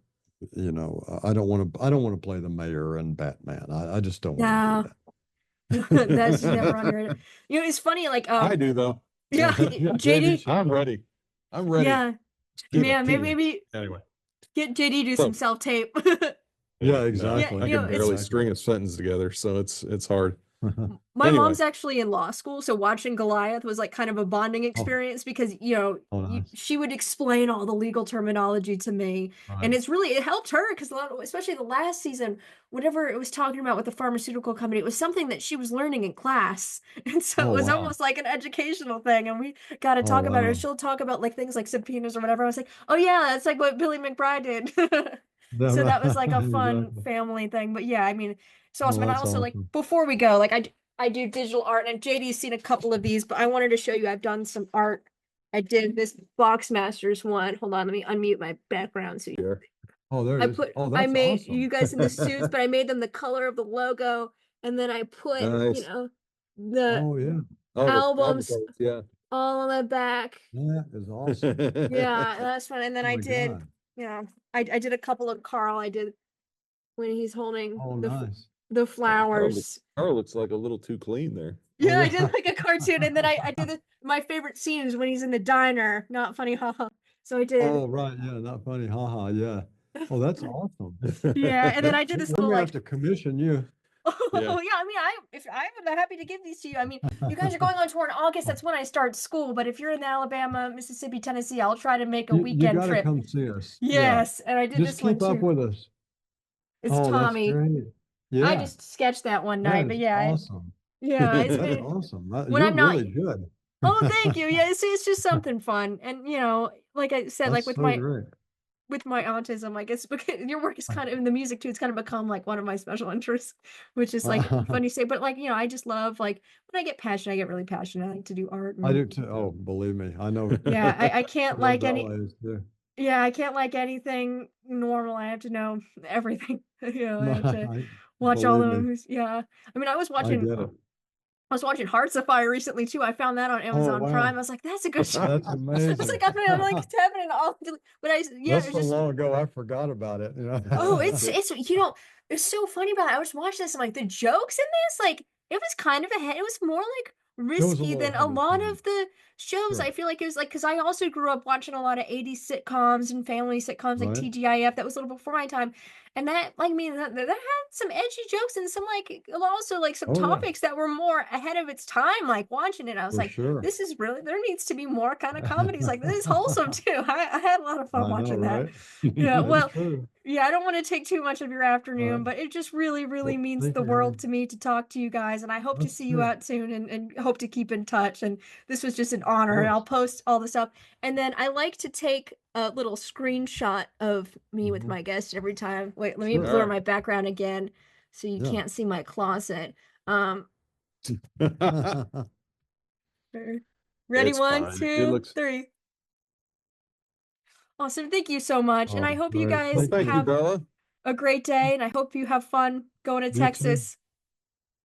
Speaker 3: you know, I don't want to play the mayor and Batman. I just don't want to do
Speaker 1: No,
Speaker 3: that.
Speaker 1: that's never on your. You know, it's funny. Like,
Speaker 2: I do though.
Speaker 1: yeah,
Speaker 3: Yeah,
Speaker 1: JD.
Speaker 2: I'm ready. I'm ready.
Speaker 1: Yeah,
Speaker 2: Give it
Speaker 1: man.
Speaker 2: to me.
Speaker 1: Maybe
Speaker 2: Anyway,
Speaker 1: get JD do
Speaker 2: so
Speaker 1: some self tape.
Speaker 3: Yeah,
Speaker 2: no,
Speaker 3: exactly.
Speaker 2: I
Speaker 1: you know,
Speaker 2: can barely
Speaker 1: it's
Speaker 2: string a sentence together, so it's hard.
Speaker 1: my
Speaker 2: Anyway,
Speaker 1: mom's actually in law school, so watching Goliath was like kind of a bonding
Speaker 3: Oh,
Speaker 1: experience because, you know,
Speaker 3: oh, nice.
Speaker 1: she would explain all the legal terminology to me. And
Speaker 3: Right.
Speaker 1: it's really, it helped her because especially the last season, whatever it was talking about with the pharmaceutical company, it was something that she was learning in class. And so
Speaker 3: Oh,
Speaker 1: it was
Speaker 3: wow.
Speaker 1: almost like an educational thing. And we got to
Speaker 3: Oh,
Speaker 1: talk about it.
Speaker 3: wow.
Speaker 1: She'll talk about like things like subpoenas or whatever. I was like, oh, yeah, that's like what Billy McBride did.
Speaker 3: Yeah,
Speaker 1: So that was
Speaker 3: right.
Speaker 1: like a fun
Speaker 3: Exactly.
Speaker 1: family thing. But yeah, I mean, it's
Speaker 3: Oh,
Speaker 1: awesome. And I
Speaker 3: that's
Speaker 1: also like
Speaker 3: awesome.
Speaker 1: before we go, like I do digital art, and JD's seen a couple of these, but I wanted to show you I've done some art. I did this Boxmasters one. Hold on, let me unmute my background so you.
Speaker 3: Oh, there
Speaker 1: I
Speaker 3: it is.
Speaker 1: put
Speaker 3: Oh,
Speaker 1: I
Speaker 3: that's
Speaker 1: made
Speaker 3: awesome.
Speaker 1: you guys in the suits, but I made them the color of the logo, and then I put, you
Speaker 2: nice.
Speaker 1: know, the
Speaker 3: Oh, yeah.
Speaker 2: Oh, the album
Speaker 1: albums
Speaker 2: covers, yeah.
Speaker 1: all on the back.
Speaker 3: That is awesome.
Speaker 1: Yeah, that's fun. And then
Speaker 3: Oh
Speaker 1: I
Speaker 3: my
Speaker 1: did,
Speaker 3: God.
Speaker 1: you know, I did a couple of Carl. I did when he's holding
Speaker 3: Oh, nice.
Speaker 1: the
Speaker 2: Carl,
Speaker 1: flowers.
Speaker 2: Carl looks like a little too clean there.
Speaker 3: Oh,
Speaker 1: Yeah, I did
Speaker 3: yeah.
Speaker 1: like a cartoon, and then I did my favorite scene is when he's in the diner. Not funny, haha. So I did,
Speaker 3: Oh, right. Yeah, not funny. Haha. Yeah. Oh, that's awesome.
Speaker 1: yeah, and then I did this
Speaker 3: We're
Speaker 1: little
Speaker 3: gonna
Speaker 1: like,
Speaker 3: have to commission you.
Speaker 2: Yeah.
Speaker 1: oh yeah. I mean, I'm happy to give these to you. I mean, you guys are going on tour in August. That's when I start school. But if you're in Alabama, Mississippi, Tennessee, I'll try to make a
Speaker 3: You
Speaker 1: weekend
Speaker 3: got to
Speaker 1: trip.
Speaker 3: come see us. Yeah.
Speaker 1: Yes, and I did
Speaker 3: Just
Speaker 1: this one
Speaker 3: keep up
Speaker 1: too.
Speaker 3: with us.
Speaker 1: It's
Speaker 3: Oh, that's
Speaker 1: Tommy.
Speaker 3: great.
Speaker 1: I
Speaker 3: Yeah,
Speaker 1: just sketched that one
Speaker 3: that
Speaker 1: night, but
Speaker 3: is
Speaker 1: yeah,
Speaker 3: awesome.
Speaker 1: yeah, it's
Speaker 3: That's
Speaker 1: been
Speaker 3: awesome.
Speaker 1: when
Speaker 3: You're
Speaker 1: I'm not.
Speaker 3: really good.
Speaker 1: Oh, thank you. Yeah, it's just something fun, and you know, like I said, like
Speaker 3: That's so great.
Speaker 1: with my autism, I guess because your work is kind of in the music too. It's kind of become like one of my special interests, which is like funny to say. But like, you know, I just love like when I get passionate, I get really passionate. I like to do art.
Speaker 3: I
Speaker 1: And
Speaker 3: do too. Oh, believe me, I know.
Speaker 1: yeah, I can't
Speaker 3: Feels
Speaker 1: like
Speaker 3: that
Speaker 1: any.
Speaker 3: way too.
Speaker 1: Yeah, I can't like anything normal. I have to know everything. You know, I have to watch all
Speaker 3: Believe me,
Speaker 1: those. Yeah, I mean,
Speaker 3: I get it.
Speaker 1: I was watching Hearts of Fire recently too. I found that on
Speaker 3: Oh,
Speaker 1: Amazon Prime.
Speaker 3: wow.
Speaker 1: I was like, that's a good show.
Speaker 3: That's
Speaker 1: I was
Speaker 3: amazing.
Speaker 1: like, I'm like, it's happening all. But yeah,
Speaker 3: That's
Speaker 1: it's
Speaker 3: so
Speaker 1: just.
Speaker 3: long ago, I forgot about it.
Speaker 1: Oh, it's you know, it's so funny about it. I was watching this, I'm like, the jokes in this, like, it was kind of ahead. It was more like
Speaker 3: It was a
Speaker 1: risky
Speaker 3: little
Speaker 1: than a
Speaker 3: ahead of
Speaker 1: lot
Speaker 3: time.
Speaker 1: of the shows.
Speaker 3: Sure.
Speaker 1: I feel like it was like because I also grew up watching a lot of 80s sitcoms and family sitcoms like
Speaker 3: Right.
Speaker 1: TGIF. That was a little before my time. And that like me that had some edgy jokes and some like also like some
Speaker 3: Oh, yeah,
Speaker 1: topics that were more ahead of its time, like watching it. I was
Speaker 3: for
Speaker 1: like,
Speaker 3: sure.
Speaker 1: this is really there needs to be more kind of comedies like this is wholesome too. I had a lot of fun
Speaker 3: I know,
Speaker 1: watching that.
Speaker 3: right?
Speaker 1: Yeah,
Speaker 3: That's
Speaker 1: well,
Speaker 3: true.
Speaker 1: yeah, I don't want to take too much of your afternoon,
Speaker 3: Right.
Speaker 1: but it just really, really
Speaker 3: Well,
Speaker 1: means
Speaker 3: thank
Speaker 1: the
Speaker 3: you, Harry.
Speaker 1: world to me to talk to you guys. And I hope to
Speaker 3: That's
Speaker 1: see you
Speaker 3: great.
Speaker 1: out soon and hope to keep in touch. And this was just an
Speaker 3: Of
Speaker 1: honor. And I'll
Speaker 3: course.
Speaker 1: post all the stuff. And then I like to take a little screenshot of me with
Speaker 3: Mhm.
Speaker 1: my guests every time. Wait, let me
Speaker 3: Sure.
Speaker 2: All
Speaker 1: blur
Speaker 2: right.
Speaker 1: my background again so you
Speaker 3: Yeah.
Speaker 1: can't see my closet. Um, ready?
Speaker 2: It's
Speaker 1: One,
Speaker 2: fine. It
Speaker 1: two,
Speaker 2: looks.
Speaker 1: three. Awesome. Thank you so much. And
Speaker 3: Oh,
Speaker 1: I hope you
Speaker 3: great.
Speaker 2: Well,
Speaker 1: guys
Speaker 3: Thank
Speaker 2: thank you,
Speaker 3: you.
Speaker 1: have
Speaker 2: Bella.
Speaker 1: a great day. And I hope you have fun going to
Speaker 3: You too.
Speaker 1: Texas.